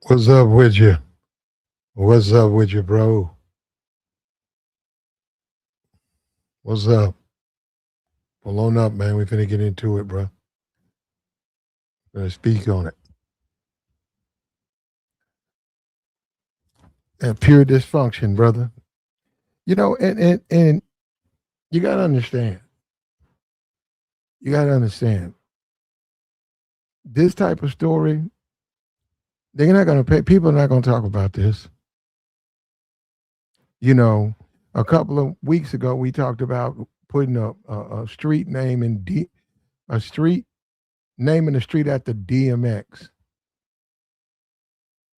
What's up with you? What's up with you, bro? What's up? Pull on up, man. We finna get into it, bro. Gonna speak on it. And pure dysfunction, brother. And you gotta understand. You gotta understand. This type of story, they're not gonna pay. People are not gonna talk about this. You know, a couple of weeks ago, we talked about putting a street name in a street naming the street after DMX,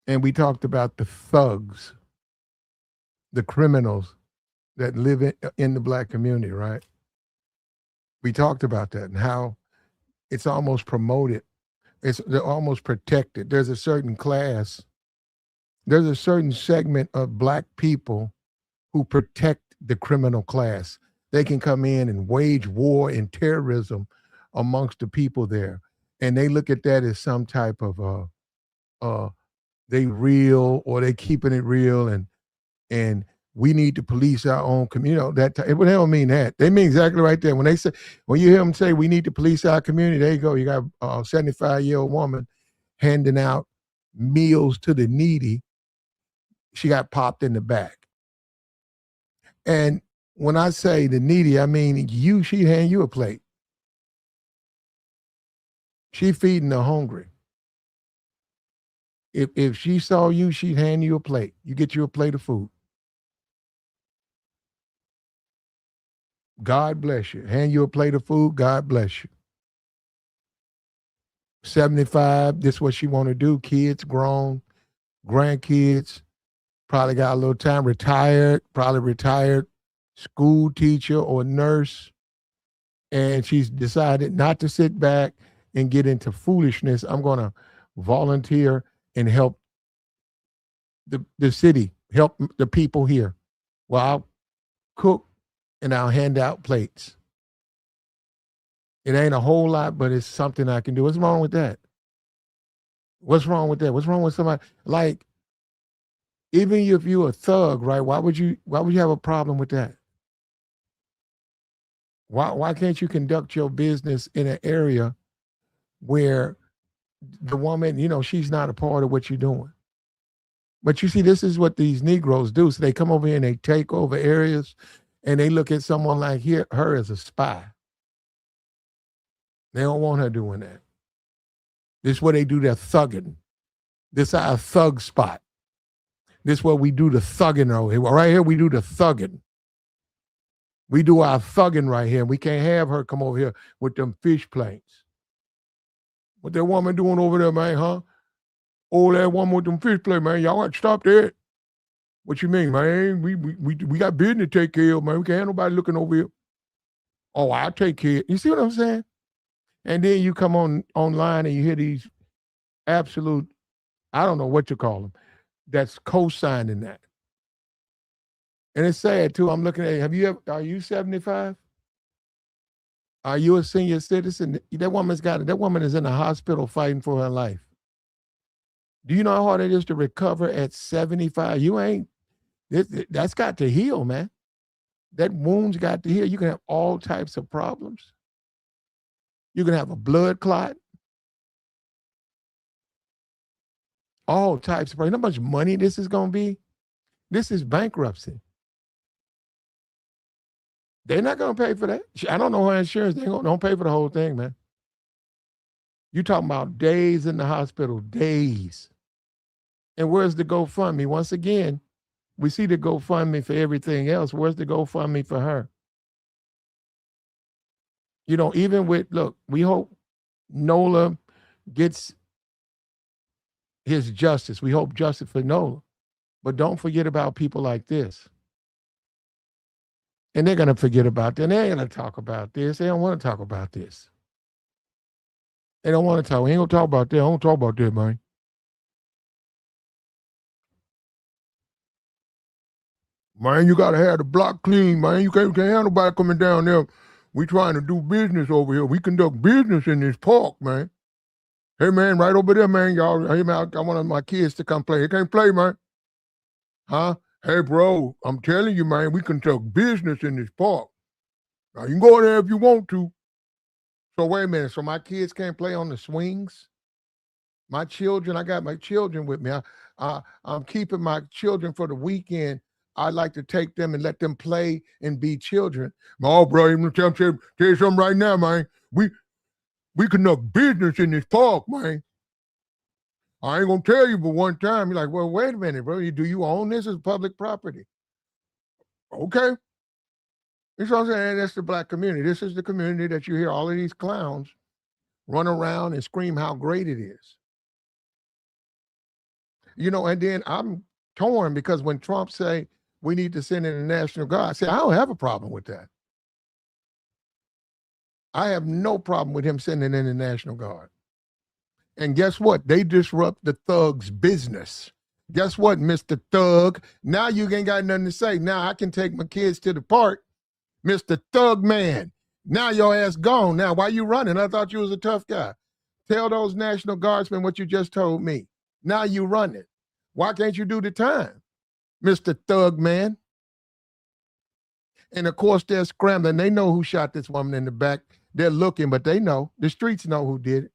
and we talked about the thugs, the criminals that live in the black community, right? We talked about that and how it's almost promoted. They're almost protected. There's a certain class, there's a certain segment of black people who protect the criminal class. They can come in and wage war and terrorism amongst the people there. And they look at that as some type of they real or they keeping it real and we need to police our own community. They don't mean that. They mean exactly right there. When you hear them say we need to police our community, there you go. You got a 75-year-old woman handing out meals to the needy. She got popped in the back. And when I say the needy, I mean she'd hand you a plate. She feeding the hungry. If she saw you, she'd hand you a plate. You get you a plate of food. God bless you. Hand you a plate of food, God bless you. 75, this is what she want to do. Kids, grown, grandkids, probably got a little time, probably retired school teacher or nurse. And she's decided not to sit back and get into foolishness. I'm going to volunteer and help the city, help the people here. Well, I'll cook and I'll hand out plates. It ain't a whole lot, but it's something I can do. What's wrong with that? What's wrong with that? What's wrong with somebody like even if you're a thug, right? Why would you have a problem with that? Why can't you conduct your business in an area where the woman, she's not a part of what you're doing? But you see, this is what these Negroes do. So they come over here and they take over areas and they look at someone like her as a spy. They don't want her doing that. This is where they do their thugging. This is our thug spot. This is where we do the thugging over here. Right here, we do the thugging. We do our thugging right here. We can't have her come over here with them fish plates. What that woman doing over there, man, huh? Oh, that woman with them fish plates, man. Y'all got to stop that. What you mean, man? We got business to take care of, man. We can't have nobody looking over here. Oh, I'll take care. You see what I'm saying? And then you come online and you hear these absolute, I don't know what you call them, that's co-signing that. And it's sad too. I'm looking at, are you 75? Are you a senior citizen? That woman is in a hospital fighting for her life. Do you know how hard it is to recover at 75? That's got to heal, man. That wound's got to heal. You can have all types of problems. You can have a blood clot. All types of problems. You know how much money this is going to be? This is bankruptcy. They're not going to pay for that. I don't know her insurance. They don't pay for the whole thing, man. You talking about days in the hospital, days. And where's the GoFundMe? Once again, we see the GoFundMe for everything else. Where's the GoFundMe for her? Even look, we hope Nola gets his justice. We hope justice for Nola. But don't forget about people like this. And they're going to forget about that. They ain't going to talk about this. They don't want to talk about this. They don't want to talk. We ain't going to talk about that. I don't talk about that, man. Man, you got to have the block clean, man. You can't have nobody coming down there. We trying to do business over here. We conduct business in this park, man. Hey, man, right over there, man. Y'all, hey, man, I want my kids to come play. They can't play, man. Huh? Hey, bro, I'm telling you, man, we can talk business in this park. Now, you can go there if you want to. So, wait a minute. So, my kids can't play on the swings? My children, I got my children with me. I'm keeping my children for the weekend. I like to take them and let them play and be children. Oh, bro, I'm gonna tell you something right now, man. We conduct business in this park, man. I ain't gonna tell you, but one time you're like, well, wait a minute, bro. Do you own this as public property? Okay. That's what I'm saying. That's the black community. This is the community that you hear all of these clowns run around and scream how great it is. You know, and then I'm torn because when Trump say we need to send in the National Guard, I say I don't have a problem with that. I have no problem with him sending in the National Guard. And guess what? They disrupt the thug's business. Guess what, Mr. Thug? Now you ain't got nothing to say. Now I can take my kids to the park. Mr. Thug Man. Now your ass gone. Now why you running? I thought you was a tough guy. Tell those National Guardsmen what you just told me. Now you running. Why can't you do the time, Mr. Thug Man? And of course they're scrambling. They know who shot this woman in the back. They're looking, but they know. The streets know who did it.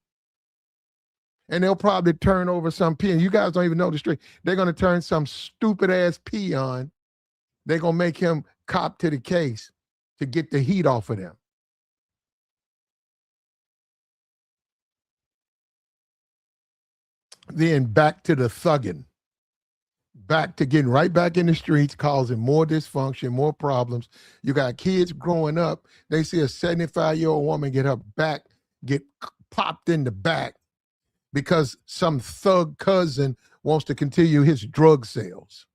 And they'll probably turn over some peon. You guys don't even know the street. They're going to turn some stupid ass peon. They're going to make him cop to the case to get the heat off of them. Then back to the thugging. Back to getting right back in the streets, causing more dysfunction, more problems. You got kids growing up. They see a 75-year-old woman get her back, get popped in the back because some thug cousin wants to continue his drug sales.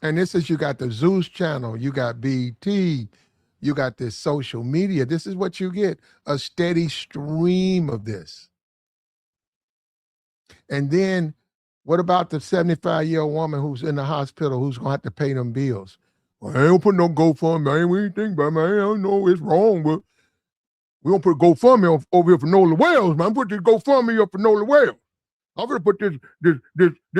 And this is, you got the Zeus channel, you got BT, you got this social media. This is what you get, a steady stream of this. And then what about the 75-year-old woman who's in the hospital who's going to have to pay them bills? Well, I don't put no GoFundMe, man. We ain't think about it, man. I don't know it's wrong, but we don't put GoFundMe over here for Nola Wells, man. Put this GoFundMe up for Nola Wells. I'm gonna put this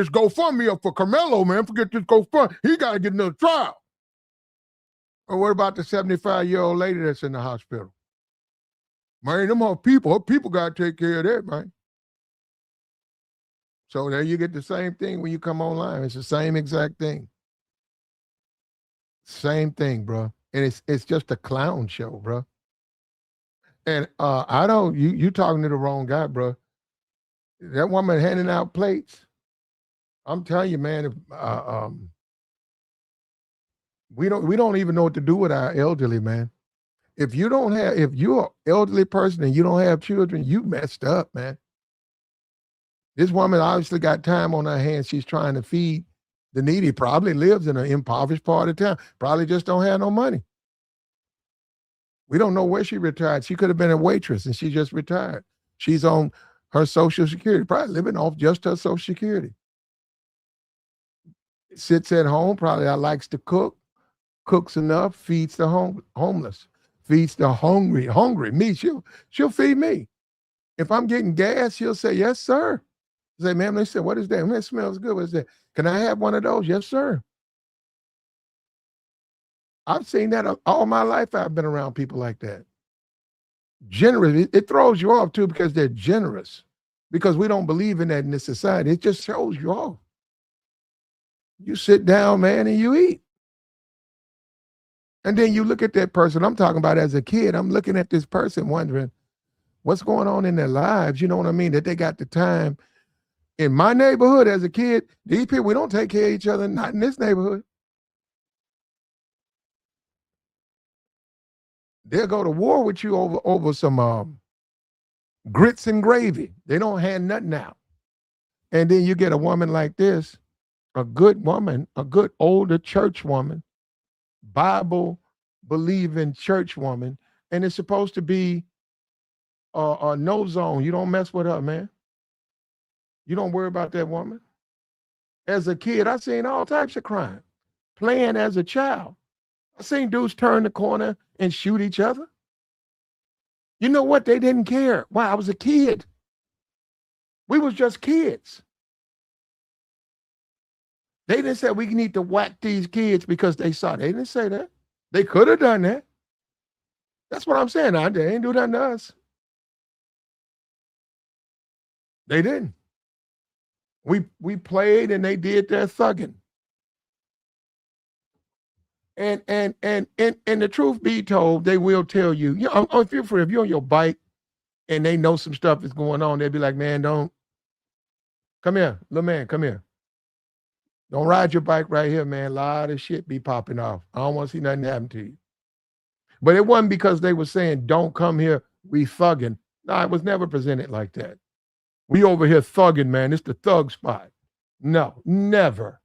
GoFundMe up for Carmelo, man. Forget this GoFundMe. He got to get another trial. Or what about the 75-year-old lady that's in the hospital? Man, them her people got to take care of that, man. So there you get the same thing when you come online. It's the same exact thing. Same thing, bro. And it's just a clown show, bro. And I don't, you talking to the wrong guy, bro. That woman handing out plates. I'm telling you, man, we don't even know what to do with our elderly, man. If you're an elderly person and you don't have children, you messed up, man. This woman obviously got time on her hands. She's trying to feed the needy. Probably lives in an impoverished part of town. Probably just don't have no money. We don't know where she retired. She could have been a waitress and she just retired. She's on her Social Security, probably living off just her Social Security. Sits at home, probably likes to cook, cooks enough, feeds the homeless, feeds the hungry. Me, she'll feed me. If I'm getting gas, she'll say, yes, sir. I say, ma'am, they said, what is that? Man, it smells good. What is that? Can I have one of those? Yes, sir. I've seen that all my life. I've been around people like that. Generous. It throws you off too because they're generous. Because we don't believe in that in this society. It just throws you off. You sit down, man, and you eat. And then you look at that person. I'm talking about as a kid. I'm looking at this person wondering what's going on in their lives. You know what I mean? That they got the time. In my neighborhood as a kid, these people, we don't take care of each other, not in this neighborhood. They'll go to war with you over some grits and gravy. They don't hand nothing out. And then you get a woman like this, a good woman, a good older church woman, Bible believing church woman, and it's supposed to be a no zone. You don't mess with her, man. You don't worry about that woman. As a kid, I seen all types of crime. Playing as a child, I seen dudes turn the corner and shoot each other. You know what? They didn't care. Why? I was a kid. We was just kids. They didn't say we need to whack these kids because they saw. They didn't say that. They could have done that. That's what I'm saying. They ain't do nothing to us. They didn't. We played and they did their thugging. And the truth be told, they will tell you. You know, if you're on your bike and they know some stuff is going on, they'll be like, man, don't come here, little man, come here. Don't ride your bike right here, man. A lot of shit be popping off. I don't want to see nothing happen to you. But it wasn't because they were saying, don't come here, we thugging. No, it was never presented like that. We over here thugging, man. It's the thug spot. No, never.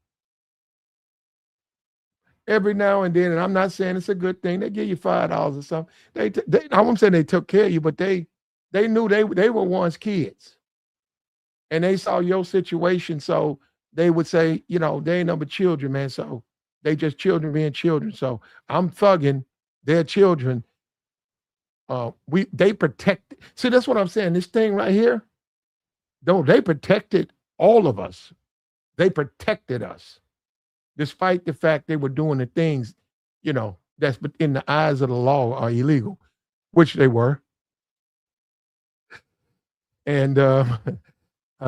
Every now and then, and I'm not saying it's a good thing, they give you $5 or something. I won't say they took care of you, but they knew they were once kids. And they saw your situation, so they would say, you know, they ain't no but children, man. So they just children being children. So I'm thugging their children. They protect. See, that's what I'm saying. This thing right here, they protected all of us. They protected us, despite the fact they were doing the things, you know, that's in the eyes of the law are illegal, which they were. And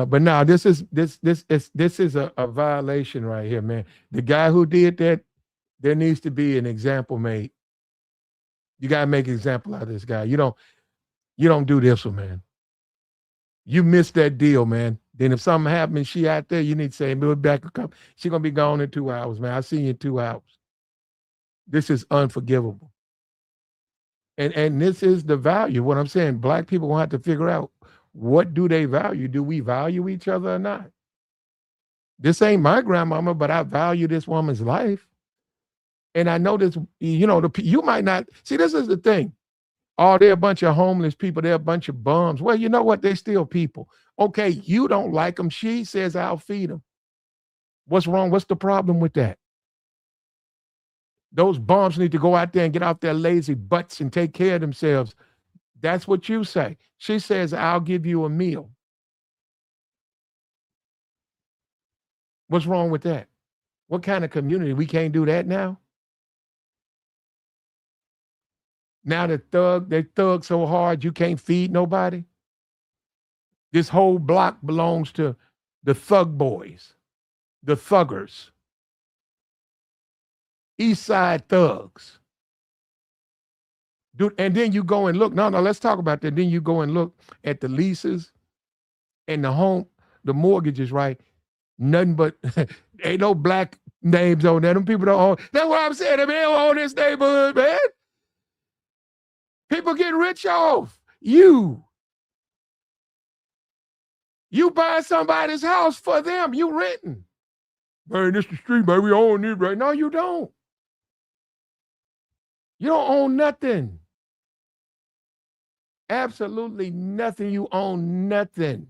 but now this is a violation right here, man. The guy who did that, there needs to be an example made. You gotta make an example out of this guy. You don't do this one, man. You missed that deal, man. Then if something happens, she out there, you need to say, "Move back a couple." She's gonna be gone in 2 hours, man. I see you in 2 hours. This is unforgivable. And this is the value. What I'm saying, Black people will have to figure out, what do they value? Do we value each other or not? This ain't my grandmama, but I value this woman's life. And I know this, you know, you might not see. This is the thing. Oh, they're a bunch of homeless people. They're a bunch of bums. Well, you know what? They're still people. Okay, you don't like them. She says, I'll feed them. What's wrong? What's the problem with that? Those bums need to go out there and get off their lazy butts and take care of themselves. That's what you say. She says, I'll give you a meal. What's wrong with that? What kind of community? We can't do that now? Now they thug so hard you can't feed nobody. This whole block belongs to the thug boys, the thuggers, East Side thugs. Dude, and then you go and look. No, let's talk about that. Then you go and look at the leases and the mortgages, right? Nothing but ain't no Black names on there. Them people don't own. That's what I'm saying. They don't own this neighborhood, man. People get rich off you. You buy somebody's house for them. You renting. Man, this the street, man. We own it right now. You don't. You don't own nothing. Absolutely nothing. You own nothing.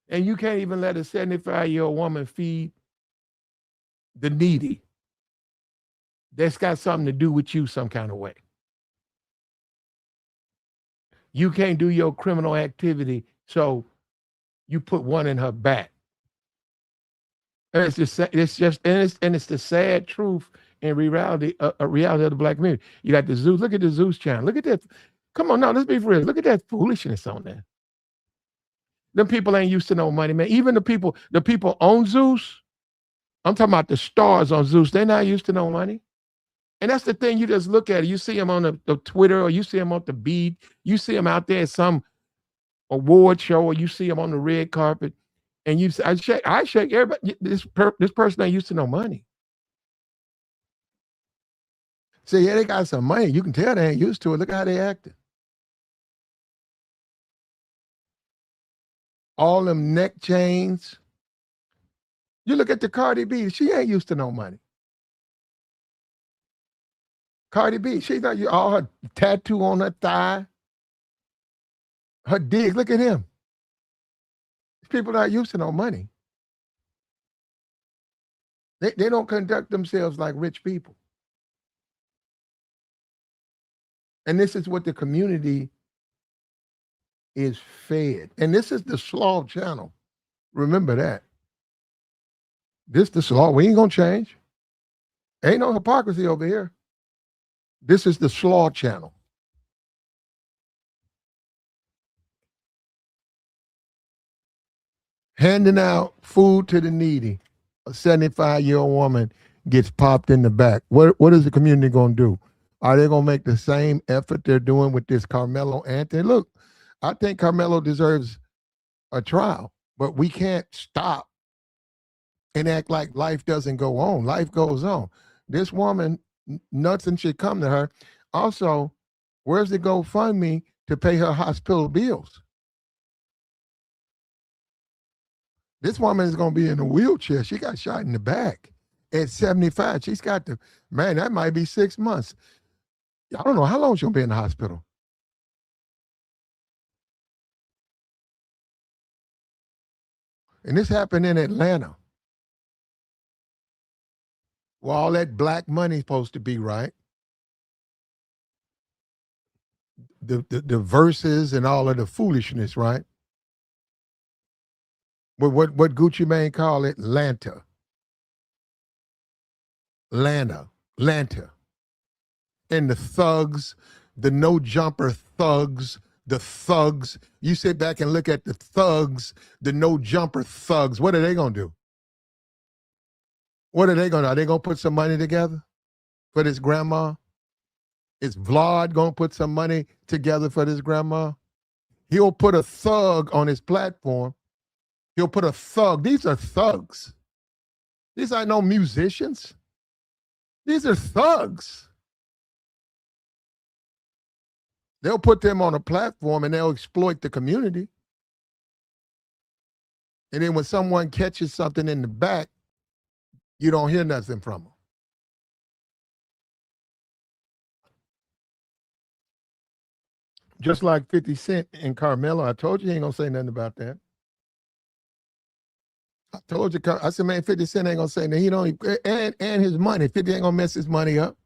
And you can't even let a 75-year-old woman feed the needy. That's got something to do with you some kind of way. You can't do your criminal activity, so you put one in her back. And it's the sad truth and reality of the Black community. You got the Zeus. Look at the Zeus channel. Look at that. Come on, now let's be for real. Look at that foolishness on there. Them people ain't used to no money, man. Even the people on Zeus, I'm talking about the stars on Zeus, they're not used to no money. And that's the thing, you just look at it. You see them on the Twitter, or you see them on the beat. You see them out there at some award show, or you see them on the red carpet. And I shake everybody. This person ain't used to no money. So yeah, they got some money. You can tell they ain't used to it. Look how they acting. All them neck chains. You look at the Cardi B, she ain't used to no money. Cardi B, she's not, all her tattoo on her thigh, her dig, look at him. People not used to no money. They don't conduct themselves like rich people. And this is what the community is fed. And this is the slaw channel. Remember that. This the slaw. We ain't gonna change. Ain't no hypocrisy over here. This is the slaw channel. Handing out food to the needy. A 75-year-old woman gets popped in the back. What is the community going to do? Are they going to make the same effort they're doing with this Carmelo Anthony? Look, I think Carmelo deserves a trial, but we can't stop and act like life doesn't go on. Life goes on. This woman, nothing should come to her. Also, where's the GoFundMe to pay her hospital bills? This woman is going to be in a wheelchair. She got shot in the back at 75. She's got to, man, that might be 6 months. I don't know how long she'll be in the hospital. And this happened in Atlanta. Well, all that black money is supposed to be, right? The verses and all of the foolishness, right? What Gucci Mane call it? Lanta. Lanta. And the thugs, the no jumper thugs, the thugs. You sit back and look at the thugs, the no jumper thugs. What are they gonna do? What are they gonna do? Are they gonna put some money together for this grandma? Is Vlad gonna put some money together for this grandma? He'll put a thug on his platform. He'll put a thug. These are thugs. These are no musicians. These are thugs. They'll put them on a platform and they'll exploit the community. And then when someone catches something in the back, you don't hear nothing from them. Just like 50 Cent and Carmelo, I told you he ain't gonna say nothing about that. I told you, I said, man, 50 Cent ain't gonna say that. He don't, and his money. 50 ain't gonna mess his money up.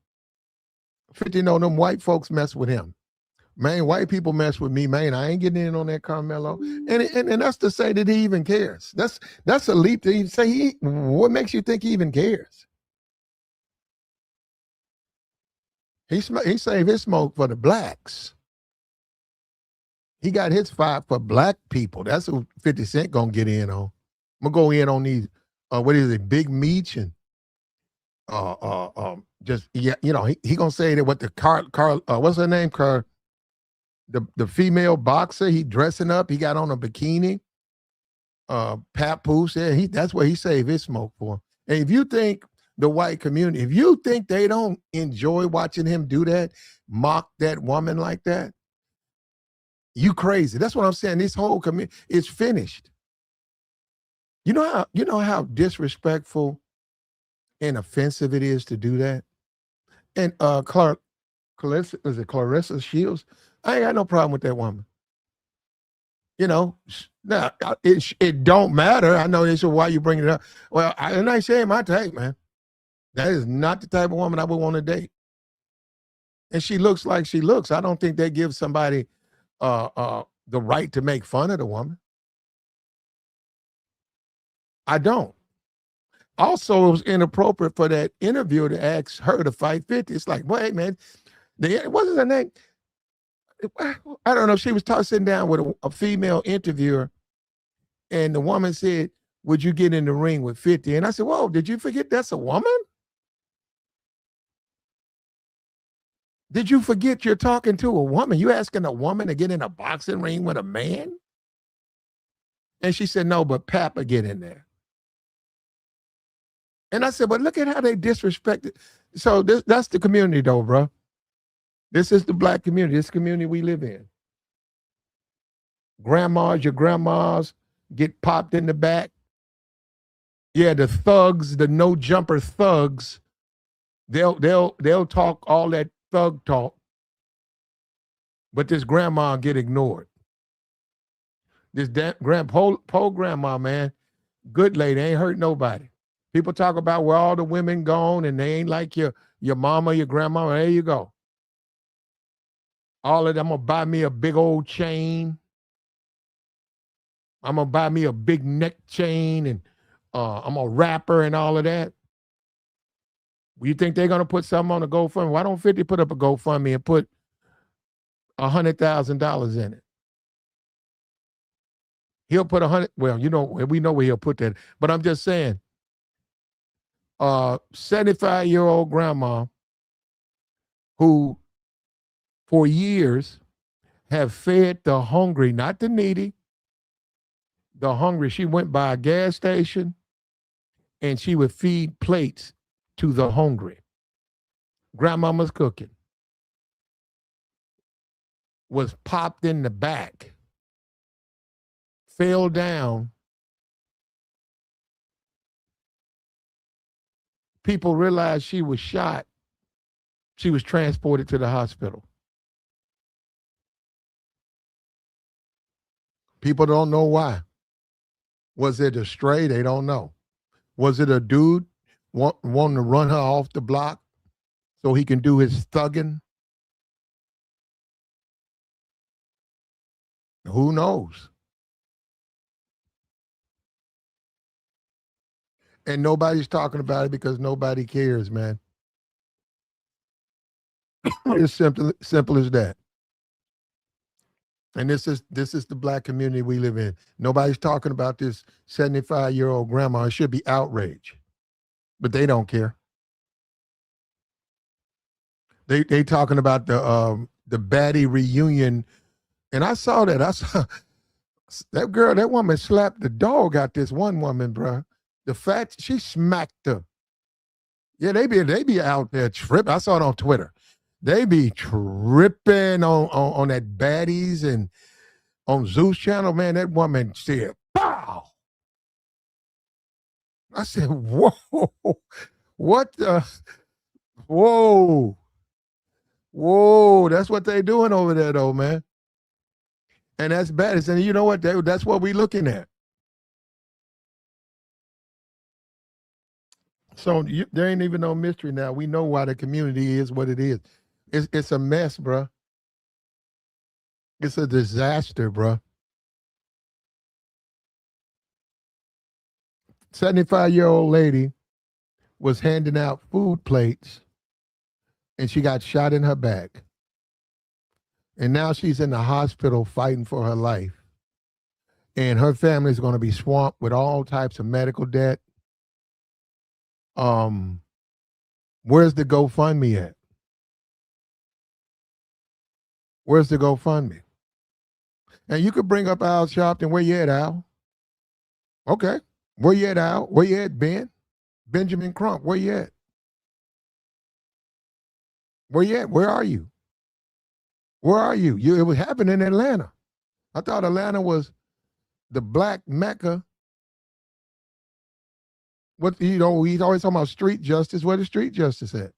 50 know them white folks mess with him. Man, white people mess with me, man. I ain't getting in on that Carmelo. And that's to say that he even cares. That's a leap to even say what makes you think he even cares? He saved his smoke for the blacks. He got his fight for black people. That's who 50 Cent gonna get in on. I'm gonna go in on these, what is it, Big Meech and just, yeah, you know, he gonna say that what the what's her name, the female boxer, he dressing up, he got on a bikini. Papoose, yeah, that's what he saved his smoke for. And if you think the white community, if you think they don't enjoy watching him do that, mock that woman like that, you crazy. That's what I'm saying. This whole community is finished. You know how disrespectful and offensive it is to do that? And Clarissa Shields? I ain't got no problem with that woman. You know, now it don't matter. I know this is why you bring it up. Well, and I say my type, man. That is not the type of woman I would want to date. And she looks like she looks. I don't think they give somebody the right to make fun of the woman. I don't. Also, it was inappropriate for that interviewer to ask her to fight 50. It's like, wait, man, what's her name? I don't know. She was sitting down with a female interviewer, and the woman said, would you get in the ring with 50? And I said, whoa, did you forget that's a woman? Did you forget you're talking to a woman? You asking a woman to get in a boxing ring with a man? And she said, no, but Papa get in there. And I said, but look at how they disrespected. So that's the community though, bro. This is the black community. This community we live in. Your grandmas get popped in the back. Yeah, the thugs, the no jumper thugs, they'll talk all that thug talk, but this grandma get ignored. This poor grandma, man, good lady, ain't hurt nobody. People talk about where all the women gone and they ain't like your mama, your grandma. There you go. All of them. I'm gonna buy me a big old chain. I'm gonna buy me a big neck chain, and I'm a rapper and all of that. You think they're gonna put something on a GoFundMe? Why don't 50 put up a GoFundMe and put $100,000 in it? He'll put 100. Well, we know where he'll put that. But I'm just saying, 75-year-old grandma who, for years, have fed the hungry, not the needy, the hungry. She went by a gas station and she would feed plates to the hungry. Grandmama's cooking. Was popped in the back, fell down. People realized she was shot. She was transported to the hospital. People don't know why. Was it a stray? They don't know. Was it a dude wanting to run her off the block so he can do his thugging? Who knows? And nobody's talking about it because nobody cares, man. It's simple as that. And this is the black community we live in. Nobody's talking about this 75-year-old grandma. It should be outrage, but they don't care. They talking about the baddie reunion, and I saw that. I saw that woman slapped the dog out this one woman, bro. The fact she smacked her. Yeah, they be out there tripping. I saw it on Twitter. They be tripping on that baddies, and on Zeus channel, man, that woman said, "Pow!" I said, "Whoa, what the? Whoa, whoa!" That's what they doing over there, though, man. And that's bad. And you know what? That's what we looking at. So there ain't even no mystery now. We know why the community is what it is. It's a mess, bro. It's a disaster, bro. 75-year-old lady was handing out food plates and she got shot in her back. And now she's in the hospital fighting for her life. And her family is going to be swamped with all types of medical debt. Where's the GoFundMe at? Where's the GoFundMe? And you could bring up Al Sharpton. Where you at, Al? Okay. Where you at, Al? Where you at, Ben? Benjamin Crump, where you at? Where you at? Where are you? Where are you? It was happening in Atlanta. I thought Atlanta was the black Mecca. He's always talking about street justice. Where the street justice at?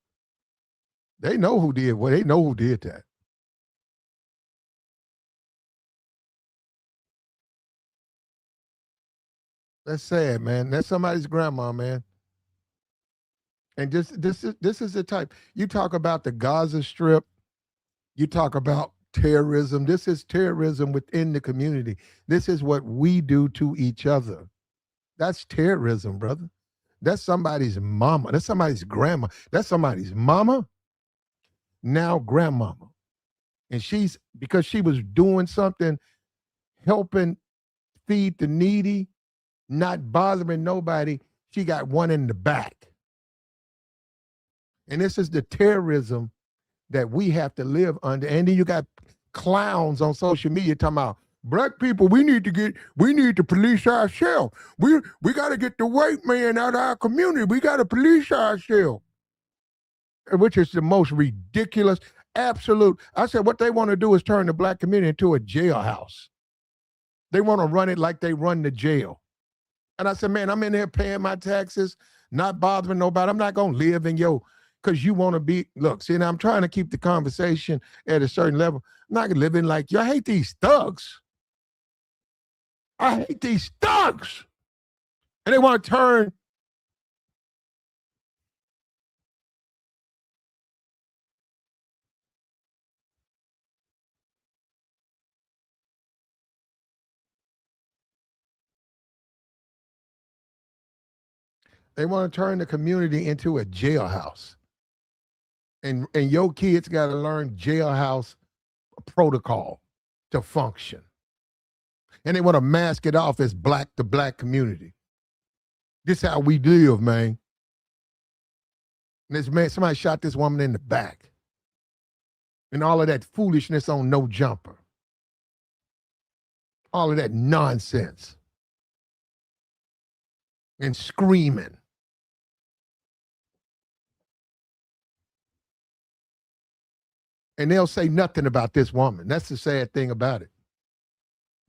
They know who did what. They know who did that. That's sad, man. That's somebody's grandma, man. And this is the type. You talk about the Gaza Strip. You talk about terrorism. This is terrorism within the community. This is what we do to each other. That's terrorism, brother. That's somebody's mama. That's somebody's grandma. That's somebody's mama, now grandmama. And because she was doing something, helping feed the needy, not bothering nobody, she got one in the back. And this is the terrorism that we have to live under. And then you got clowns on social media talking about black people, we need to police ourselves. We got to get the white man out of our community. We got to police ourselves. Which is the most ridiculous, absolute. I said, what they want to do is turn the black community into a jailhouse. They want to run it like they run the jail. And I said, man, I'm in there paying my taxes, not bothering nobody. I'm not going to live in because you want to be, look, see, now I'm trying to keep the conversation at a certain level. I'm not living like you. I hate these thugs. I hate these thugs. And they want to turn. They want to turn the community into a jailhouse. And your kids got to learn jailhouse protocol to function. And they want to mask it off as black to black community. This is how we live, man. And this man, somebody shot this woman in the back. And all of that foolishness on No Jumper. All of that nonsense. And screaming. And they'll say nothing about this woman. That's the sad thing about it.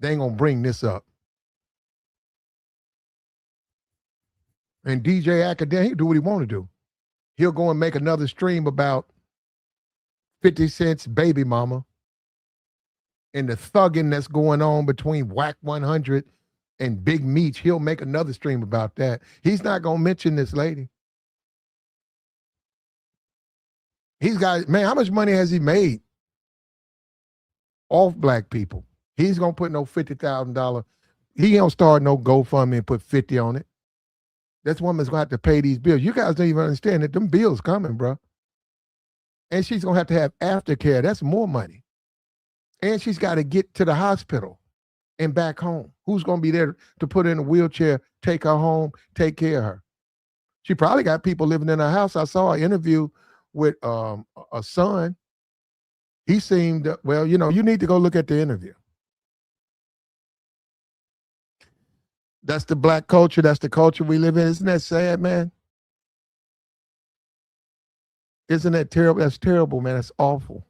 They ain't gonna bring this up. And DJ Academic, he'll do what he want to do. He'll go and make another stream about 50 Cent's baby mama and the thugging that's going on between Whack 100 and Big Meech. He'll make another stream about that. He's not gonna mention this lady. He's got, man, how much money has he made off black people? He's gonna put no $50,000. He don't start no GoFundMe and put 50 on it. This woman's gonna have to pay these bills. You guys don't even understand that them bills coming, bro. And she's gonna have to have aftercare. That's more money. And she's got to get to the hospital and back home. Who's gonna be there to put her in a wheelchair, take her home, take care of her? She probably got people living in her house. I saw an interview with a son. He seemed, well, you know, you need to go look at the interview. That's the black culture. That's the culture we live in. Isn't that sad, man? Isn't that terrible? That's terrible, man. That's awful.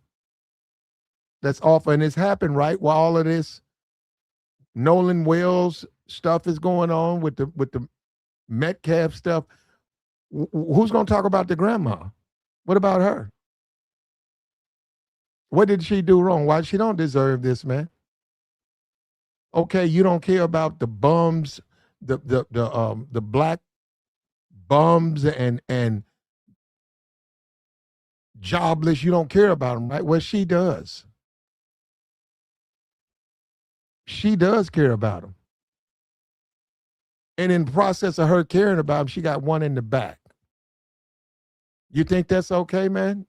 That's awful. And it's happened right while all of this Nolan Wells stuff is going on with the Metcalf stuff. Who's going to talk about the grandma? What about her? What did she do wrong? Why she don't deserve this, man? Okay, you don't care about the bums, the black bums and jobless. You don't care about them, right? Well, she does. She does care about them. And in the process of her caring about them, she got one in the back. You think that's okay, man?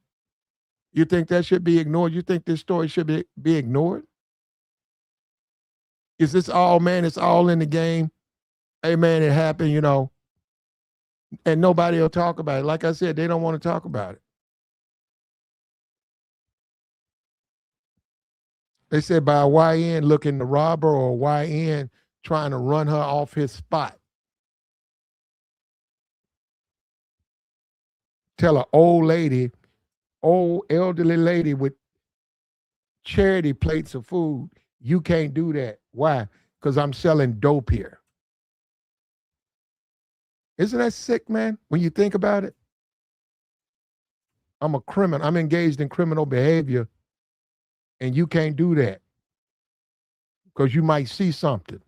You think that should be ignored? You think this story should be ignored? Is this all, man, it's all in the game? Hey, man, it happened, you know, and nobody will talk about it. Like I said, they don't want to talk about it. They said by a YN looking to rob her or a YN trying to run her off his spot. Tell an old lady, old elderly lady with charity plates of food, you can't do that. Why? Because I'm selling dope here. Isn't that sick, man, when you think about it? I'm a criminal. I'm engaged in criminal behavior, and you can't do that because you might see something.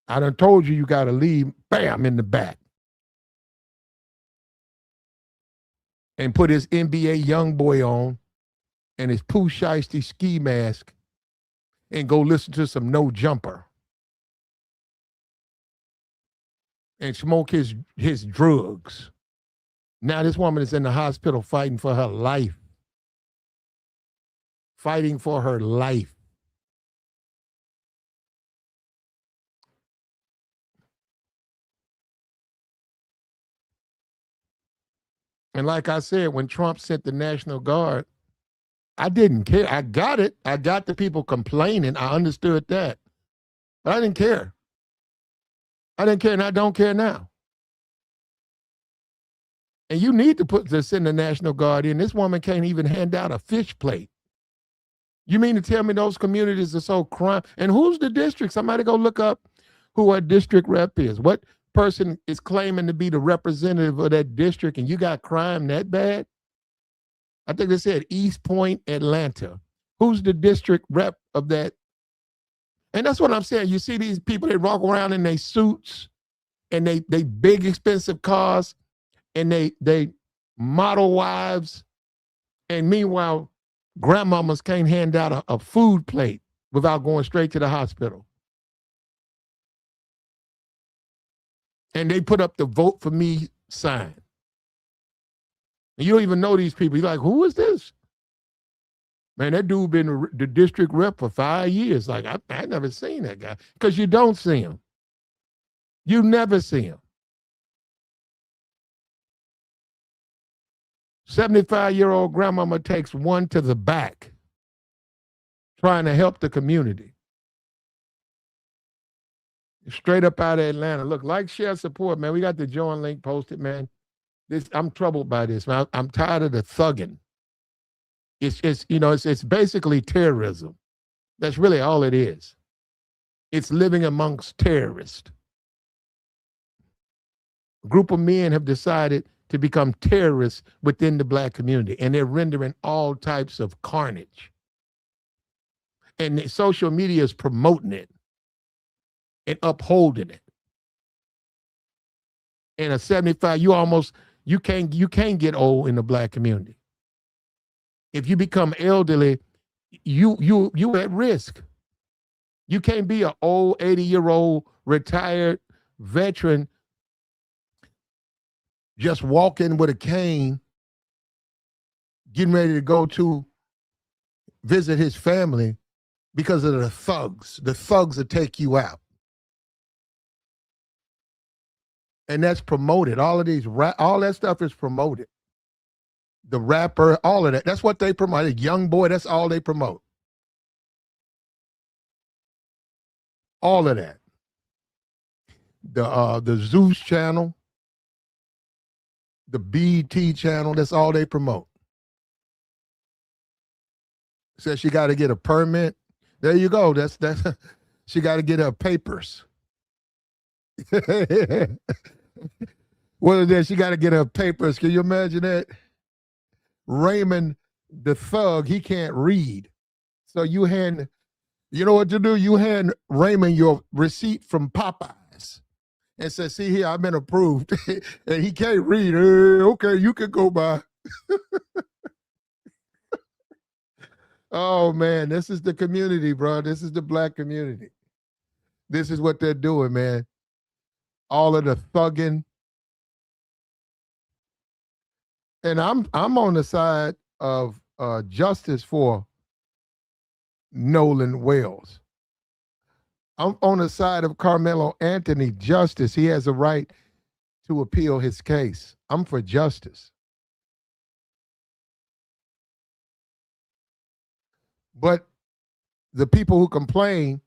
I done told you got to leave, bam, in the back. And put his NBA YoungBoy on and his Pooh Shiesty ski mask and go listen to some No Jumper and smoke his drugs. Now this woman is in the hospital fighting for her life. Fighting for her life. And like I said, when Trump sent the National Guard, I didn't care. I got it. I got the people complaining. I understood that. But I didn't care. I didn't care, and I don't care now. And you need to send the National Guard in. This woman can't even hand out a fish plate. You mean to tell me those communities are so crime? And who's the district? Somebody go look up who our district rep is. What person is claiming to be the representative of that district, and you got crime that bad? I think they said East Point, Atlanta. Who's the district rep of that? And that's what I'm saying. You see these people, they walk around in their suits and they big expensive cars and they model wives. And meanwhile, grandmamas can't hand out a food plate without going straight to the hospital. And they put up the vote for me sign. And you don't even know these people. You're like, who is this? Man, that dude been the district rep for 5 years. Like, I never seen that guy. Because you don't see him. You never see him. 75-year-old grandmama takes one to the back trying to help the community. Straight up out of Atlanta. Look, like, share, support, man. We got the join link posted, man. I'm troubled by this, man. I'm tired of the thugging. It's basically terrorism. That's really all it is. It's living amongst terrorists. A group of men have decided to become terrorists within the black community, and they're rendering all types of carnage. And social media is promoting it and upholding it. And a 75, you can't get old in the black community. If you become elderly, you at risk. You can't be an old 80-year-old retired veteran just walking with a cane, getting ready to go to visit his family because of the thugs. The thugs will take you out. And that's promoted. All that stuff is promoted. The rapper, all of that. That's what they promote. Young boy, that's all they promote. All of that. The Zeus channel, the BT channel, that's all they promote. Says she got to get a permit. There you go. That's she got to get her papers. Well, then she got to get her papers. Can you imagine that? Raymond, the thug, he can't read. So you know what to do? You hand Raymond your receipt from Popeyes and say, see here, I've been approved. And he can't read. Okay, you can go by. Oh, man, this is the community, bro. This is the black community. This is what they're doing, man. All of the thugging. And I'm on the side of justice for Nolan Wells. I'm on the side of Carmelo Anthony, justice. He has a right to appeal his case. I'm for justice. But the people who complain,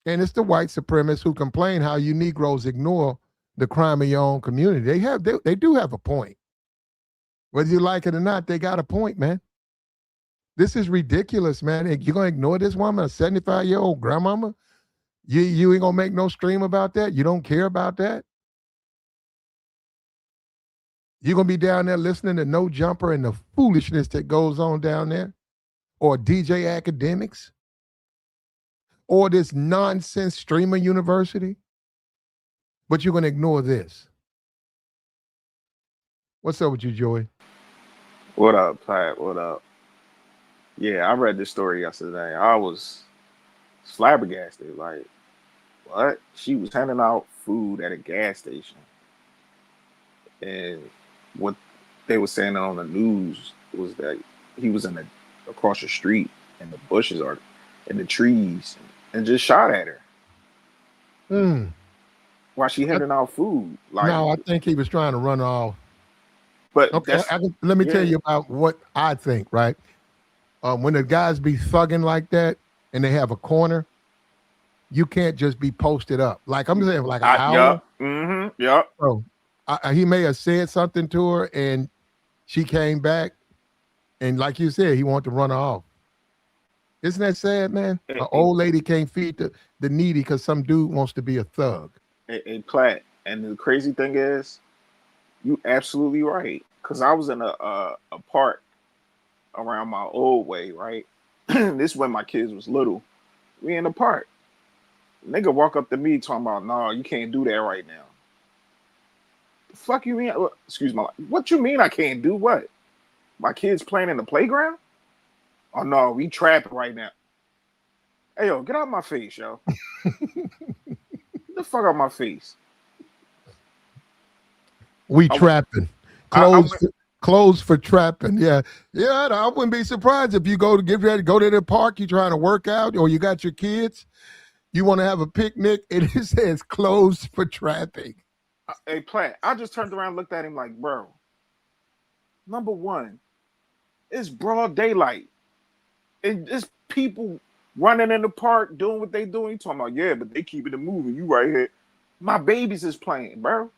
and it's the white supremacists who complain how you Negroes ignore the crime of your own community. They do have a point. Whether you like it or not, they got a point, man. This is ridiculous, man. You're going to ignore this woman, a 75-year-old grandmama? You ain't going to make no stream about that? You don't care about that? You're going to be down there listening to No Jumper and the foolishness that goes on down there? Or DJ Academics? Or this nonsense streamer university? But you're going to ignore this. What's up with you, Joey? What up, Pat? What up? Yeah, I read this story yesterday. I was flabbergasted. Like, what? She was handing out food at a gas station. And what they were saying on the news was that he was across the street in the bushes or in the trees and just shot at her. While she handing out food. Like, no, I think he was trying to run off. But okay, let me tell you about what I think, right? When the guys be thugging like that and they have a corner, you can't just be posted up. Like I'm saying, like an hour. Yeah. So he may have said something to her and she came back. And like you said, he wanted to run her off. Isn't that sad, man? An old lady can't feed the needy because some dude wants to be a thug. And Platt, and the crazy thing is, you absolutely right. Because I was in a park around my old way, right? This is when my kids was little. We in the park. Nigga walk up to me talking about, no, you can't do that right now. The fuck you mean? Excuse my, what you mean I can't do what? My kids playing in the playground? Oh no, we trapping right now. Hey yo, get out my face, yo. Get the fuck out my face. We I, trapping. I Clothes, went, clothes for trapping. Yeah. Yeah. I wouldn't be surprised if you go to get ready, go to the park, you trying to work out, or you got your kids, you want to have a picnic, and it says clothes for trapping. hey Platt, I just turned around and looked at him like, bro, number one, it's broad daylight. And it's people running in the park doing what they doing. You talking about, yeah, but they keeping it moving. You right here. My babies is playing, bro.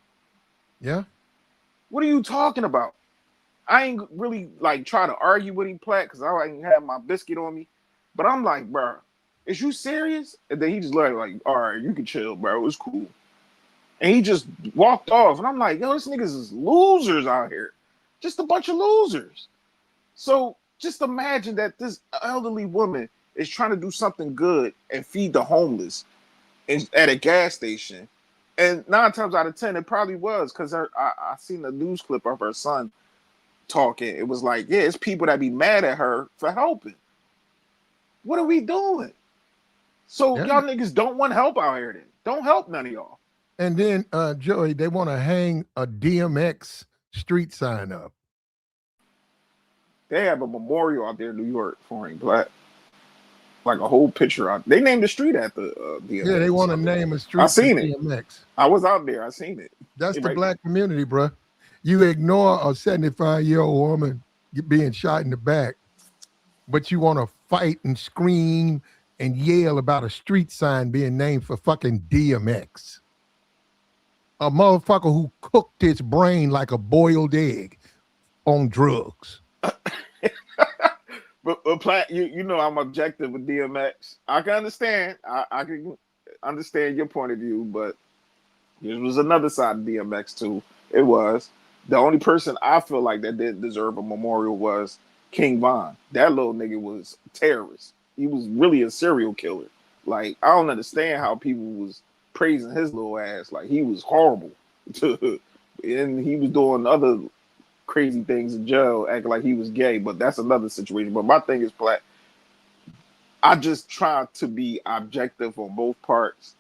Yeah. What are you talking about? I ain't really like try to argue with him, Platt, because I ain't have my biscuit on me. But I'm like, bro, is you serious? And then he just like, all right, you can chill, bro. It's cool. And he just walked off. And I'm like, yo, this niggas is losers out here. Just a bunch of losers. So just imagine that this elderly woman is trying to do something good and feed the homeless at a gas station. And 9 times out of 10, it probably was because I seen a news clip of her son talking. It was like, yeah, it's people that be mad at her for helping. What are we doing? So Yeah. y'all niggas don't want help out here then. Don't help none of y'all. And then, Joey, they want to hang a DMX street sign up. They have a memorial out there in New York for him, Black. Like a whole picture out. They named the street after DMX. Yeah, they want to name a street I seen to it. DMX. I was out there. I seen it. That's the Right. black community, bro. You ignore a 75-year-old woman being shot in the back, but you want to fight and scream and yell about a street sign being named for fucking DMX. A motherfucker who cooked his brain like a boiled egg on drugs. But Platt, you know I'm objective with DMX. I can understand. I can understand your point of view, but there was another side of DMX too. It was the only person I feel like that didn't deserve a memorial was King Von. That little nigga was a terrorist. He was really a serial killer. Like I don't understand how people was praising his little ass. Like he was horrible, and he was doing other crazy things in jail, acting like he was gay, but that's another situation. But my thing is, Platt, I just try to be objective on both parts.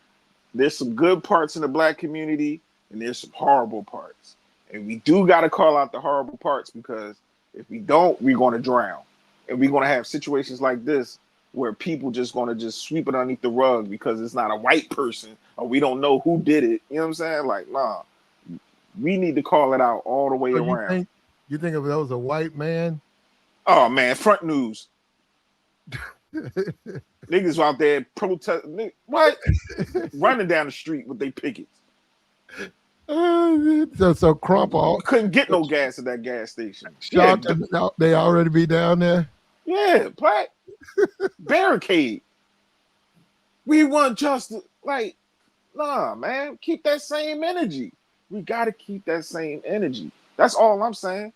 There's some good parts in the black community, and there's some horrible parts. And we do got to call out the horrible parts because if we don't, we're going to drown. And we're going to have situations like this where people just going to just sweep it underneath the rug because it's not a white person or we don't know who did it. You know what I'm saying? Like, nah, we need to call it out all the way So around. You think if that was a white man? Oh man, front news. Niggas out there protest. What? Running down the street with their pickets. So Crump Couldn't get no gas at that gas station. shocked they already be down there. Yeah, Platt. Barricade. We want justice. Like, nah, man. Keep that same energy. We got to keep that same energy. That's all I'm saying.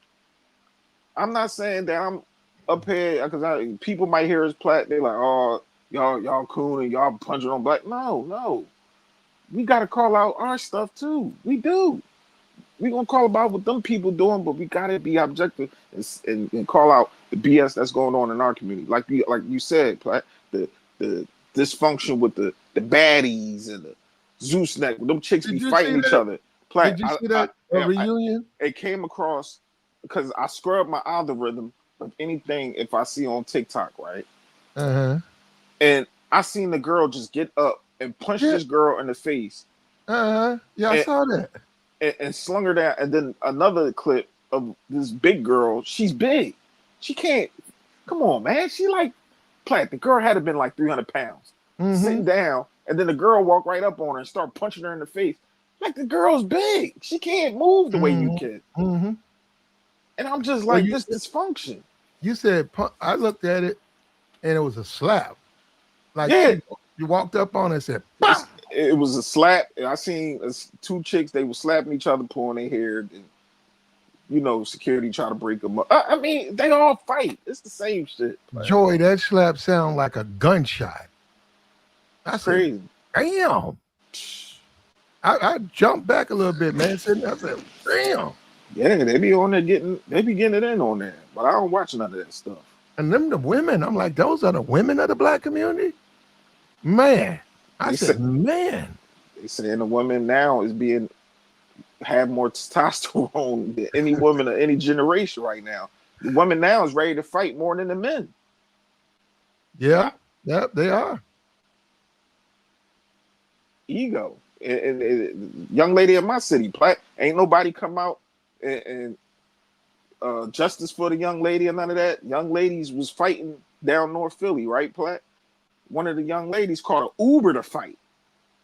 I'm not saying that I'm up here because people might hear us Platt. They're like, oh, y'all cool and y'all punching on black. No. We got to call out our stuff too. We do. We gonna call about what them people doing, but we gotta be objective and call out the BS that's going on in our community. Like you said, Platt, the dysfunction with the baddies and the Zeus neck, them chicks be fighting each other. Platt, did you see that reunion? It came across because I scrub my algorithm of anything if I see on TikTok, right? And I seen the girl just get up and punch this girl in the face. Yeah, I saw that. And slung her down. And then another clip of this big girl. She's big. She can't. Come on, man. She like Platt. The girl had to been like 300 pounds. Sitting down, and then the girl walked right up on her and start punching her in the face. Like the girl's big. She can't move the way you can. And I'm just like, this dysfunction. You said, I looked at it, and it was a slap. Like you walked up on it and said, bah! It was a slap. I seen two chicks. They were slapping each other, pulling their hair. And, you know, security try to break them up. I mean, they all fight. It's the same shit. Joy, that slap sound like a gunshot. That's crazy. Damn. I jumped back a little bit, man. I said, damn. Yeah, they be on there getting it in on there. But I don't watch none of that stuff. And them the women, I'm like, those are the women of the black community? Man. Man. They saying the woman now is being have more testosterone than any woman of any generation right now. The women now is ready to fight more than the men. Yeah, yeah, they are. Ego. And young lady in my city, Platt, ain't nobody come out and justice for the young lady and none of that. Young ladies was fighting down North Philly, right, Platt? One of the young ladies called an Uber to fight.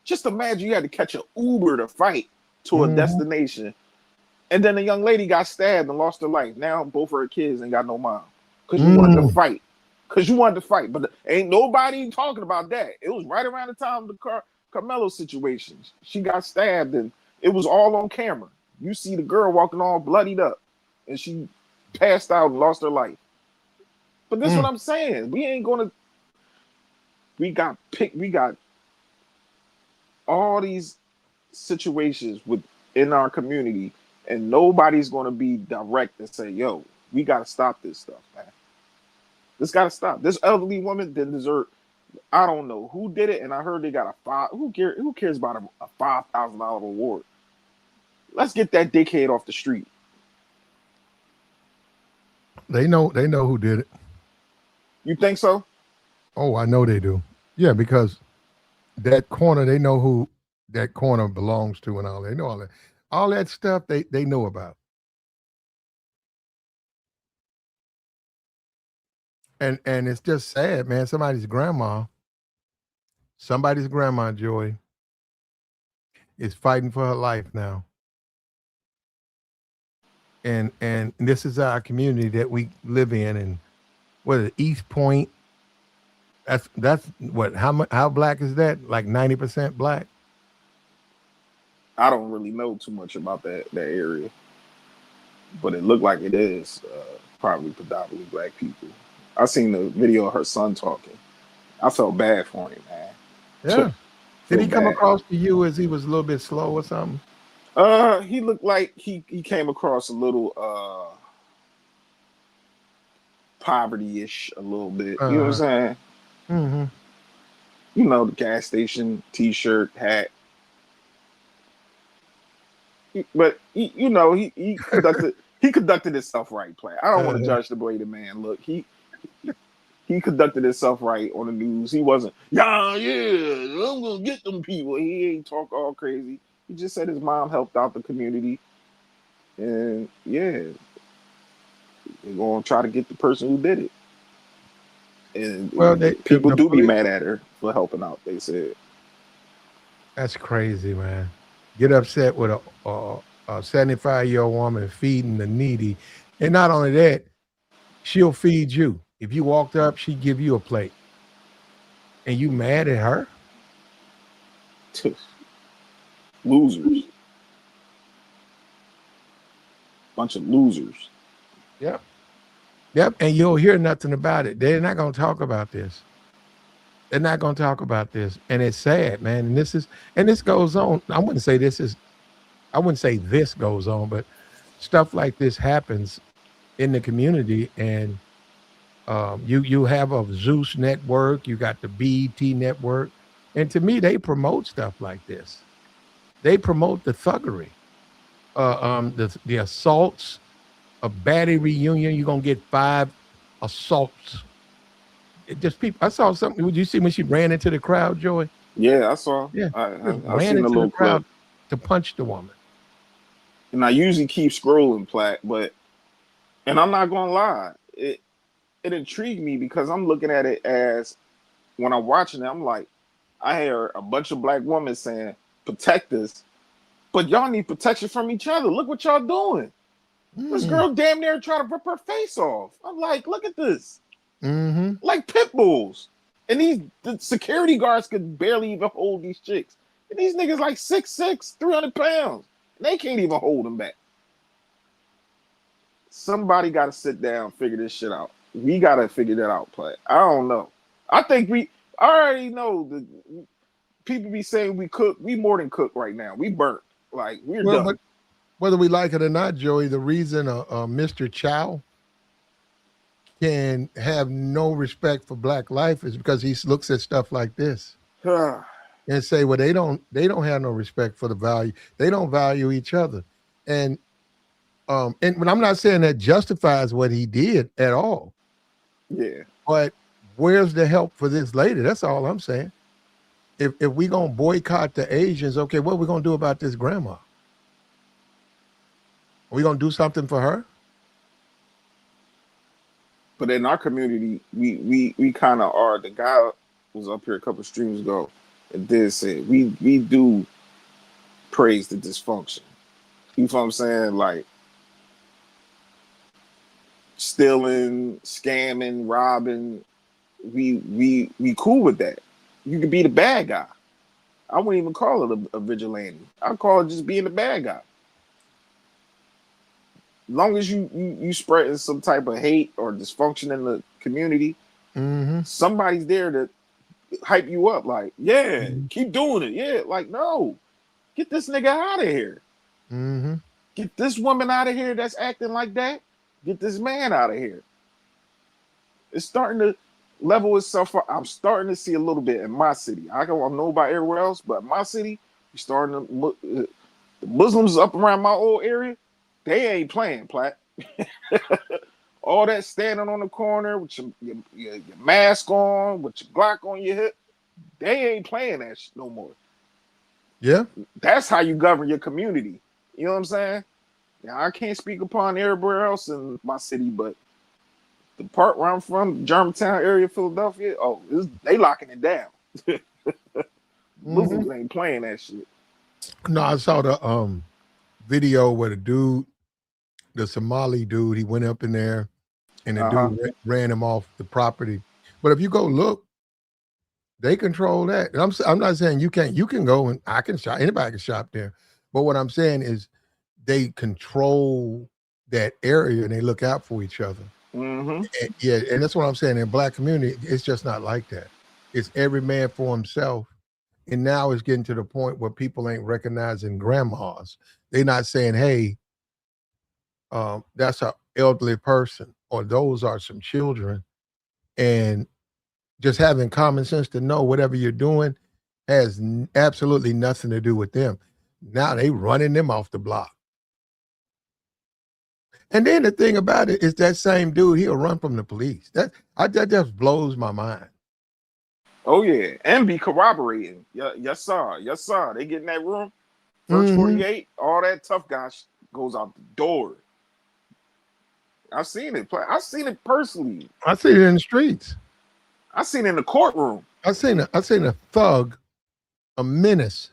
Just imagine you had to catch an Uber to fight to a destination. And then the young lady got stabbed and lost her life. Now both of her kids ain't got no mom. Because you wanted to fight. Because you wanted to fight. But ain't nobody talking about that. It was right around the time of the Carmelo situation. She got stabbed and it was all on camera. You see the girl walking all bloodied up. And she passed out and lost her life. But this is what I'm saying. We ain't gonna. We got all these situations within our community, and nobody's gonna be direct and say, "Yo, we gotta stop this stuff, man. This gotta stop." This elderly woman didn't deserve. I don't know who did it, and I heard they got a five. Who cares about a $5,000 reward? Let's get that dickhead off the street. They know who did it. You think so? Oh, I know they do. Yeah, because that corner, they know who that corner belongs to and all. They know all that stuff they know about. And it's just sad, man. Somebody's grandma, Joy, is fighting for her life now. And this is our community that we live in, and what is it, East Point? That's what? How black is that? Like 90% black. I don't really know too much about that area, but it looked like it is probably predominantly black people. I seen the video of her son talking. I felt bad for him, man. Yeah. Did he come across to you as he was a little bit slow or something? He looked like he came across a little poverty-ish a little bit. You know what I'm saying? Mm-hmm. You know, the gas station, t-shirt, hat. But you know, he conducted himself right, Play. I don't want to judge the way the man look. He conducted himself right on the news. He wasn't, yeah, I'm gonna get them people. He ain't talk all crazy. He just said his mom helped out the community. And yeah, they're gonna try to get the person who did it. And well, people do be mad at her for helping out, they said. That's crazy, man. Get upset with a 75-year-old woman feeding the needy. And not only that, she'll feed you. If you walked up, she'd give you a plate. And you mad at her? Losers. Bunch of losers. Yep. Yep. And you'll hear nothing about it. They're not going to talk about this. They're not going to talk about this. And it's sad, man. And this goes on. I wouldn't say this goes on, but stuff like this happens in the community. And you have a Zeus network, you got the BET network. And to me, they promote stuff like this. They promote the thuggery, the assaults, a baddie reunion. You're going to get 5 assaults. It just people. I saw something. Would you see when she ran into the crowd, Joey? Yeah, I saw. Yeah, I ran into the crowd to punch the woman. And I usually keep scrolling, Platt, and I'm not gonna lie, it intrigued me because I'm looking at it as when I'm watching it, I'm like, I hear a bunch of black women saying, "Protect us," but y'all need protection from each other. Look what y'all doing. This girl damn near tried to rip her face off. I'm like, look at this. Like pit bulls. And the security guards could barely even hold these chicks. And these niggas like 6'6", 300 pounds. And they can't even hold them back. Somebody got to sit down and figure this shit out. We got to figure that out, Play. I don't know. I think I already know that people be saying we more than cook right now. We burnt. Like, we're done. But whether we like it or not, Joey, the reason Mr. Chow can have no respect for black life is because he looks at stuff like this. and say, well, they don't have no respect for the value. They don't value each other. And when I'm not saying that justifies what he did at all, Yeah. but where's the help for this lady? That's all I'm saying. If we gonna boycott the Asians, okay, what are we gonna do about this grandma? Are we gonna do something for her? But in our community, we kind of are. The guy was up here a couple of streams ago and did say we do praise the dysfunction. You know what I'm saying? Like stealing, scamming, robbing. We cool with that. You could be the bad guy. I wouldn't even call it a vigilante. I call it just being the bad guy. As long as you spreading some type of hate or dysfunction in the community, somebody's there to hype you up. Like, yeah, keep doing it. Yeah, like, no, get this nigga out of here. Get this woman out of here that's acting like that. Get this man out of here. It's starting to level itself up. I'm starting to see a little bit in my city. I don't know about everywhere else, but in my city, we're starting to the Muslims up around my old area. They ain't playing, Platt. All that standing on the corner with your mask on, with your Glock on your hip, they ain't playing that shit no more. Yeah. That's how you govern your community. You know what I'm saying? Now, I can't speak upon everywhere else in my city, but the part where I'm from, Germantown area, Philadelphia, they locking it down. Muslims ain't playing that shit. No, I saw the video where the Somali dude, he went up in there and the dude ran him off the property. But if you go look, they control that. And I'm not saying you can't. You can go and I can shop. Anybody can shop there. But what I'm saying is they control that area and they look out for each other. And that's what I'm saying. In Black community, it's just not like that. It's every man for himself. And now it's getting to the point where people ain't recognizing grandmas. They're not saying, hey, that's an elderly person, or those are some children. And just having common sense to know whatever you're doing has absolutely nothing to do with them. Now they running them off the block. And then the thing about it is that same dude, he'll run from the police. That just blows my mind. Oh yeah, and be corroborating. Yes sir, yes sir. They get in that room, first 48, all that tough guy goes out the door. I've seen it. I've seen it personally. I see it in the streets. I seen it in the courtroom. I seen a thug, a menace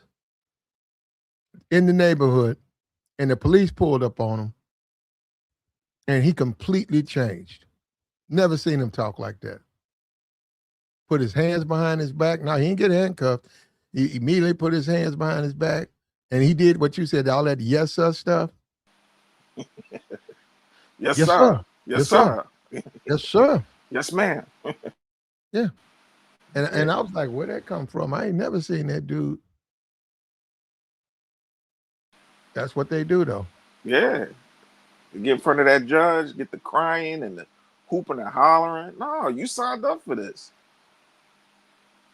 in the neighborhood, and the police pulled up on him, and he completely changed. Never seen him talk like that. Put his hands behind his back. Now, he didn't get handcuffed. He immediately put his hands behind his back, and he did what you said, all that yes, sir stuff. Yes, sir. Yes, sir. Yes, sir. Yes, ma'am. Yeah. And I was like, where'd that come from? I ain't never seen that dude. That's what they do, though. Yeah. You get in front of that judge, get the crying and the hooping and hollering. No, you signed up for this.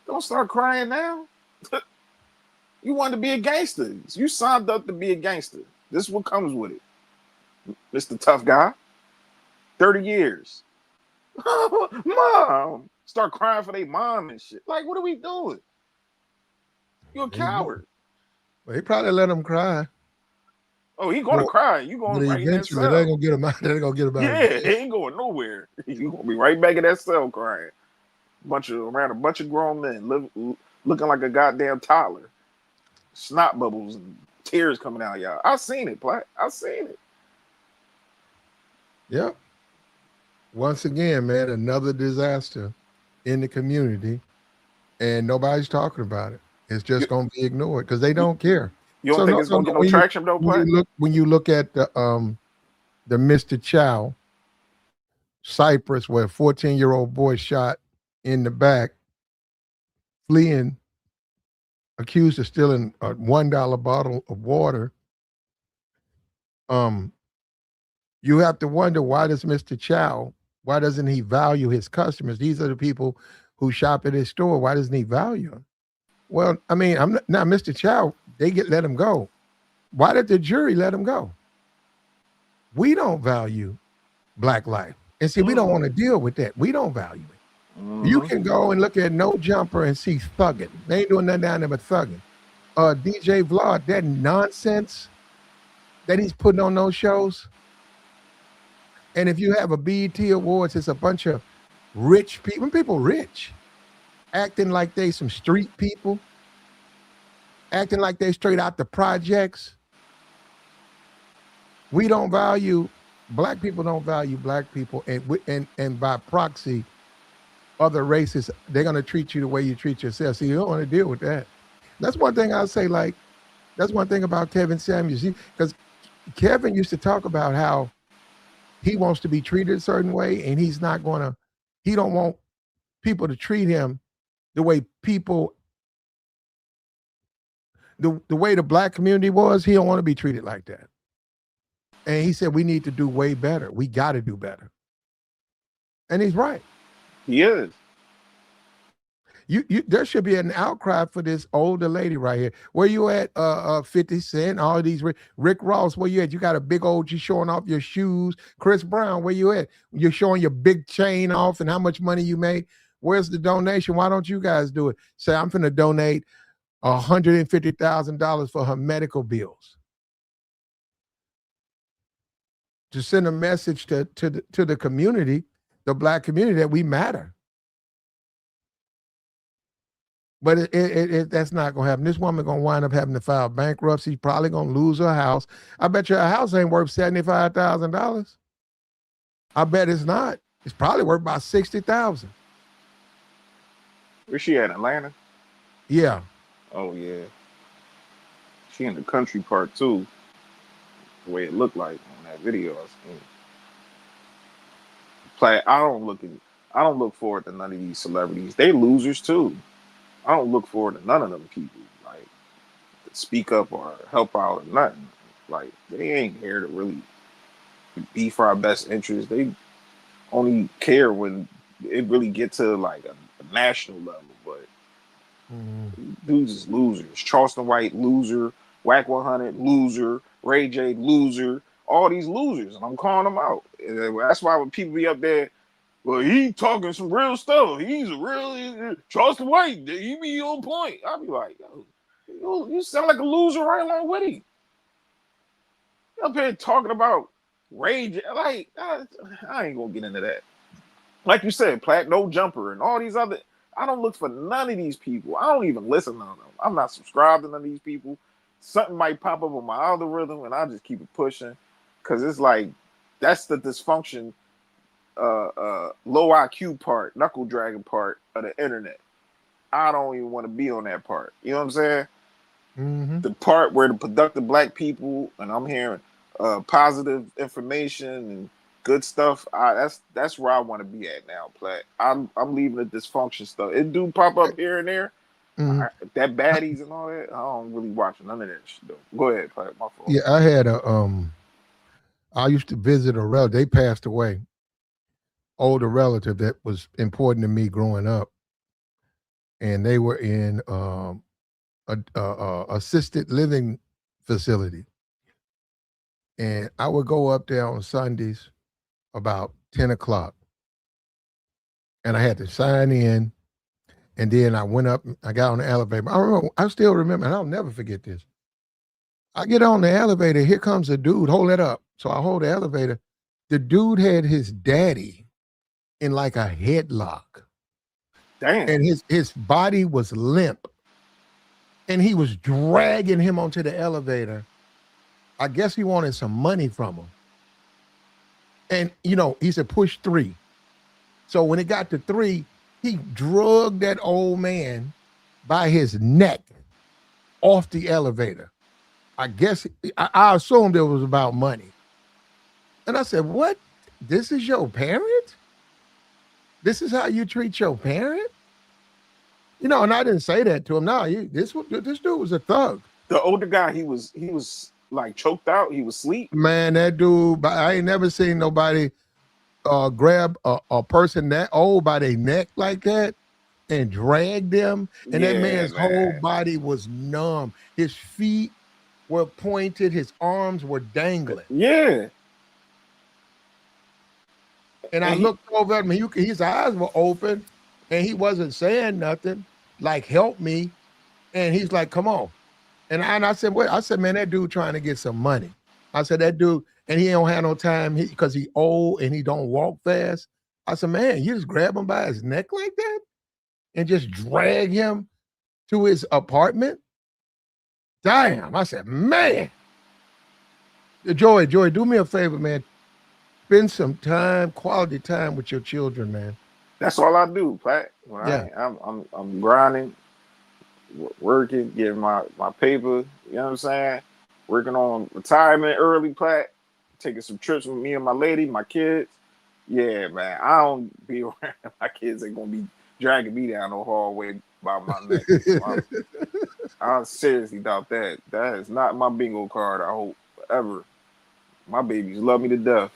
Don't start crying now. You wanted to be a gangster. You signed up to be a gangster. This is what comes with it. Mr. Tough Guy. 30 years. Mom. Start crying for their mom and shit. Like, what are we doing? You're a coward. Well, he probably let him cry. Oh, he gonna cry. You going right in that cell. They're gonna get him out. They're gonna get him out. Yeah, he ain't going nowhere. You gonna be right back in that cell crying. Around a bunch of grown men looking like a goddamn toddler. Snot bubbles and tears coming out, y'all. I've seen it, Platt. I've seen it. Yep. Once again, man, another disaster in the community, and nobody's talking about it. It's just going to be ignored because they don't care. You don't think it's going to get no traction, though, Platt? When you look at the Mr. Chow, Cyprus, where a 14-year-old boy shot in the back, fleeing, accused of stealing a $1 bottle of water. You have to wonder, why does Mr. Chow, why doesn't he value his customers? These are the people who shop at his store. Why doesn't he value them? Well, I mean, I'm not, now, Mr. Chow, they let him go. Why did the jury let him go? We don't value black life. And see, we don't want to deal with that. We don't value it. You Mm-hmm. can go and look at No Jumper and see thugging. They ain't doing nothing down there but thugging. DJ Vlog, that nonsense that he's putting on those shows. And if you have a BET Awards, it's a bunch of rich people rich, acting like they some street people, acting like they straight out the projects. We don't value, black people don't value black people, and by proxy, other races, they're gonna treat you the way you treat yourself. So you don't want to deal with that. That's one thing I'll say, like, that's one thing about Kevin Samuels. Because Kevin used to talk about how he wants to be treated a certain way, and he don't want people to treat him the way the way the black community was. He don't want to be treated like that. And he said, we need to do way better. We got to do better. And he's right. He is. There should be an outcry for this older lady right here. Where you at, 50 Cent, all these, Rick Ross, where you at? You got a big old, you showing off your shoes. Chris Brown, where you at? You're showing your big chain off and how much money you made. Where's the donation? Why don't you guys do it? Say, I'm finna donate $150,000 for her medical bills. To send a message to the community, the black community, that we matter. But that's not going to happen. This woman going to wind up having to file bankruptcy, probably going to lose her house. I bet you her house ain't worth $75,000. I bet it's not. It's probably worth about $60,000. Where's she at? Atlanta? Yeah. Oh, yeah. She in the country part, too. The way it looked like on that video I seen. I don't look forward to none of these celebrities. They losers, too. I don't look forward to none of them people, like, to speak up or help out or nothing. Like, they ain't here to really be for our best interest. They only care when it really get to like a national level. But dudes is losers. Charleston White, loser. Whack 100, loser. Ray J, loser. All these losers, and I'm calling them out. And that's why when people be up there, well, he talking some real stuff. He's a real Charleston White. He be on point. I'll be like, yo, you sound like a loser right along with him. You up here talking about rage. Like, I ain't gonna get into that. Like you said, Platt, No Jumper, and all these other. I don't look for none of these people. I don't even listen to them. I'm not subscribed to none of these people. Something might pop up on my algorithm, and I'll just keep it pushing. Because it's like, that's the dysfunction. Low IQ part, knuckle dragging part of the internet. I don't even want to be on that part. You know what I'm saying? Mm-hmm. The part where the productive black people, and I'm hearing positive information and good stuff. That's where I want to be at now, Platt. I'm leaving the dysfunction stuff. It do pop up here and there. That baddies and all that. I don't really watch none of that shit though. Go ahead, Platt. My fault. Yeah, I had I used to visit a relative. They passed away. Older relative that was important to me growing up, and they were in a assisted living facility, and I would go up there on Sundays about 10 o'clock, and I had to sign in, and then I went up. I got on the elevator. I still remember, and I'll never forget this. I get on the elevator. Here comes a dude. Hold it up. So I hold the elevator. The dude had his daddy in like a headlock. Damn. And his body was limp. And he was dragging him onto the elevator. I guess he wanted some money from him. And, he said, push 3. So when it got to 3, he drugged that old man by his neck off the elevator. I guess, I assumed it was about money. And I said, what? This is your parent? This is how you treat your parent? And I didn't say that to him. No, this dude was a thug. The older guy, he was like choked out. He was asleep. Man, that dude, I ain't never seen nobody grab a person that old by their neck like that. and dragged him, and that Yeah, man's whole man. body was numb. His feet were pointed, his arms were dangling. Yeah. And I And he, looked over at him, his eyes were open, and he wasn't saying nothing, like, help me. And he's like, come on. And I said, wait, I said, man, that dude trying to get some money. I said, that dude, and he don't have no time because he old and he don't walk fast. I said, man, you just grab him by his neck like that and just drag him to his apartment? Damn. I said, man. Joy, do me a favor, man. Spend some time, quality time with your children, man. that's all I do, Pat. When Yeah. I'm grinding, working, getting my paper. You know what I'm saying? Working on retirement early, Pat. Taking some trips with me and my lady, my kids. Yeah, man. I don't be around. My kids ain't gonna be dragging me down the hallway by my neck. I seriously doubt that. That is not my bingo card. I hope ever. My babies love me to death.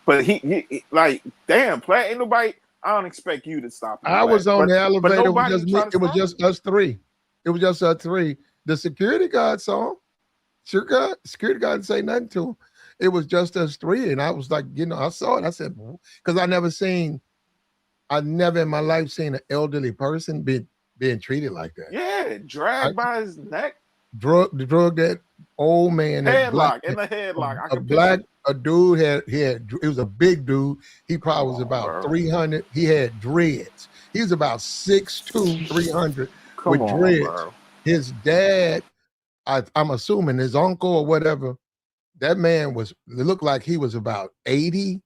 But he like, damn, Platt, ain't nobody. I don't expect you to stop him. I was on the but elevator. nobody tried to It was stop just him. us three. It was just us three. The security guard saw him. Security guard didn't say nothing to him. It was just us three. And I was like, I saw it. I said, because I never in my life seen an elderly person being treated like that. Yeah, dragged by his neck. Drug that old man, that black, Headlock, in the headlock. I a can black, picture. a dude it was a big dude. He Come probably was on, about bro. 300. He had dreads. He was about 6'2", 300 Come with on, dreads. bro. His dad, I'm assuming his uncle or whatever, that man it looked like he was about 80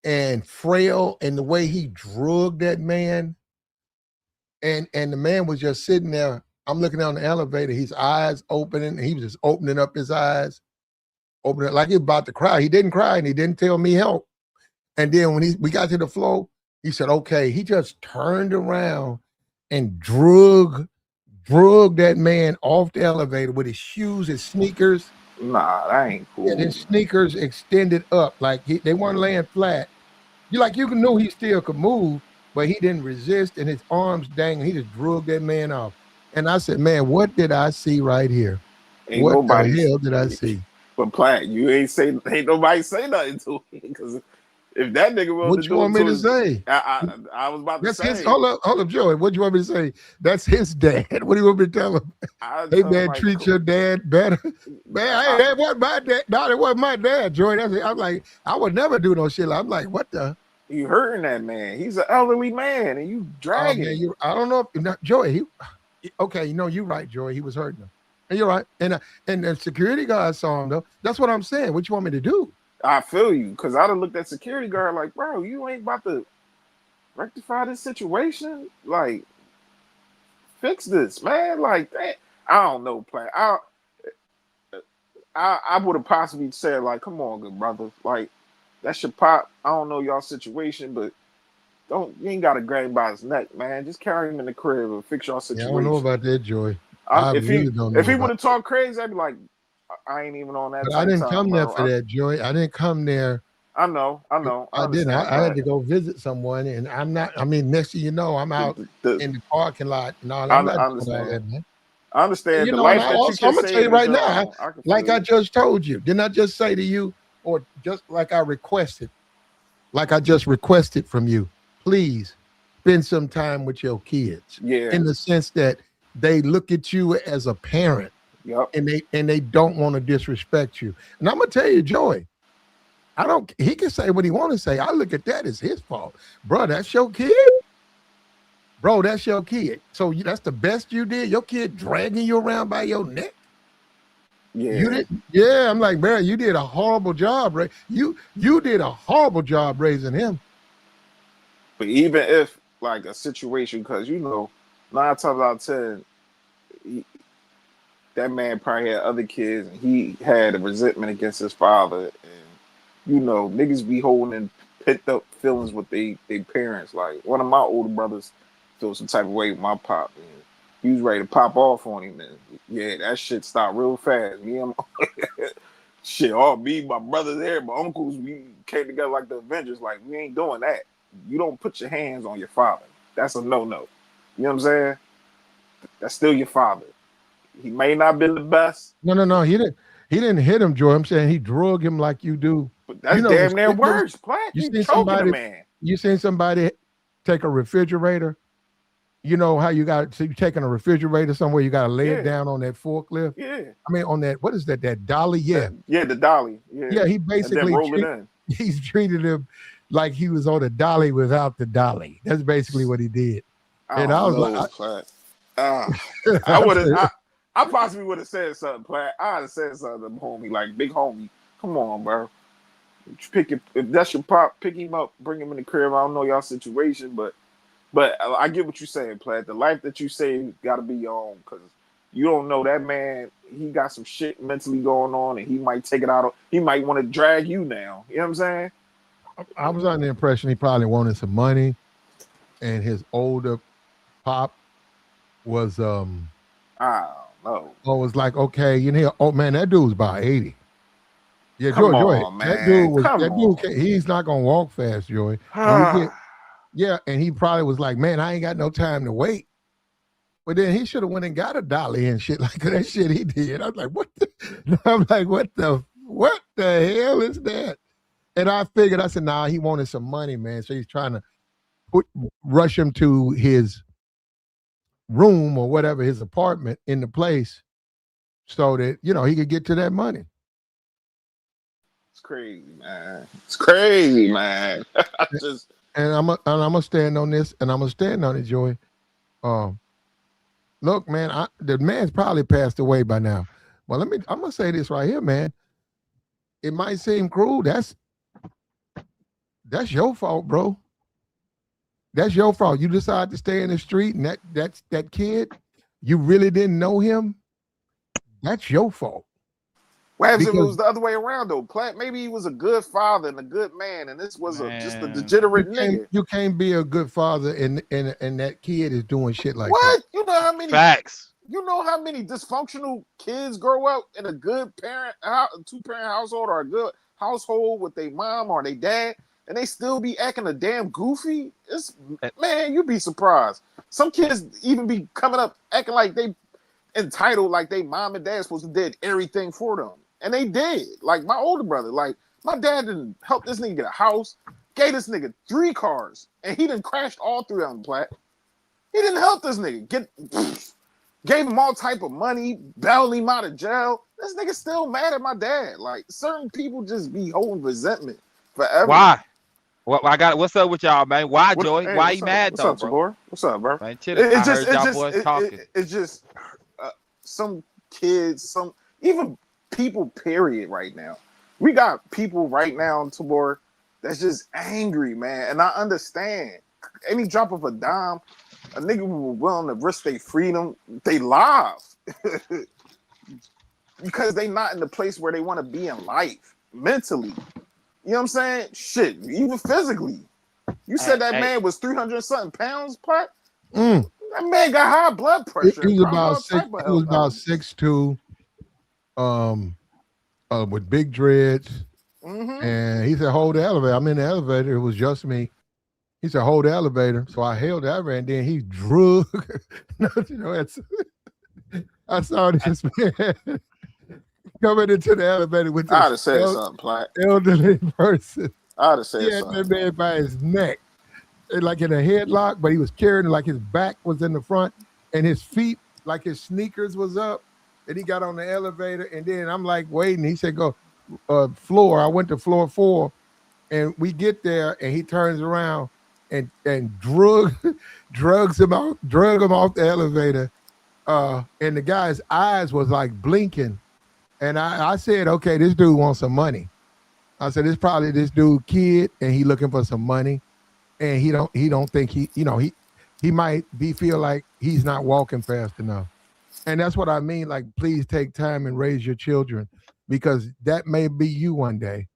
and frail, and the way he drugged that man, and the man was just sitting there. I'm looking down the elevator, his eyes opening, and he was just opening up his eyes, opening it like he was about to cry. He didn't cry, and he didn't tell me help. And then when we got to the floor, he said, okay. He just turned around and drug that man off the elevator with his shoes, his sneakers. Nah, that ain't cool. And his sneakers extended up, like they weren't laying flat. You knew he still could move, but he didn't resist, and his arms dangling. He just drug that man off. And I said, man, what did I see right here? Ain't What the nobody. hell did I see? But Platt, ain't nobody say nothing to him, because if that nigga wanted What to you do want it me to to his, say? I was about to That's his. say. Hold up, Joey. What do you want me to say? That's his dad. What do you want me to tell him? Hey tell him, man, like, treat your dad better. Man, hey, that wasn't my dad. No, it wasn't my dad, Joey. I'm like, I would never do no shit. I'm like, what the? You hurting that man? He's an elderly man, and you Oh dragging man, him. I don't know if Joey. Okay, you're right, Joey. He was hurting him, and you're right. And the security guard saw him though. That's what I'm saying. What you want me to do? I feel you, because I'd have looked at security guard like, bro, you ain't about to rectify this situation. Like, fix this, man. Like that. I don't know, Platt. I would have possibly said, like, come on, good brother. Like, that's your pop. I don't know y'all situation, but you ain't gotta grab him by his neck, man. Just carry him in the crib and fix y'all Yeah, I don't know situation. about that, Joey. I really don't If know he about would have talked crazy, I'd be like, I ain't even on that But I type didn't time, come there for bro. that, Joey. I didn't come there. I know. I I didn't. understand, I had but to go visit someone, and I'm not. I mean, next thing you know, I'm out in the parking lot and all. I'm I not doing all understand. that, man. I understand the And life I that you also, can I'm gonna tell you save is right your now, own. I can like feel I you. just told you, didn't I just say to you, or just like I requested, from you, please spend some time with your kids, Yeah. in the sense that they look at you as a parent, Yep. and they don't want to disrespect you. And I'm gonna tell you, Joey, he can say what he want to say. I look at that as his fault. Bro, that's your kid. Bro, that's your kid. So that's the best you did? Your kid dragging you around by your neck? You Yeah. didn't? Yeah, I'm like, man, you did a horrible job, right? You did a horrible job raising him. But even if, like, a situation, because 9 times out of 10, that man probably had other kids, and he had a resentment against his father, and niggas be holding pent up feelings with they parents. Like, one of my older brothers felt some type of way with my pop, and he was ready to pop off on him, and yeah, that shit stopped real fast. Me and shit, all me, my brothers there, my uncles, we came together like the Avengers. Like, we ain't doing that. You don't put your hands on your father. that's a no-no. You know what I'm saying? That's still your father. He may not have been the best. No. He didn't hit him, Joy. I'm saying he drug him like you do. But that's damn near worse, Platt. You You seen choking somebody? a man. You seen somebody take a refrigerator? You know how you got so you taking a refrigerator somewhere, you got to lay it down on that forklift. Yeah. I mean, on that, what is that? That dolly? Yeah. The dolly. Yeah. He And basically then roll it in. he's treated him like he was on a dolly without the dolly. That's basically what he did. And I was like, I would have. I possibly would have said something, Platt. I'd have said something, homie, like big homie. Come on, bro. If that's your pop, pick him up, bring him in the crib. I don't know y'all situation, but I get what you're saying, Platt. The life that you say got to be your own, because you don't know that man. He got some shit mentally going on, and he might take it out. He might want to drag you now. You know what I'm saying? I was under the impression he probably wanted some money, and his older pop was I don't know. Oh, was like, okay, you know, oh man, that dude's about 80. Yeah, Come Joy, on, man. that dude, he's not gonna walk fast, Joy. Yeah, and he probably was like, man, I ain't got no time to wait. But then he should have went and got a dolly and shit like that shit he did. I was like, what the hell is that? And I figured, I said, nah, he wanted some money, man. So he's trying to rush him to his room or whatever, his apartment in the place, so that, you know, he could get to that money. It's crazy, man. It's crazy, man. And I'm gonna stand on this, and I'm gonna stand on it, Joey. Look, man, the man's probably passed away by now. Well, I'm gonna say this right here, man. It might seem cruel. That's your fault, bro. That's your fault. You decided to stay in the street, and that kid, you really didn't know him. That's your fault. What happens if it was the other way around, though, Platt? Maybe he was a good father and a good man, and this was just a degenerate nigga. You can't be a good father, and that kid is doing shit like what? that. You know how many facts? You know how many dysfunctional kids grow up in a good two-parent household, or a good household with their mom or their dad, and they still be acting a damn goofy? Man, you'd be surprised. Some kids even be coming up acting like they entitled, like they mom and dad supposed to did everything for them. And they did. Like my older brother, like my dad didn't help this nigga get a house, gave this nigga 3 cars, and he done crashed all 3 of them, Platt. He didn't help this nigga. Gave him all type of money, bailed him out of jail. This nigga still mad at my dad. Like certain people just be holding resentment forever. Why? What's up with y'all, man? Why, Joey? Hey, why you mad though, bro? What's up, bro? Man, I heard y'all boys talking. It's just some kids, even people, period, right now. We got people right now, Tabor, that's just angry, man. And I understand. Any drop of a dime, a nigga who willing to risk their freedom, they live. Because they not in the place where they want to be in life, mentally. You know what I'm saying? Shit, even physically. You said that man was 300 something pounds, Platt? That man got high blood pressure. He was about 6'2", with big dreads. And he said, hold the elevator. I'm in the elevator. It was just me. He said, hold the elevator. So I held the elevator, and then he drug. You know, I saw this man coming into the elevator with I'd have said something, Platt. Elderly person. I'd have said he had something. that man by his neck, like in a headlock, but he was carrying it like his back was in the front, and his feet, like his sneakers, was up. And he got on the elevator, and then I'm like waiting. He said, go floor. I went to floor 4, and we get there, and he turns around and drug him off the elevator. And the guy's eyes was like blinking. And I said, okay, this dude wants some money. I said, it's probably this dude kid, and he looking for some money. And he don't think he might feel like he's not walking fast enough. And that's what I mean. Like, please take time and raise your children, because that may be you one day.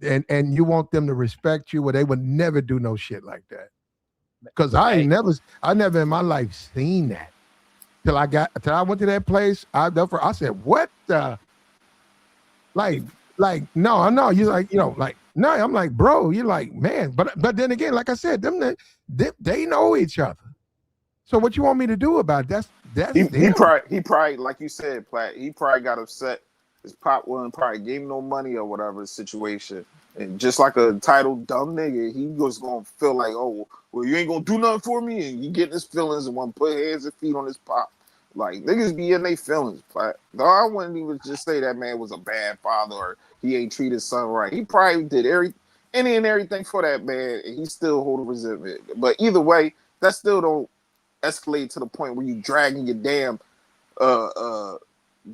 And you want them to respect you, where they would never do no shit like that. Because I never in my life seen that till I went to that place. I said, what the? Like, no, you're like, like, No, I'm like, bro, you're like, man. But then again, like I said, they know each other. So what you want me to do about it? That's He them. probably like you said, Platt. He probably got upset. His pop wasn't probably gave him no money or whatever situation. And just like a entitled dumb nigga, he was gonna feel like, oh, well, you ain't gonna do nothing for me, and you get his feelings and want to put hands and feet on his pop. Like niggas be in their feelings, Platt. No, I wouldn't even just say that man was a bad father or he ain't treated his son right. He probably did any and everything for that man, and he still hold a resentment. But either way, that still don't escalate to the point where you dragging your damn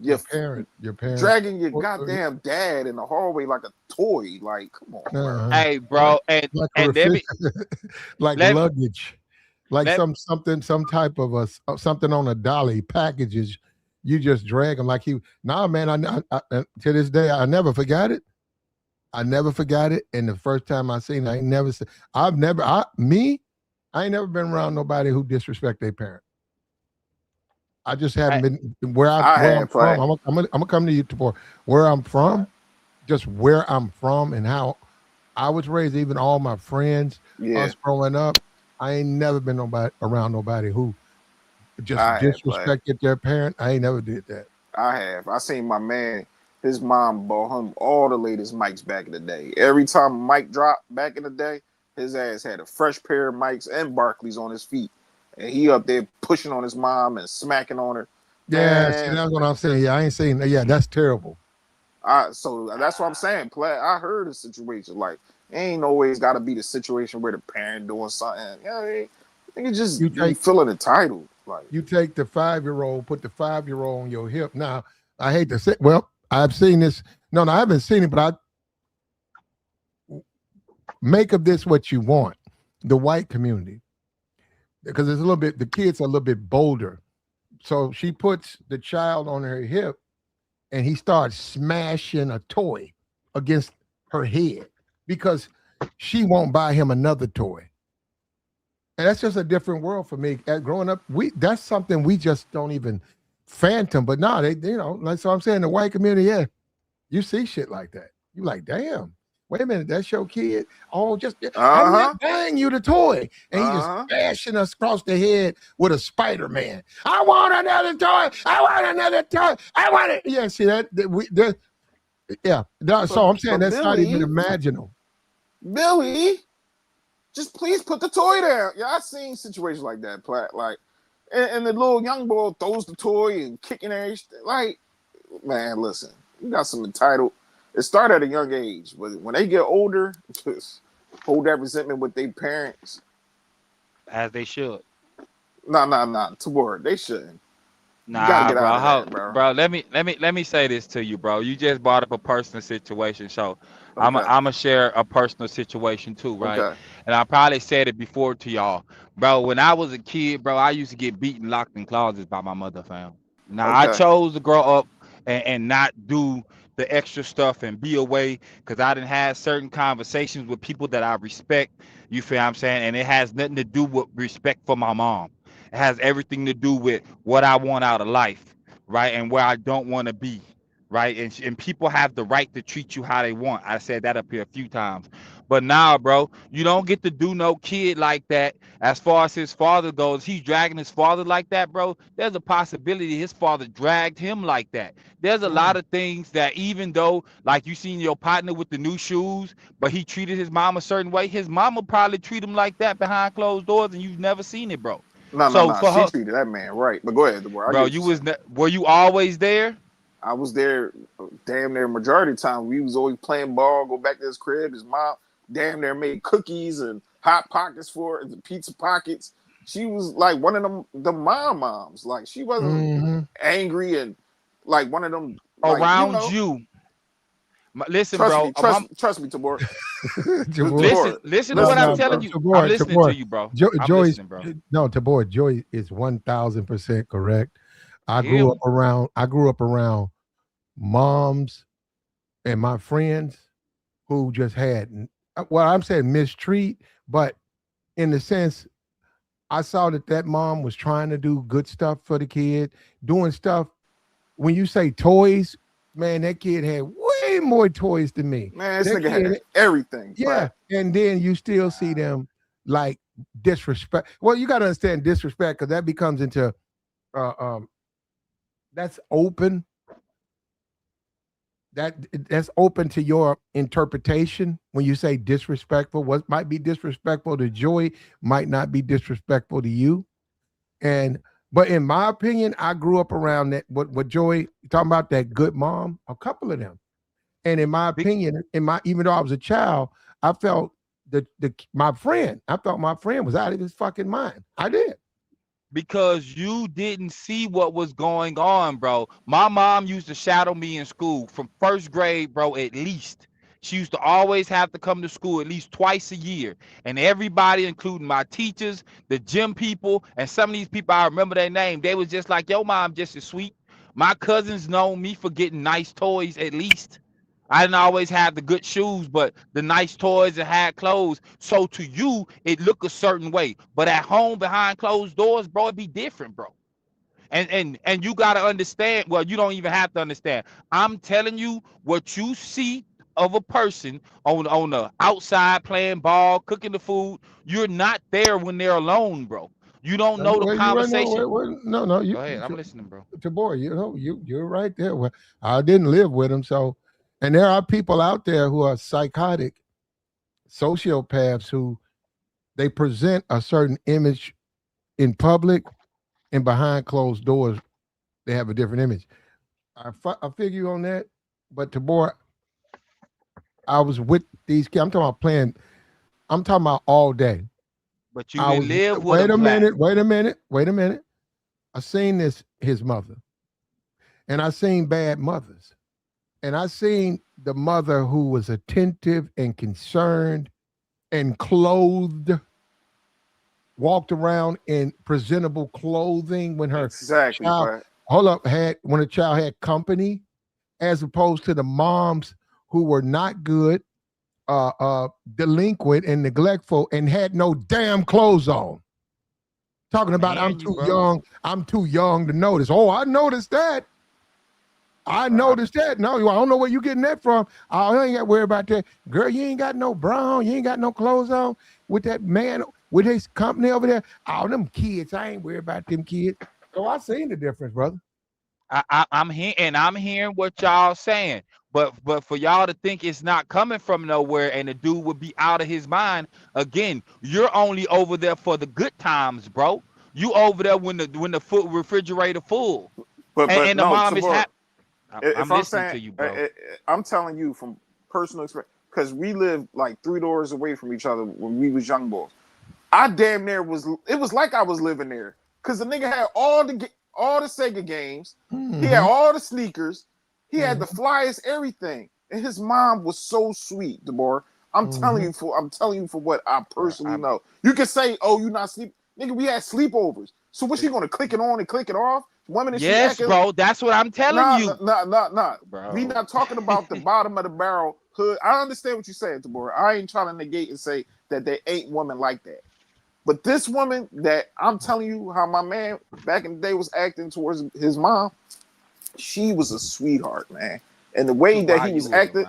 Your parent. dragging your goddamn dad in the hallway like a toy. Like, come on, bro. Hey, bro, like and let me like let luggage, like let some type of something on a dolly packages. You just drag them like Nah, man. I to this day I never forgot it. I never forgot it. And the first time I seen it, I ain't never said. I ain't never been around nobody who disrespect their parent. I just haven't been where I'm from. I'm gonna come to you to where I'm from, just where I'm from and how I was raised. Even all my friends, us growing up, I ain't never been around nobody who just disrespected their parent. I ain't never did that. I have. I seen my man. His mom bought him all the latest mics back in the day. Every time a mic dropped back in the day, his ass had a fresh pair of mics and Barclays on his feet. And he up there pushing on his mom and smacking on her. Yeah, see, that's what I'm saying. Yeah, I ain't saying. Yeah, that's terrible. So that's what I'm saying. I heard a situation like ain't always got to be the situation where the parent doing something. Yeah, I think it's just you feeling entitled. Like you take the 5-year-old, put the 5-year-old on your hip. Now, I hate to say, well, I've seen this. No, I haven't seen it, but I make of this what you want. The white community. Because it's the kids are a little bit bolder. So she puts the child on her hip and he starts smashing a toy against her head because she won't buy him another toy. And that's just a different world for me. Growing up, that's something we just don't even phantom. But now like so I'm saying the white community, yeah, you see shit like that. You like, damn. Wait a minute, that's your kid. Oh, I'm not buying you the toy. And he just bashing us across the head with a Spider-Man. I want another toy. I want another toy. I want it. Yeah, see that? So I'm saying that's not even imaginable. Billy, just please put the toy down. Yeah, I've seen situations like that, Platt. Like, and the little young boy throws the toy and kicking everything. Like, man, listen, you got some entitled. It started at a young age, but when they get older, just hold that resentment with their parents. As they should. Nah. Toward they shouldn't. Nah, you gotta get out of that, bro. Let me say this to you, bro. You just brought up a personal situation, so okay. I'm gonna share a personal situation too, right? Okay. And I probably said it before to y'all, bro. When I was a kid, bro, I used to get beaten, locked in closets by my mother, fam. Now I chose to grow up and not do the extra stuff and be away because I didn't have certain conversations with people that I respect. You feel what I'm saying? And it has nothing to do with respect for my mom. It has everything to do with what I want out of life, right? And where I don't want to be, right? And people have the right to treat you how they want. I said that up here a few times. But now, bro, you don't get to do no kid like that. As far as his father goes, he's dragging his father like that, bro. There's a possibility his father dragged him like that. There's a lot of things that even though, like you seen your partner with the new shoes, but he treated his mom a certain way, his mama probably treat him like that behind closed doors, and you've never seen it, bro. No. She treated that man right. But go ahead, bro. Were you always there? I was there damn near majority of the time. We was always playing ball, go back to his crib. His mom damn near made cookies and hot pockets for it, and the pizza pockets. She was like one of the moms. Like she wasn't angry and like one of them around you. Listen, bro. Trust me, Tabor. listen to what I'm telling you. I'm listening to you, bro. Joy, no, Tabor. Joy is 1,000% correct. I grew up around moms and my friends who just had, well, I'm saying mistreat, but in the sense, I saw that mom was trying to do good stuff for the kid, doing stuff. When you say toys, man, that kid had way way more toys than me. Man, this That nigga kid- had everything. Yeah, and then you still see them like disrespect. Well, you got to understand disrespect because that becomes into that's open. That's open to your interpretation when you say disrespectful. What might be disrespectful to Joy might not be disrespectful to you. But in my opinion, I grew up around that. What Joy talking about, that good mom, a couple of them. And in my opinion, even though I was a child, I felt my friend was out of his fucking mind. I did. Because you didn't see what was going on, bro. My mom used to shadow me in school from first grade, bro, at least. She used to always have to come to school at least twice a year. And everybody, including my teachers, the gym people, and some of these people, I remember their name, they was just like, yo, mom, just as sweet. My cousins know me for getting nice toys at least. I didn't always have the good shoes, but the nice toys and had clothes. So to you, it looked a certain way. But at home behind closed doors, bro, it'd be different, bro. And you gotta understand. Well, you don't even have to understand. I'm telling you what you see of a person on the outside playing ball, cooking the food. You're not there when they're alone, bro. You don't know the conversation. No, Go ahead, I'm listening, bro. Tabor, you're right there. Well, I didn't live with him, so. And there are people out there who are psychotic sociopaths who they present a certain image in public, and behind closed doors, they have a different image. I figure you on that, but Tabor, I was with these kids. I'm talking about all day. But you didn't live with Wait a minute. I seen his mother, and I seen bad mothers. And I seen the mother who was attentive and concerned and clothed, walked around in presentable clothing when her child, when a child had company, as opposed to the moms who were not good, delinquent and neglectful and had no damn clothes on. Talking about I'm too young to notice. Oh, I noticed that. Noticed that. No, I don't know where you getting that from. I ain't got to worry about that. Girl, you ain't got no bra on. You ain't got no clothes on with that man, with his company over there. All them kids, I ain't worried about them kids. So I seen the difference, brother. I'm hearing what y'all saying. But for y'all to think it's not coming from nowhere and the dude would be out of his mind, again, you're only over there for the good times, bro. You over there when the refrigerator full. But the no, mom is happy. I'm listening to you, bro. I'm telling you from personal experience, because we lived like 3 doors away from each other when we was young boys. I damn near it was like I was living there, because the nigga had all the Sega games, he had all the sneakers, he had the flyers, everything, and his mom was so sweet, Deborah. I'm telling you for what I personally know. You can say, "Oh, you not sleep, nigga." We had sleepovers, so what's she gonna click it on and click it off? Women, yes, bro. That's what I'm telling you. Nah. Bro. We not talking about the bottom of the barrel hood. I understand what you're saying, Deborah. I ain't trying to negate and say that there ain't women like that. But this woman that I'm telling you how my man back in the day was acting towards his mom, she was a sweetheart, man. And the way that he was acting,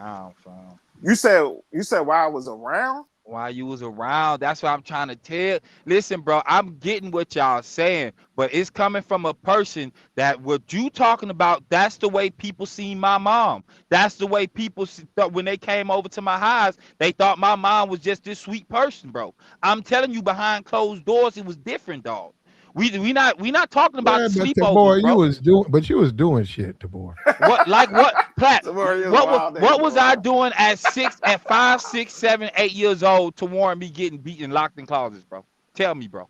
you said while I was around? While you was around, that's what I'm trying to tell. Listen, bro, I'm getting what y'all saying, but it's coming from a person that what you talking about, that's the way people see my mom. That's the way people thought when they came over to my house, they thought my mom was just this sweet person, bro. I'm telling you, behind closed doors, it was different, dog. We not talking about sleepovers, bro. You was doing shit, Tabor. What Platt? What was I doing at 5, 6, 7, 8 years old to warrant me getting beaten, locked in closets, bro? Tell me, bro.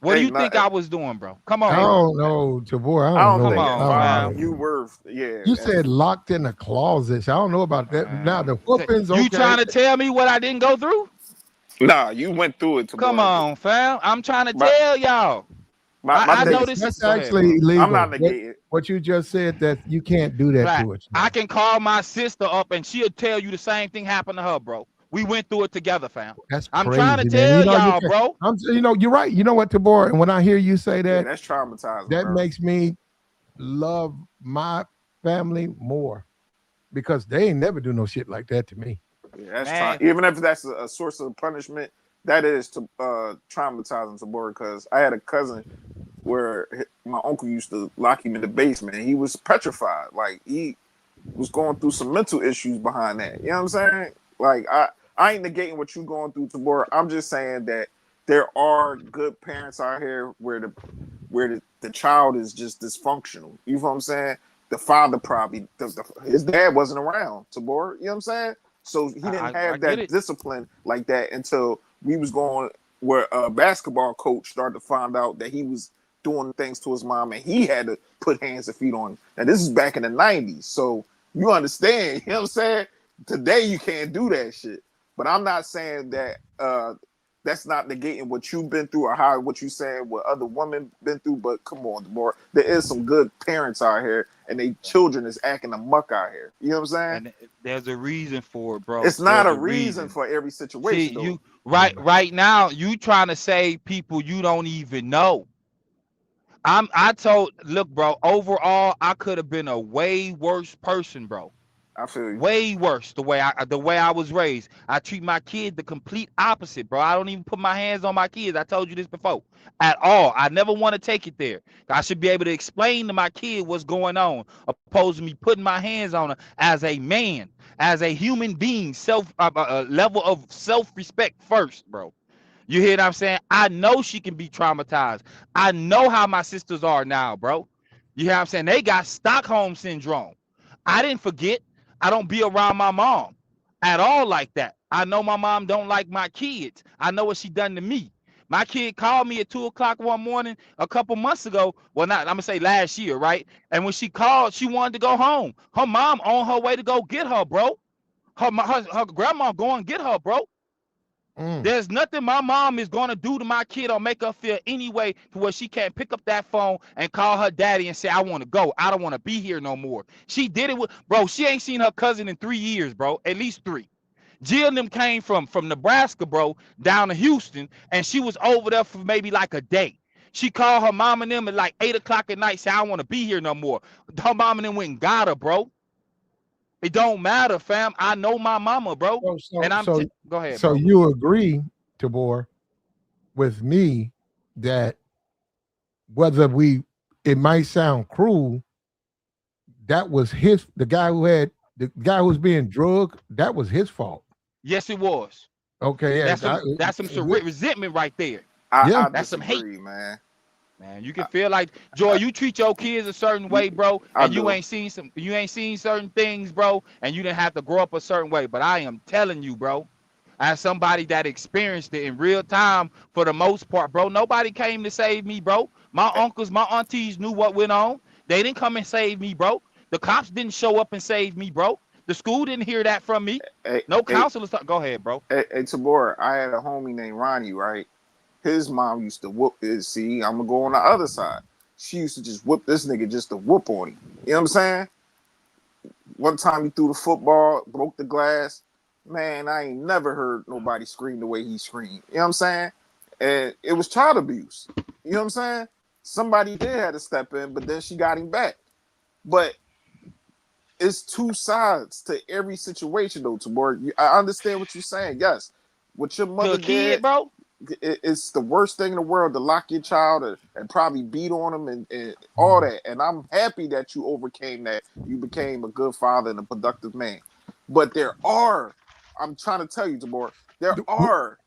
What do you think I was doing, bro? Come on. I don't know, Tabor. I don't know. Come on, you were, yeah. You said locked in the closet. I don't know about that. Now the whoopings. You trying to tell me what I didn't go through? Nah, you went through it. Come on, fam. I'm trying to tell y'all. I know this is actually illegal. I'm not negating what you just said, that you can't do that to us. I can call my sister up and she'll tell you the same thing happened to her, bro. We went through it together, fam. That's I'm crazy, trying to tell y'all, bro. You're right. You know what, Tabor? And when I hear you say that, that's traumatizing. That bro. makes me love my family more because they ain't never do no shit like that to me. Yeah, that's even if that's a source of punishment, that is to traumatizing to board. Because I had a cousin where my uncle used to lock him in the basement. And he was petrified, like he was going through some mental issues behind that. You know what I'm saying? Like I ain't negating what you going through, Tabor. I'm just saying that there are good parents out here where the child is just dysfunctional. You know what I'm saying? The father probably his dad wasn't around, Tabor. You know what I'm saying? So he didn't have that discipline like that until we was going where a basketball coach started to find out that he was doing things to his mom and he had to put hands and feet on him. And this is back in the 90s. So you understand, you know what I'm saying? Today you can't do that shit. But I'm not saying that that's not negating what you've been through or what you saying what other women been through. But come on, Demore, there is some good parents out here and they children is acting a muck out here. You know what I'm saying? And there's a reason for it, bro. It's not a reason for every situation. See, right now, you trying to save people you don't even know. Look, bro, overall, I could have been a way worse person, bro. I feel you. Way worse the way I was raised. I treat my kid the complete opposite, bro. I don't even put my hands on my kids. I told you this before. At all. I never want to take it there. I should be able to explain to my kid what's going on, opposed to me putting my hands on her as a man, as a human being, level of self-respect first, bro. You hear what I'm saying? I know she can be traumatized. I know how my sisters are now, bro. You hear what I'm saying? They got Stockholm syndrome. I didn't forget. I don't be around my mom at all like that. I know my mom don't like my kids. I know what she done to me. My kid called me at 2 o'clock one morning a couple months ago. Well, I'm going to say last year, right? And when she called, she wanted to go home. Her mom on her way to go get her, bro. Her grandma go and get her, bro. There's nothing my mom is going to do to my kid or make her feel any way to where she can't pick up that phone and call her daddy and say, I want to go. I don't want to be here no more. She did it with, bro, she ain't seen her cousin in 3 years, bro. At least 3. Jill and them came from Nebraska, bro, down to Houston, and she was over there for maybe like a day. She called her mom and them at like 8 o'clock at night, say, I don't want to be here no more. Her mom and them went and got her, bro. It don't matter, fam. I know my mama, bro. Go ahead. So bro. You agree, Tabor, with me that it might sound cruel, that was the guy who was being drugged, that was his fault. Yes, it was. Okay, yeah, that's some resentment right there. That's some hate, man. Man, you can feel like, Joy, you treat your kids a certain way, bro, and you ain't seen certain things, bro, and you didn't have to grow up a certain way. But I am telling you, bro, as somebody that experienced it in real time for the most part, bro, nobody came to save me, bro. My uncles, my aunties knew what went on. They didn't come and save me, bro. The cops didn't show up and save me, bro. The school didn't hear that from me. No counselors. Go ahead, bro. Hey, Tabor, I had a homie named Ronnie, right? His mom used to whoop his. See, I'm gonna go on the other side. She used to just whoop this nigga just to whoop on him. You know what I'm saying? One time he threw the football, broke the glass. Man, I ain't never heard nobody scream the way he screamed. You know what I'm saying? And it was child abuse. You know what I'm saying? Somebody did have to step in, but then she got him back. But it's two sides to every situation, though, Tabor. I understand what you're saying. Yes, what your mother did, bro. It's the worst thing in the world to lock your child and probably beat on him and all that. And I'm happy that you overcame that. You became a good father and a productive man. But I'm trying to tell you, Tabor, there are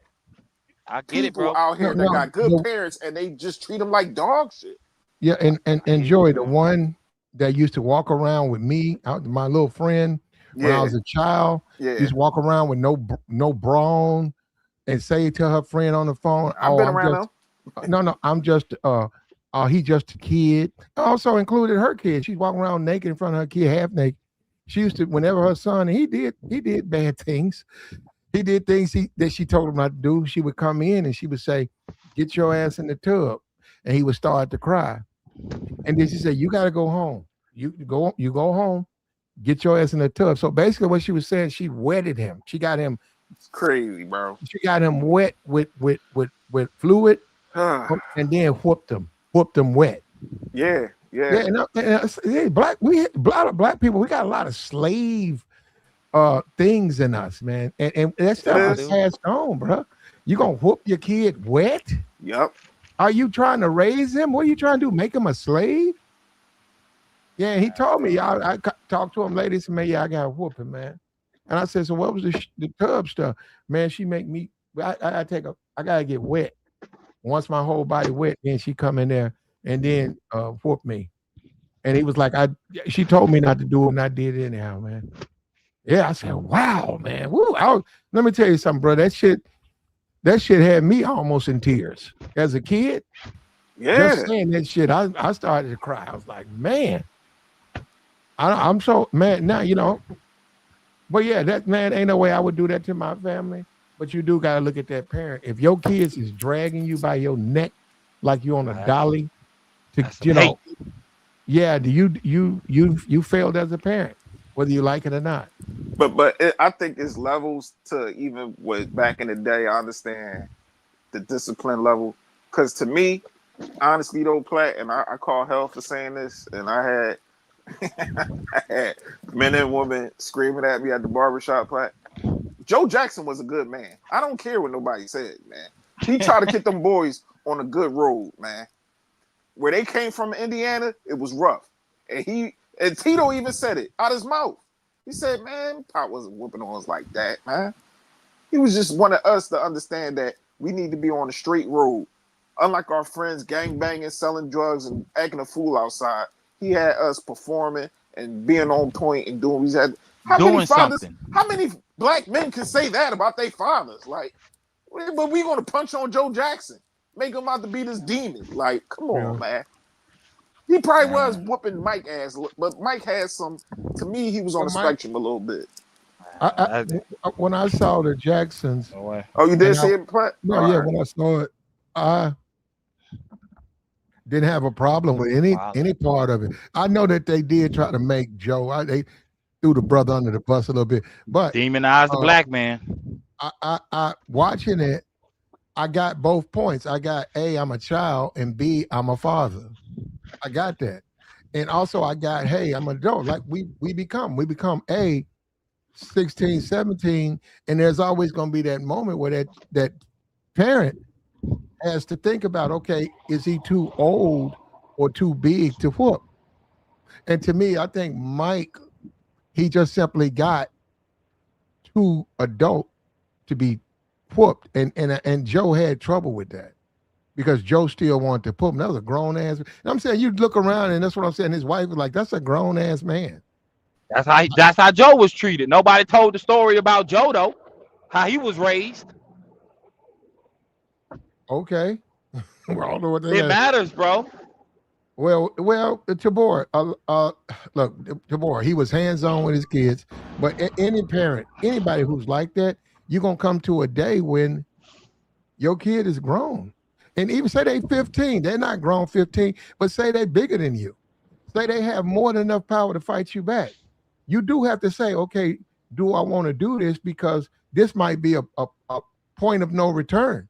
people out here that got good parents and they just treat them like dog shit. Yeah, and Joey, the one that used to walk around with me, my little friend, when I was a child, used to walk around with no bra on and say to her friend on the phone, I've been around I'm just he's just a kid. Also included her kid. She's walking around naked in front of her kid, half naked. She used to, whenever her son, he did bad things. He did things that she told him not to do. She would come in and she would say, get your ass in the tub. And he would start to cry. And then she said, you got to go home. You go home, get your ass in the tub. So basically what she was saying, she wetted him. She got him. It's crazy, bro. She got him wet with fluid and then whooped him wet. Yeah. Yeah. Black people, we got a lot of slave things in us, man. And that stuff is passed on, bro. You gonna whoop your kid wet? Yep. Are you trying to raise him? What are you trying to do? Make him a slave? Yeah, he told me. I talked to him later. He said, man, yeah, I got to whoop him, man. And I said, so what was the tub stuff? Man, she make me, I got to get wet. Once my whole body wet, then she come in there and then whoop me. And he was like, she told me not to do it, and I did it anyhow, man. Yeah, I said, wow, man. Woo, let me tell you something, bro. That shit had me almost in tears. As a kid, just saying that shit, I started to cry. I was like, man. I'm so man now, you know. But yeah, that man ain't no way I would do that to my family. But you do gotta look at that parent. If your kids is dragging you by your neck like you on a dolly, yeah, you failed as a parent, whether you like it or not. But I think it's levels to even with back in the day. I understand the discipline level, because to me, honestly though, Platt, and I call hell for saying this, and I had men and women screaming at me at the barbershop. Platt. Joe Jackson was a good man. I don't care what nobody said, man. He tried to get them boys on a good road, man. Where they came from, Indiana, it was rough. And Tito even said it out his mouth. He said, man, Pop wasn't whooping on us like that, man. He was just wanting us to understand that we need to be on a straight road. Unlike our friends gang banging, selling drugs, and acting a fool outside, he had us performing and being on point and doing. How many black men can say that about their fathers? Like, but we gonna punch on Joe Jackson, make him out to be this demon. Like, come on, man. He probably was whooping Mike ass, but Mike has some. To me, he was on the spectrum a little bit. When I saw the Jacksons, you did see it? No, yeah. When I saw it, I didn't have a problem with any part of it. I know that they did try to make Joe. They threw the brother under the bus a little bit, but demonize the black man. I watching it, I got both points. I got A, I'm a child, and B, I'm a father. I got that, and also I got, hey, I'm an adult. Like we become A, 16, 17, and there's always going to be that moment where that parent has to think about, okay, is he too old or too big to whoop? And to me, I think Mike, he just simply got too adult to be whooped, and Joe had trouble with that because Joe still wanted to whoop him. That was a grown ass. And I'm saying, you look around, and that's what I'm saying. His wife was like, "That's a grown ass man." That's how Joe was treated. Nobody told the story about Joe though, how he was raised. Okay. Well, it matters, bro. Well, Tabor, look, Tabor, he was hands-on with his kids, but any parent, anybody who's like that, you're going to come to a day when your kid is grown. And even say they 15, they're not grown 15, but say they're bigger than you. Say they have more than enough power to fight you back. You do have to say, okay, do I want to do this? Because this might be a point of no return.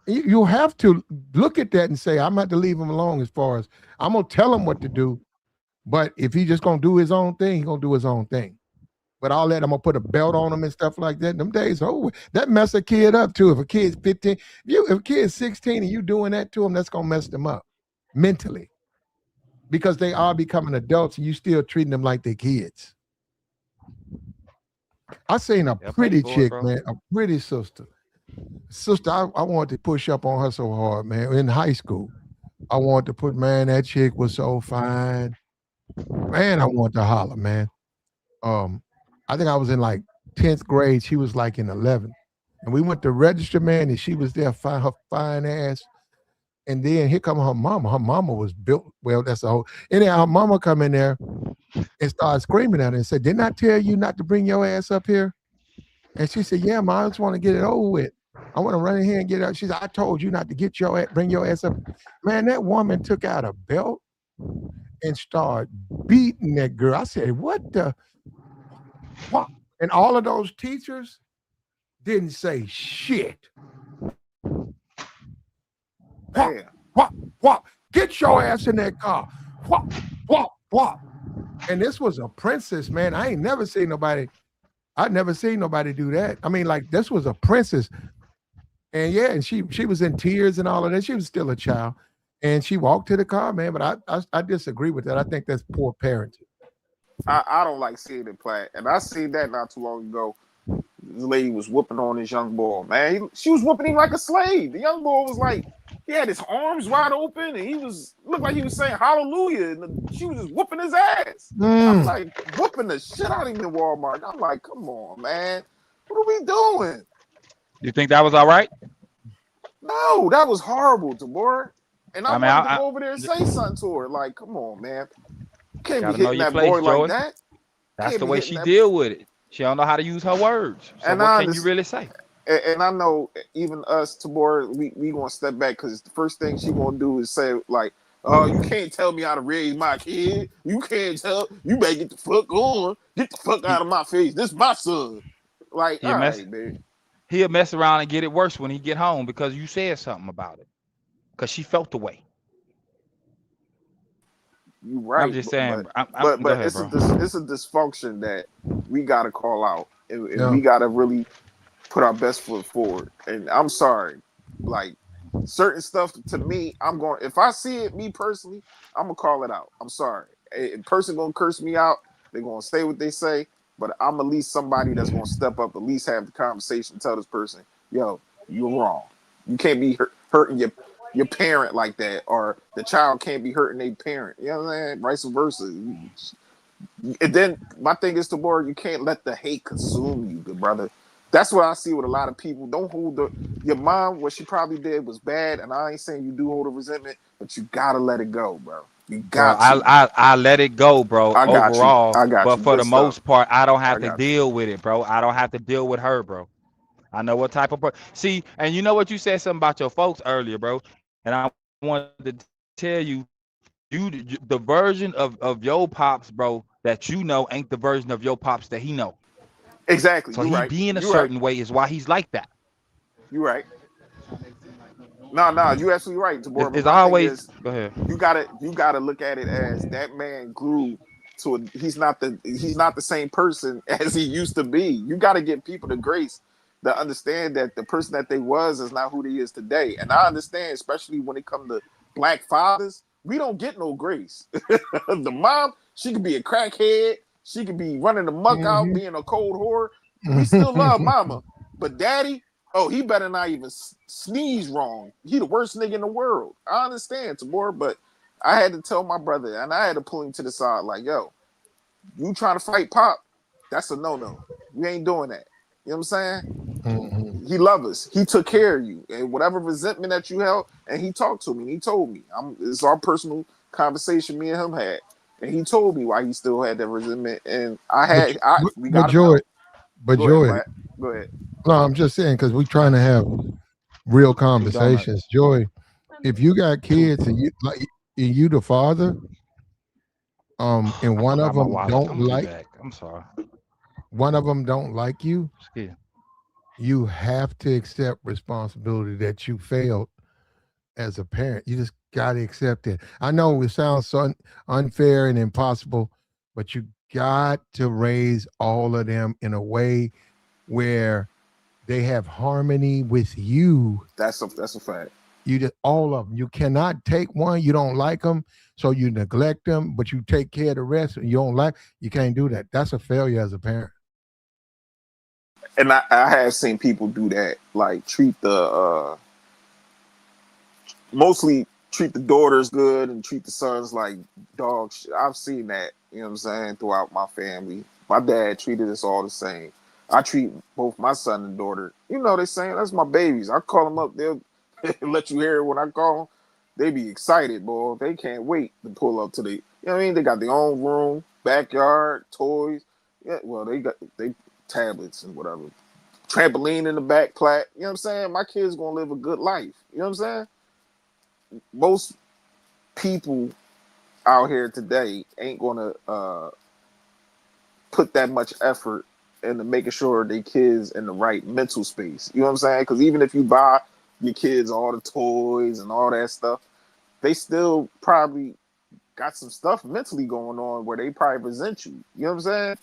You have to look at that and say, I'm going to leave him alone as far as I'm going to tell him what to do. But if he's just going to do his own thing, he's going to do his own thing. But all that, I'm going to put a belt on him and stuff like that. Them days over. That mess a kid up too. If a kid's 15, if a kid's 16 and you doing that to him, that's going to mess them up mentally. Because they are becoming adults and you still treating them like they're kids. I seen a pretty chick, man, a pretty sister. I wanted to push up on her so hard, man. In high school, I wanted to put, man, that chick was so fine. Man, I wanted to holler, man. I think I was in like 10th grade. She was like in 11th. And we went to register, man, and she was there, her fine ass. And then here come her mama. Her mama was built, well, that's the whole. Anyhow, her mama come in there and started screaming at her and said, didn't I tell you not to bring your ass up here? And she said, yeah, ma, I just want to get it over with. I want to run in here and get it out. She said, I told you not to get bring your ass up. Man, that woman took out a belt and started beating that girl. I said, what the? What? And all of those teachers didn't say shit. What? Get your ass in that car. Whop, whop, whop. And this was a princess, man. I'd never seen nobody do that. I mean, like, this was a princess. And yeah, and she was in tears and all of that. She was still a child. And she walked to the car, man. But I disagree with that. I think that's poor parenting. I don't like seeing it play. And I seen that not too long ago. This lady was whooping on this young boy, man. She was whooping him like a slave. The young boy was like, he had his arms wide open, and he looked like he was saying hallelujah, and she was just whooping his ass. I'm like, whooping the shit out of him in Walmart. I'm like, come on, man. What are we doing? You think that was all right? No, that was horrible, Tabor. And I wanted to go over there and say something to her. Like, come on, man. You can't be hitting that boy like that. That's the way she deal with it. She don't know how to use her words. So what can you really say? And I know even us, Tabor, we gonna step back because the first thing she gonna do is say like, "Oh, you can't tell me how to raise my kid. You can't tell. You better get the fuck on. Get the fuck out of my face. This my son." Like, all right, man. He'll mess around and get it worse when he get home because you said something about it. Because she felt the way. You're right. I'm just saying. But it's a dysfunction that we got to call out. And we got to really put our best foot forward. And I'm sorry. Like, certain stuff to me, if I see it, me personally, I'm going to call it out. I'm sorry. A person going to curse me out. They're going to say what they say. But I'm at least somebody that's going to step up, at least have the conversation, tell this person, yo, you're wrong. You can't be hurting your parent like that, or the child can't be hurting their parent. You know what I'm saying? Vice versa. And then my thing is, Tabor, you can't let the hate consume you, good brother. That's what I see with a lot of people. Don't hold your mom, what she probably did was bad, and I ain't saying you do hold a resentment, but you gotta let it go, bro. You got to. I let it go, bro. I got overall, you. but for the most part, I don't have to deal with it, bro. I don't have to deal with her, bro. I know what type of see, and you know what, you said something about your folks earlier, bro. And I wanted to tell you, the version of your pops, bro, that you know ain't the version of your pops that he know. Exactly. So he being a certain way is why he's like that. You're right. No, you're absolutely right, Tabor. It's always go ahead. You gotta look at it as that man grew to he's not the same person as he used to be. You gotta give people the grace to understand that the person that they was is not who they is today. And I understand, especially when it comes to black fathers, we don't get no grace. The mom, she could be a crackhead, she could be running the muck out, being a cold whore. We still love mama. But daddy, oh, he better not even sneeze wrong. He the worst nigga in the world. I understand, Tabor, but I had to tell my brother, and I had to pull him to the side, like, yo, you trying to fight Pop, that's a no-no. We ain't doing that. You know what I'm saying? He loved us. He took care of you. And whatever resentment that you held, and he talked to me, and he told me. It's our personal conversation me and him had. And he told me why he still had that resentment. And we got Joy. But Joy, go ahead. No, I'm just saying, because we're trying to have real conversations. Joy, if you got kids and you the father, and one of them don't like, I'm sorry, one of them don't like you, you have to accept responsibility that you failed as a parent. You just got to accept it. I know it sounds so unfair and impossible, but you got to raise all of them in a way where they have harmony with you. That's a fact. You just all of them. You cannot take one. You don't like them, so you neglect them, but you take care of the rest. And you don't like. You can't do that. That's a failure as a parent. And I have seen people do that, like treat the mostly treat the daughters good and treat the sons like dogs. I've seen that, you know what I'm saying, throughout my family. My dad treated us all the same. I treat both my son and daughter. You know, they saying that's my babies. I call them up, they'll let you hear it when I call them. They be excited, boy. They can't wait to pull up to the, you know what I mean? They got their own room, backyard, toys. Yeah, well, they tablets and whatever. Trampoline in the back, plat. You know what I'm saying? My kids gonna live a good life. You know what I'm saying? Most people out here today ain't gonna put that much effort into making sure their kids in the right mental space. You know what I'm saying? Because even if you buy your kids all the toys and all that stuff, they still probably got some stuff mentally going on where they probably resent you. You know what I'm saying?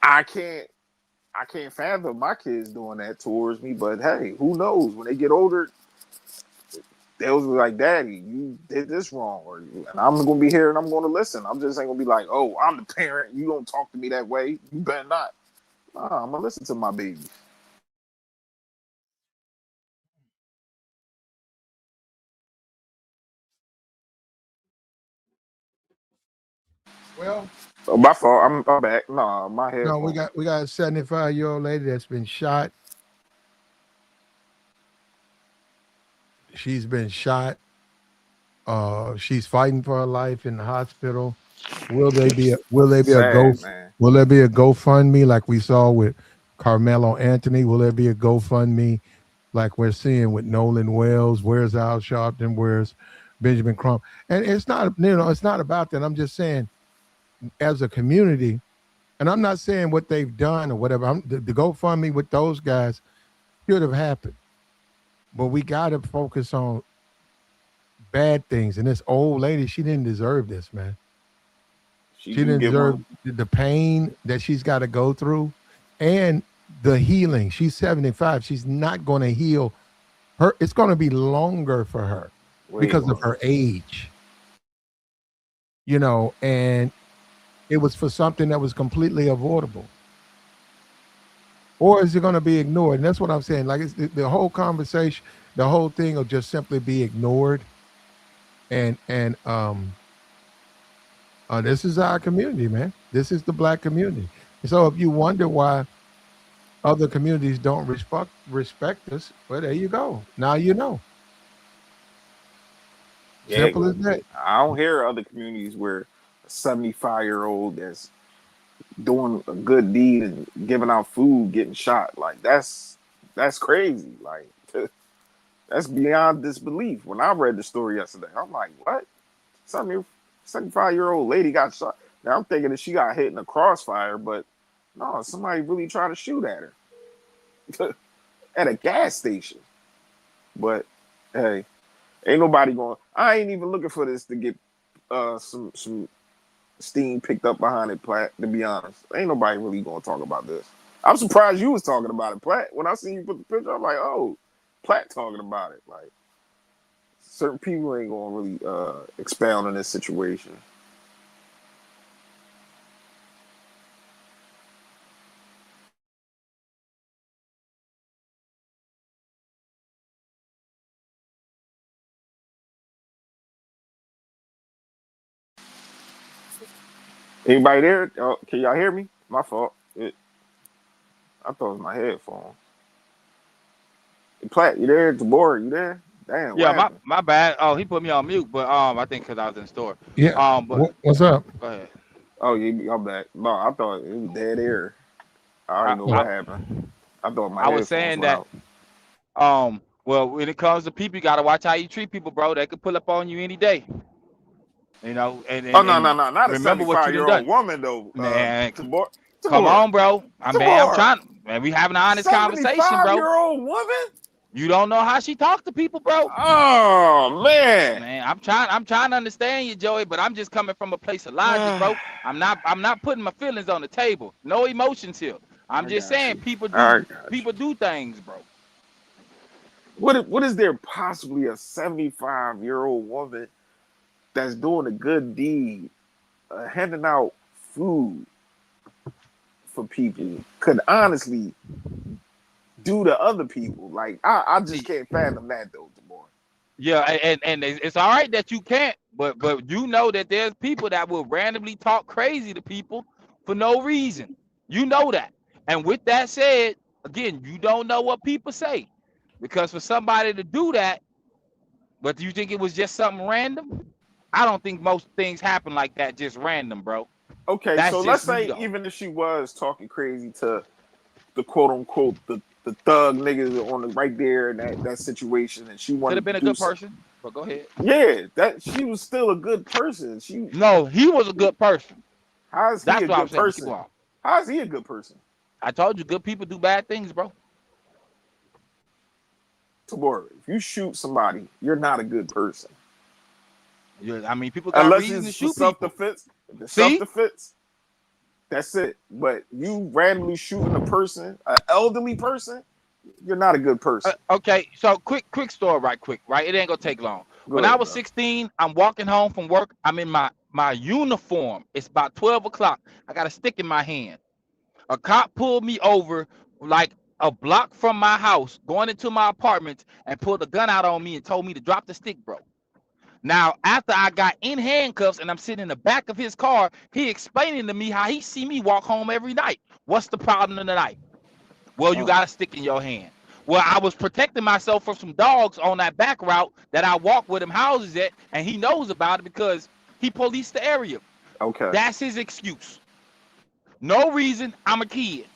I can't fathom my kids doing that towards me, but hey, who knows? When they get older, they'll be like, Daddy, you did this wrong, and I'm gonna be here and I'm gonna listen. I'm just ain't gonna be like, oh, I'm the parent, you don't talk to me that way. You better not. Nah, I'm gonna listen to my baby. Well, Oh, my fault. I'm back. Nah, my no, headphone. we got a 75-year-old lady that's been shot. She's been shot. She's fighting for her life in the hospital. Will they be a Sad, man. will there be a GoFundMe like we saw with Carmelo Anthony? Will there be a GoFundMe like we're seeing with Nolan Wells? Where's Al Sharpton? Where's Benjamin Crump? And it's not, it's not about that. I'm just saying, as a community, and I'm not saying what they've done or whatever. The GoFundMe with those guys should have happened, but we got to focus on bad things. And this old lady, she didn't deserve this, man. She She do didn't get deserve one. the pain that she's got to go through and the healing. She's 75. She's not going to heal her. It's going to be longer for her Way because of longer. her age, and it was for something that was completely avoidable. Or is it going to be ignored? And that's what I'm saying. Like, it's the whole conversation, the whole thing will just simply be ignored. And this is our community, man. This is the Black community. So if you wonder why other communities don't respect us, well, there you go. Now you know. Yeah, Simple as that. I don't hear other communities where a 75-year-old that's doing a good deed and giving out food getting shot. Like that's crazy. Like that's beyond disbelief. When I read the story yesterday, I'm like, what? 75-year-old lady got shot. Now I'm thinking that she got hit in a crossfire, but no, somebody really tried to shoot at her at a gas station. But hey, ain't nobody going. I ain't even looking for this to get some steam picked up behind it, Platt. To be honest, ain't nobody really gonna talk about this. I'm surprised you was talking about it, Platt. When I seen you put the picture, I'm like, oh, Platt talking about it. Like certain people ain't gonna really expound on this situation. Anybody there? Can y'all hear me? My fault. I thought it was my headphone. Platt, you there? Tabor, you there? Damn, what Yeah, my happened? my bad. Oh, he put me on mute, but I think because I was in the store. Yeah. But What's up? go ahead. Oh, y'all back. No, I thought it was dead air. I I already know I, what happened. I thought my I was headphones saying went that out. well, when it comes to people, you gotta watch how you treat people, bro. They could pull up on you any day, and Oh and, no, no, and no, not a remember what you done 75-year-old done. woman though. Man, Tabor, come Tabor, on, bro. I'm Tabor. trying. Man, we having an honest conversation, bro. 75-year-old woman? You don't know how she talk to people, bro. Oh man. Man, I'm trying to understand you, Joey, but I'm just coming from a place of logic, bro. I'm not putting my feelings on the table. No emotions here. I'm I just got saying you. people do I got you. people do things, bro. What is there possibly a 75-year-old woman that's doing a good deed, handing out food for people could honestly do to other people? Like I just can't fathom that though, Demore. Yeah, and it's all right that you can't, but you know that there's people that will randomly talk crazy to people for no reason. You know that. And with that said, again, you don't know what people say. Because for somebody to do that, but do you think it was just something random? I don't think most things happen like that just random, bro. Okay, That's so let's just me say though. even if she was talking crazy to the quote unquote the thug niggas on the right there in that situation, and she Could have wanted to been a do good something. person, but go ahead. Yeah, that she was still a good person. No, he was a good person. How is he That's a what I'm good saying. But keep person? going. How is he a good person? I told you, good people do bad things, bro. Tabor, if you shoot somebody, you're not a good person. I mean, people got Unless reason to it's for shoot people. self-defense. If it's See? self-defense, that's it. But you randomly shooting a person, an elderly person, you're not a good person. Okay, so quick story, right? It ain't gonna take long. Go When I ahead, was bro. 16, I'm walking home from work. I'm in my uniform. It's about 12 o'clock. I got a stick in my hand. A cop pulled me over like a block from my house, going into my apartment, and pulled a gun out on me and told me to drop the stick, bro. Now, after I got in handcuffs and I'm sitting in the back of his car, he explaining to me how he see me walk home every night. What's the problem tonight? Well, you got a stick in your hand. Well, I was protecting myself from some dogs on that back route that I walk with him houses at, and he knows about it because he policed the area. Okay. That's his excuse. No reason. I'm a kid,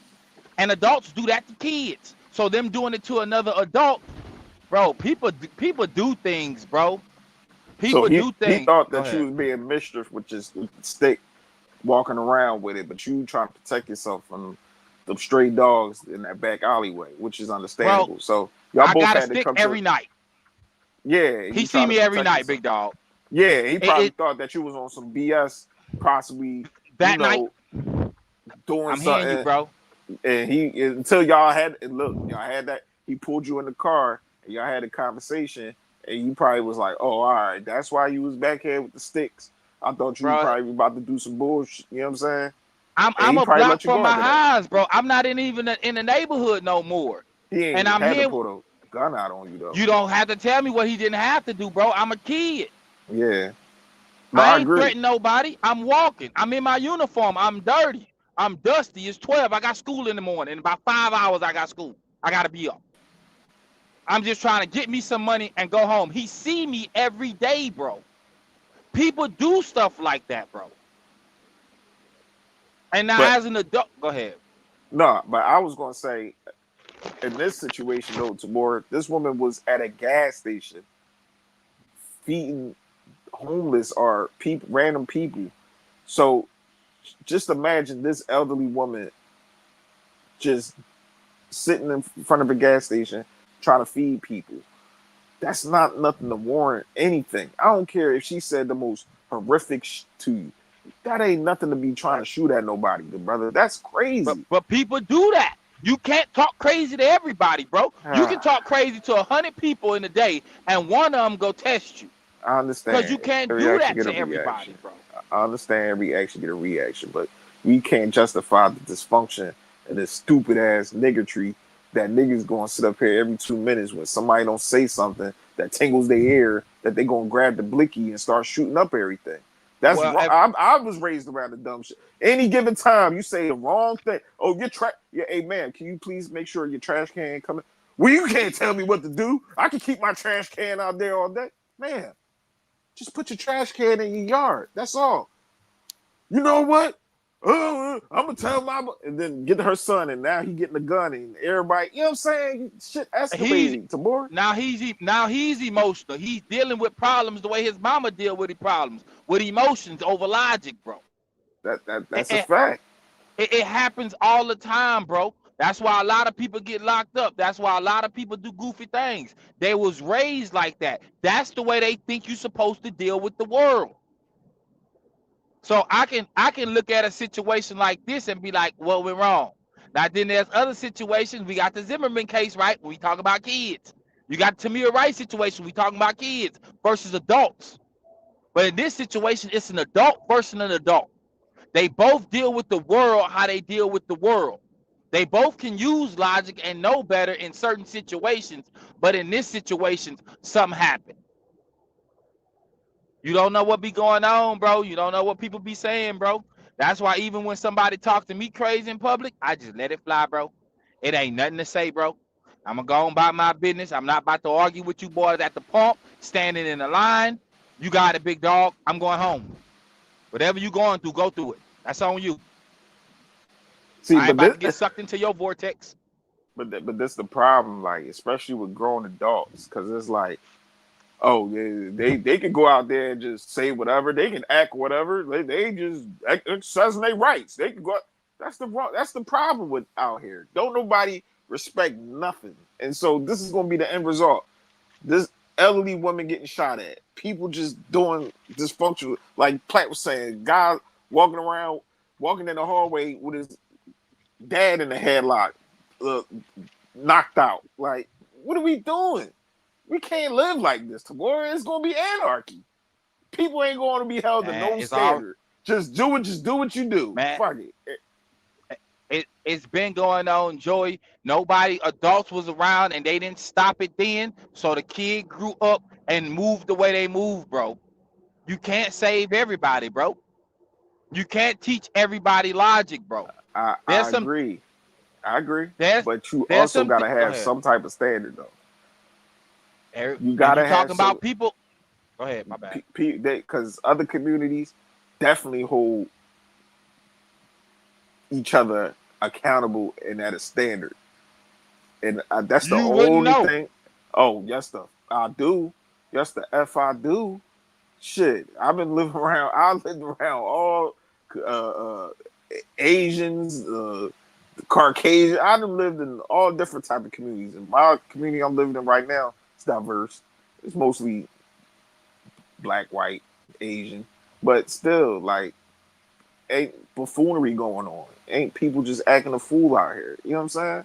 and adults do that to kids. So them doing it to another adult, bro. People do things, bro. People do things. He thought that you was being mischief with just with the stick, walking around with it, but you trying to protect yourself from the stray dogs in that back alleyway, which is understandable. Bro, So y'all both got a had to stick come every night. Yeah, he see me every night, big dog. Yeah, he probably thought that you was on some BS, possibly that night doing I'm something. hearing you, bro. And until y'all had that. He pulled you in the car, and y'all had a conversation, and you probably was like, "Oh, all right, that's why you was back here with the sticks. I thought you were probably about to do some bullshit." You know what I'm saying? I'm a block from my house, bro. I'm not even in the neighborhood no more. He ain't and I'm had here. to pull the gun out on you though. You don't have to tell me what he didn't have to do, bro. I'm a kid. Yeah. No, I ain't threatening nobody. I'm walking. I'm in my uniform. I'm dirty. I'm dusty. It's 12. I got school in the morning. In about 5 hours, I got school. I got to be up. I'm just trying to get me some money and go home. He see me every day, bro. People do stuff like that, bro. And now as an adult, go ahead. No, but I was going to say, in this situation, though, Tamora, this woman was at a gas station feeding homeless or random people. So just imagine this elderly woman just sitting in front of a gas station trying to feed people. That's not nothing to warrant anything. I don't care if she said the most horrific to you. That ain't nothing to be trying to shoot at nobody, brother. That's crazy. But people do that. You can't talk crazy to everybody, bro. You can talk crazy to 100 people in a day, and one of them go test you. I understand. Because you can't do that to everybody, bro. I understand every action get a reaction, but we can't justify the dysfunction and this stupid ass niggertry that niggas gonna sit up here every 2 minutes when somebody don't say something that tingles their ear that they gonna grab the blicky and start shooting up everything. That's wrong. I was raised around the dumb shit. Any given time you say the wrong thing. Oh, hey man, can you please make sure your trash can ain't coming? Well, you can't tell me what to do. I can keep my trash can out there all day. Man, just put your trash can in your yard. That's all. You know what? I'm gonna tell mama, and then get her son, and now he getting a gun, and everybody, you know what I'm saying? Shit escalating to more. Now he's emotional. He's dealing with problems the way his mama deal with his problems, with emotions over logic, bro. That's a fact. It happens all the time, bro. That's why a lot of people get locked up. That's why a lot of people do goofy things. They was raised like that. That's the way they think you're supposed to deal with the world. So I can look at a situation like this and be like, well, we're wrong. Now then there's other situations. We got the Zimmerman case, right? We talk about kids. You got the Tamir Rice situation. We talking about kids versus adults. But in this situation, it's an adult versus an adult. They both deal with the world how they deal with the world. They both can use logic and know better in certain situations. But in this situation, something happened. You don't know what be going on, bro. You don't know what people be saying, bro. That's why even when somebody talks to me crazy in public, I just let it fly, bro. It ain't nothing to say, bro. I'm going to go on about my business. I'm not about to argue with you boys at the pump, standing in the line. You got it, big dog. I'm going home. Whatever you going through, go through it. That's on you. See, I ain't about to get sucked into your vortex. But this the problem, like, especially with grown adults, because it's like, oh, they can go out there and just say whatever. They can act whatever. They just exercising their rights. They can go. That's the problem with out here. Don't nobody respect nothing. And so this is going to be the end result. elderly women getting shot at, people just doing dysfunctional, like Platt was saying, guy walking in the hallway with his dad in the headlock, knocked out. Like, what are we doing? We can't live like this tomorrow. It's gonna be anarchy. People ain't going to be held to no standard. Just do what you do. Man, fuck it. It's been going on, Joey. Nobody, adults was around and they didn't stop it then. So the kid grew up and moved the way they move, bro. You can't save everybody, bro. You can't teach everybody logic, bro. I agree. But you also got to have some type of standard, though. You got to have talking about people. Go ahead, my bad. Because other communities definitely hold each other accountable and at a standard, and that's the only thing. Oh, yes, I do. Yes, the F I do. Shit, I've been living around. I lived around all Asians, Caucasian. I've lived in all different type of communities. And my community I'm living in right now, it's diverse. It's mostly Black, white, Asian, but still, like, ain't buffoonery going on. Ain't people just acting a fool out here. You know what I'm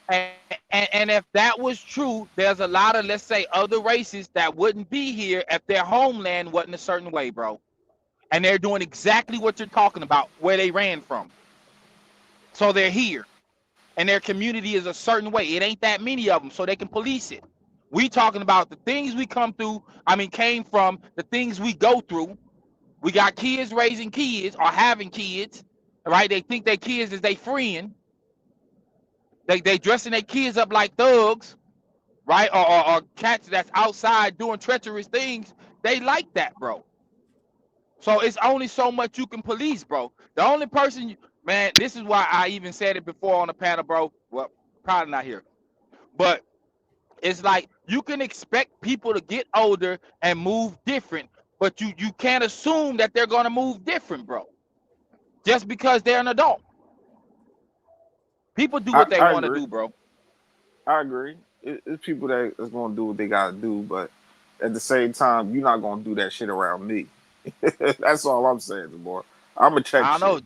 saying? And if that was true, there's a lot of, let's say, other races that wouldn't be here if their homeland wasn't a certain way, bro. And they're doing exactly what you're talking about, where they ran from. So they're here. And their community is a certain way. It ain't that many of them, so they can police it. We talking about the things we came from, the things we go through. We got kids raising kids or having kids, right? They think their kids is they friend. They dressing their kids up like thugs, right? Or cats that's outside doing treacherous things. They like that, bro. So it's only so much you can police, bro. The only person, man, this is why I even said it before on the panel, bro. Well, probably not here. But it's like you can expect people to get older and move different, but you can't assume that they're going to move different, bro. Just because they're an adult. People do what they want to do, bro. I agree. It's people that is going to do what they got to do, but at the same time, you're not going to do that shit around me. That's all I'm saying, boy. I'm going to check I don't know.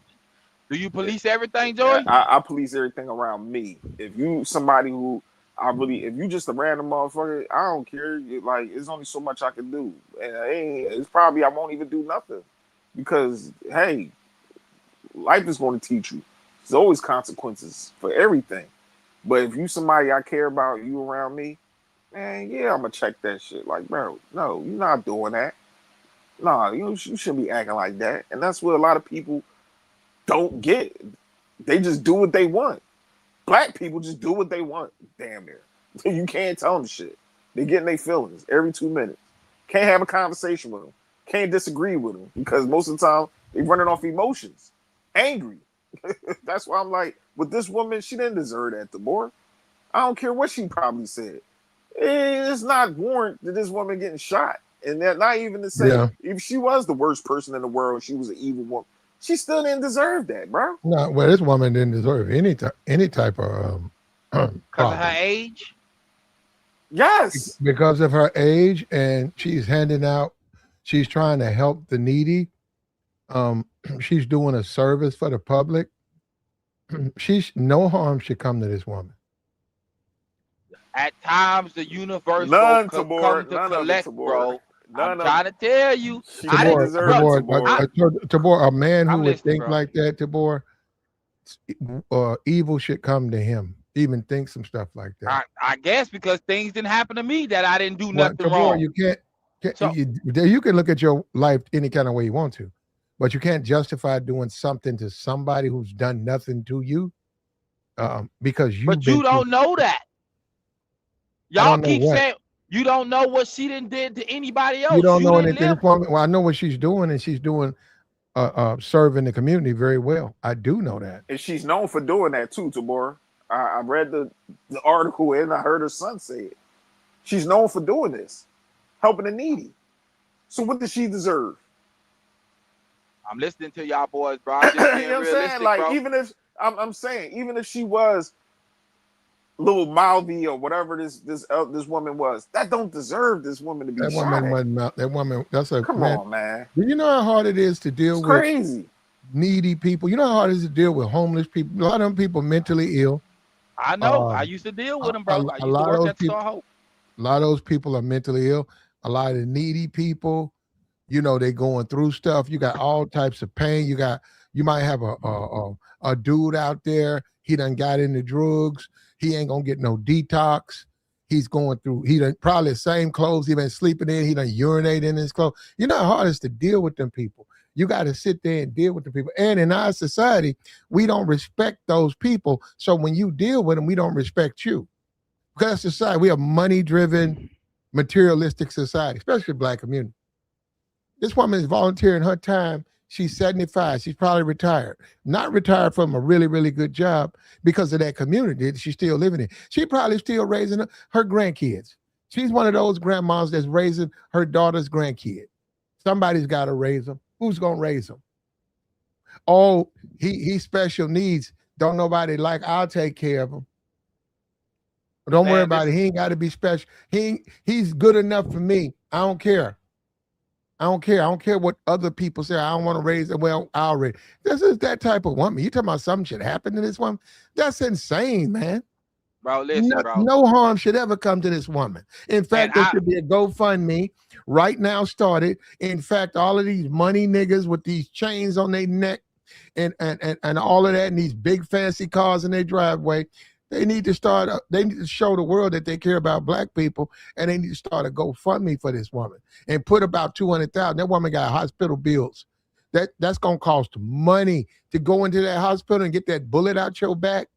Do you police everything, Joey? I police everything around me. If you somebody who if you just a random motherfucker, I don't care. Like, it's only so much I can do. And it's probably I won't even do nothing. Because, hey, life is going to teach you. There's always consequences for everything. But if you somebody I care about, you around me, man, yeah, I'm going to check that shit. Like, bro, no, you're not doing that. Nah, you shouldn't be acting like that. And that's what a lot of people don't get. They just do what they want. Black people just do what they want, damn near. You can't tell them shit. They get in their feelings every 2 minutes. Can't have a conversation with them. Can't disagree with them because most of the time they running off emotions. Angry. That's why I'm like, with this woman, she didn't deserve that, the boy. I don't care what she probably said. It's not warrant that this woman getting shot. And that not even to say if she was the worst person in the world, she was an evil woman. She still didn't deserve that, bro. No, well, this woman didn't deserve any type of because of her age. Yes, because of her age, and she's she's trying to help the needy. She's doing a service for the public. No harm should come to this woman. At times, the universe come to collect, bro. I'm trying to tell you. Tabor, a man who would think like that, Tabor, evil should come to him. Even think some stuff like that. I guess because things didn't happen to me that I didn't do nothing wrong. You you can look at your life any kind of way you want to, but you can't justify doing something to somebody who's done nothing to you, because you. But you don't know that. Y'all keep saying you don't know what she did to anybody else. You don't know anything. Well, I know what she's doing, and she's doing serving the community very well. I do know that. And she's known for doing that too, Tabor. I read the article and I heard her son say it. She's known for doing this, helping the needy. So what does she deserve? I'm listening to y'all boys, bro. I'm just you know what I'm saying? Like, bro. Even if I'm saying, even if she was little mouthy or whatever this woman was. That don't deserve this woman to be That shot woman at. wasn't. That woman. That's a Come man. on, man. Do you know how hard it is to deal It's with crazy. needy people? You know how hard it is to deal with homeless people. A lot of them people mentally ill. I know. I used to deal with them, bro. I used to work at Star Hope. A lot of those people are mentally ill. A lot of the needy people, you know, they going through stuff. You got all types of pain. You might have a dude out there. He done got into drugs. He ain't gonna get no detox. He's going through. He done probably the same clothes he been sleeping in. He done urinate in his clothes. You know how hard it is to deal with them people. You got to sit there and deal with the people. And in our society, we don't respect those people. So when you deal with them, we don't respect you. Because society, we are money-driven, materialistic society, especially Black community. This woman is volunteering her time. She's 75. She's probably retired. Not retired from a really, really good job because of that community that she's still living in. She probably still raising her grandkids. She's one of those grandmas that's raising her daughter's grandkid. Somebody's got to raise them. Who's going to raise them? Oh, he's special needs. Don't nobody like, I'll take care of him. Don't worry about it. He ain't got to be special. He's good enough for me. I don't care. I don't care what other people say. I don't want to raise it. Well, I'll raise. This is that type of woman. You talking about something should happen to this woman? That's insane, man. Bro, listen, bro. No harm should ever come to this woman. In fact, there should be a GoFundMe right now started. In fact, all of these money niggas with these chains on their neck and all of that and these big fancy cars in their driveway, they need to show the world that they care about Black people, and they need to start a GoFundMe for this woman and put about $200,000. That woman got hospital bills. That's gonna cost money to go into that hospital and get that bullet out your back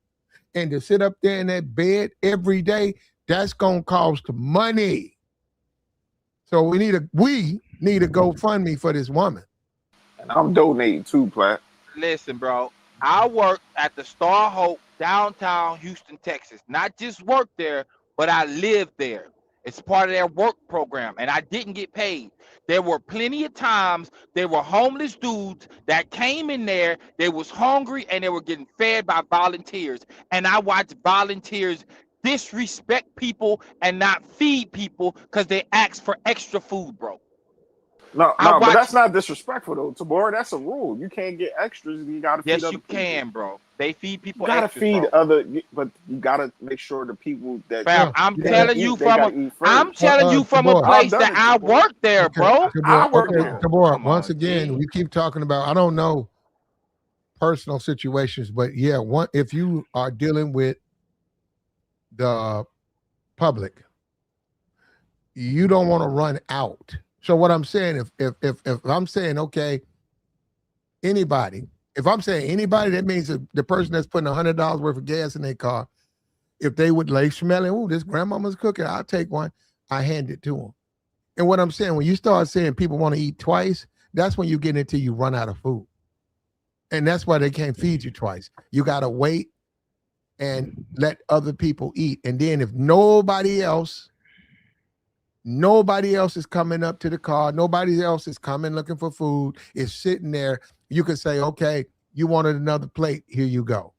and to sit up there in that bed every day. That's gonna cost money. So we need a GoFundMe for this woman. And I'm donating too, Platt. Listen, bro. I work at the Star Hope downtown Houston, Texas. Not just work there, but I live there. It's part of their work program, and I didn't get paid. There were plenty of times there were homeless dudes that came in there, they was hungry, and they were getting fed by volunteers. And I watched volunteers disrespect people and not feed people because they asked for extra food, bro. No, but that's not disrespectful though, Tabor. That's a rule. You can't get extras. You gotta feed other people. Yes, you can, bro. They feed people. You gotta extras, feed bro. but you gotta make sure the people that. Fam, I'm telling you from a place that I work there, bro. I work there. Tabor, once again, we keep talking about. I don't know personal situations, but yeah, if you are dealing with the public, you don't want to run out. So what I'm saying, if I'm saying, okay, anybody, if I'm saying anybody, that means the person that's putting $100 worth of gas in their car, if they would like smelling, oh, this grandmama's cooking, I'll take one, I hand it to them. And what I'm saying, when you start saying people want to eat twice, that's when you get into you run out of food. And that's why they can't feed you twice. You got to wait and let other people eat. And then if nobody else is coming up to the car, nobody else is coming looking for food, is sitting there, you can say, okay, you wanted another plate, here you go.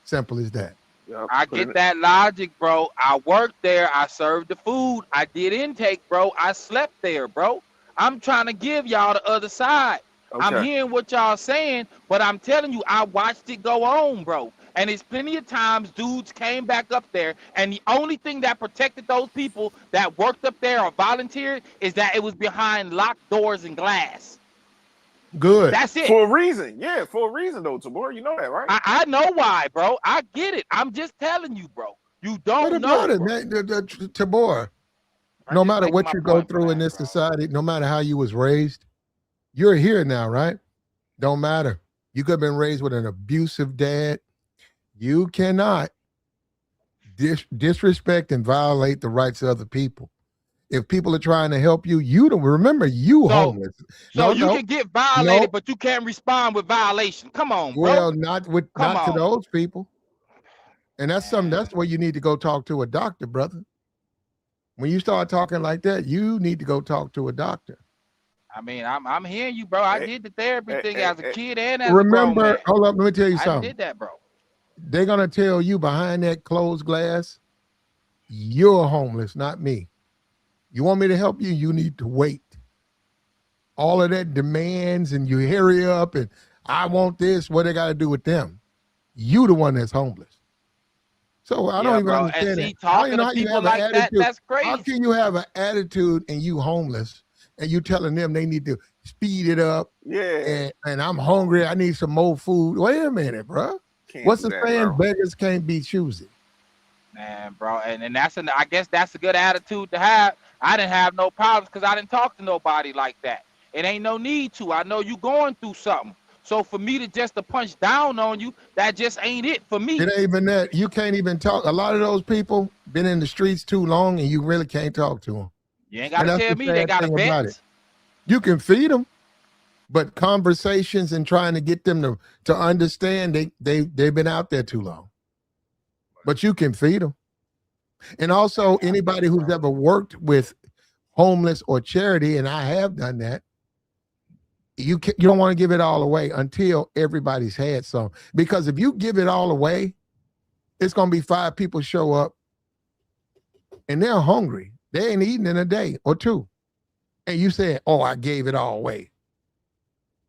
Simple as that. Yep, I get that logic, bro. I worked there, I served the food, I did intake, bro. I slept there, bro. I'm trying to give y'all the other side. Okay. I'm hearing what y'all saying, but I'm telling you, I watched it go on, bro. And it's plenty of times dudes came back up there, and the only thing that protected those people that worked up there or volunteered is that it was behind locked doors and glass. Good. That's it. For a reason. Yeah, for a reason, though, Tabor. You know that, right? I know why, bro. I get it. I'm just telling you, bro. You don't know. Tabor, no matter what you go through in this society, no matter how you was raised, you're here now, right? Don't matter. You could have been raised with an abusive dad. You cannot disrespect and violate the rights of other people. If people are trying to help you, you don't remember homeless. So you can get violated, but you can't respond with violation. Come on, bro. Well, not to those people. And that's where you need to go talk to a doctor, brother. When you start talking like that, you need to go talk to a doctor. I mean, I'm hearing you, bro. I did the therapy thing as a kid and as a grown man. Hold up, let me tell you something. I did that, bro. they're gonna tell you behind that closed glass, you're homeless, not me. You want me to help you? You need to wait. All of that demands and you hurry up and I want this. What they got to do with them? You the one that's homeless. So I don't even bro. understand And see, that. I don't even talking know to how you people have an like that, attitude. that's How crazy. can you have an attitude and you homeless and you telling them they need to speed it up? Yeah. And I'm hungry. I need some more food. Wait a minute, bro. Can't What's do the that, saying? bro. Beggars can't be choosy. Man, bro, and I guess that's a good attitude to have. I didn't have no problems because I didn't talk to nobody like that. It ain't no need to. I know you going through something. So for me to punch down on you, that just ain't it for me. It ain't even that. You can't even talk. A lot of those people been in the streets too long, and you really can't talk to them. You ain't got to tell me they got a vet. You can feed them, but conversations and trying to get them to understand they've been out there too long. But you can feed them. And also anybody who's ever worked with homeless or charity, and I have done that, you don't want to give it all away until everybody's had some. Because if you give it all away, it's going to be 5 people show up and they're hungry. They ain't eating in a day or 2. And you say, "Oh, I gave it all away."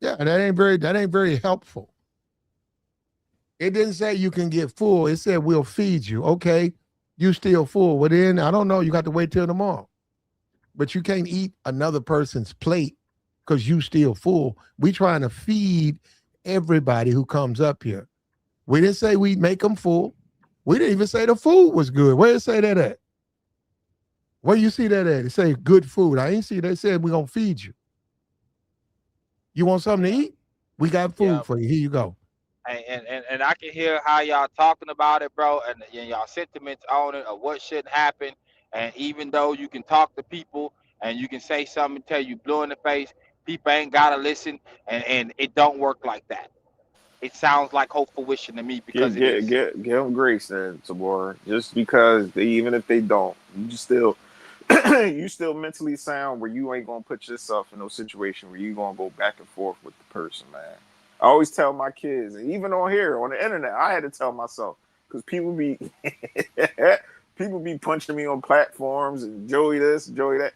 Yeah, that ain't very helpful. It didn't say you can get full. It said we'll feed you. Okay, you still full. Well, then I don't know. You got to wait till tomorrow. But you can't eat another person's plate because you still full. We trying to feed everybody who comes up here. We didn't say we make them full. We didn't even say the food was good. Where did it say that at? Where you see that at? It say good food. I ain't see that. It said we're going to feed you. You want something to eat? We got food for you. Here you go. And I can hear how y'all talking about it, bro, and y'all sentiments on it of what shouldn't happen. And even though you can talk to people and you can say something until you blue in the face, people ain't gotta listen, and it don't work like that. It sounds like hopeful wishing to me because it is. Give them grace then, Tabor. Just because even if they don't, you still you still mentally sound where you ain't gonna put yourself in no situation where you gonna go back and forth with the person, man. I always tell my kids, and even on here on the internet, I had to tell myself because people be people be punching me on platforms and Joey this, Joey that.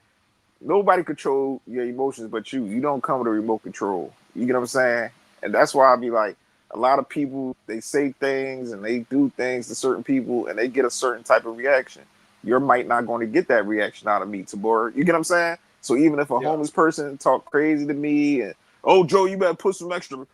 Nobody control your emotions but you. You don't come with a remote control. You get what I'm saying? And that's why I be like, a lot of people, they say things and they do things to certain people and they get a certain type of reaction. You might not going to get that reaction out of me, Tabor. You get what I'm saying? So even if a homeless person talk crazy to me and, "Oh, Joe, you better put some extra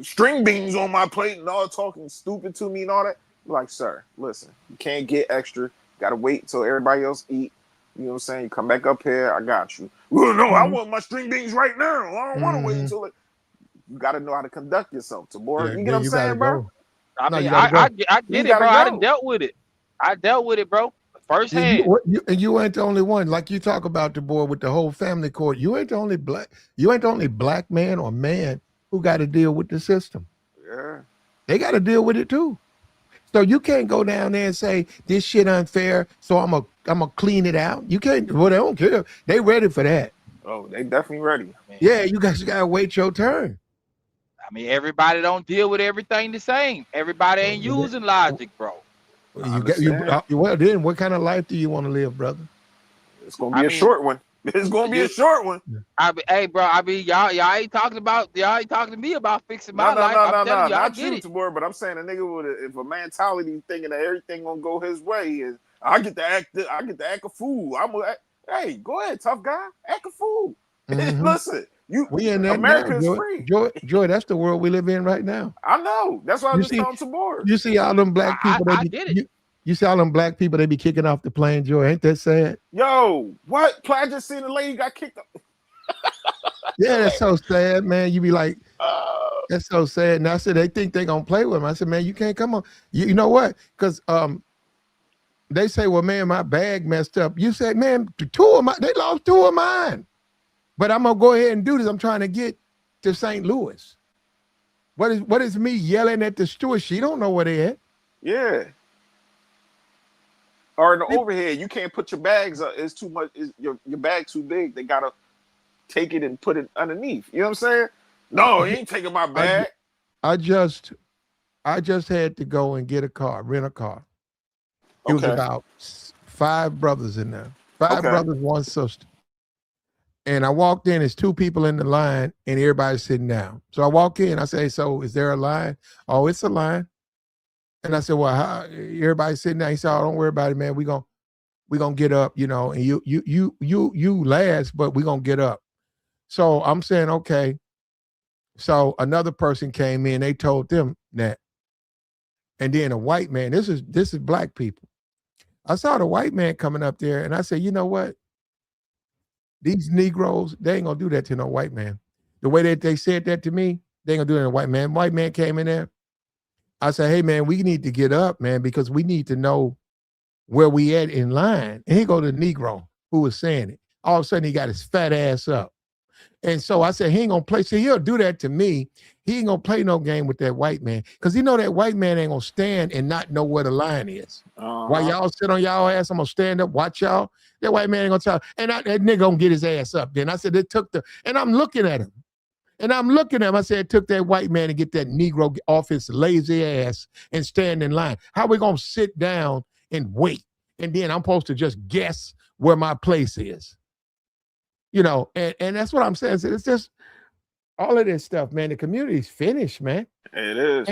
string beans on my plate," and all talking stupid to me and all that, I'm like, "Sir, listen, you can't get extra. Got to wait until everybody else eat. You know what I'm saying? You come back up here, I got you." "Well, no, I want my string beans right now. I don't want to wait until it." You got to know how to conduct yourself, Tabor. You get what I'm saying, bro? I mean, I get it, bro. I done dealt with it. I dealt with it, bro. Firsthand. And you ain't the only one. Like you talk about the boy with the whole family court. You ain't the only black man or man who got to deal with the system. Yeah. They got to deal with it too. So you can't go down there and say this shit unfair, so I'm a clean it out. You can't. Well, they don't care. They ready for that. Oh, they definitely ready. Yeah, you guys gotta wait your turn. I mean, everybody don't deal with everything the same. Everybody ain't using logic, bro. Well, then what kind of life do you want to live, brother? It's gonna be a short one. It's gonna be a short one. Hey, bro. I mean, y'all ain't talking to me about fixing my life. I'm telling you, I get it. Tabor, but I'm saying a nigga with a mentality thinking that everything gonna go his way, and I get to act a fool. Hey, go ahead, tough guy, act a fool. Mm-hmm. Listen, we in that America now, is free. Joy, that's the world we live in right now. I know. That's why I was telling Tabor. You see all them black people. I get it. You see all them black people, they be kicking off the plane, Joy. Ain't that sad? Yo, what? I just seen a lady got kicked up. Yeah, that's so sad, man. You be like, that's so sad. And I said, they think they gonna play with him. I said, man, you can't come on. You know what? Because they say, well, man, my bag messed up. You said, man, they lost 2 of mine. But I'm gonna go ahead and do this. I'm trying to get to St. Louis. What is me yelling at the steward? She don't know where they at. Yeah. Or in the overhead, you can't put your bags up. It's too much. Your bag too big. They gotta take it and put it underneath. You know what I'm saying? No, he ain't taking my bag. I just I just had to go and get a car, rent a car. It was Okay. about 5 brothers in there. 5 Okay. brothers, 1 sister. And I walked in, there's 2 people in the line, and everybody's sitting down. So I walk in, I say, so is there a line? Oh, it's a line. And I said, well, how, everybody's sitting down. He said, oh, don't worry about it, man. We're gonna get up, you know, and you last, but we're gonna get up. So I'm saying, okay. So another person came in, they told them that. And then a white man, this is black people. I saw the white man coming up there, and I said, you know what? These Negroes, they ain't gonna do that to no white man. The way that they said that to me, they ain't gonna do it to a white man. White man came in there. I said, hey man, we need to get up, man, because we need to know where we at in line. And he go to the Negro who was saying it. All of a sudden he got his fat ass up. And so I said, he ain't gonna play. See, he'll do that to me. He ain't gonna play no game with that white man. Because he know that white man ain't gonna stand and not know where the line is. While y'all sit on y'all ass, I'm gonna stand up, watch y'all. That white man ain't gonna tell. And that nigga gonna get his ass up. Then I said, it took and I'm looking at him. And I'm looking at him. I said, it took that white man to get that Negro off his lazy ass and stand in line. How we gonna sit down and wait? And then I'm supposed to just guess where my place is. You know, and that's what I'm saying. It's just all of this stuff, man. The community's finished, man. It is.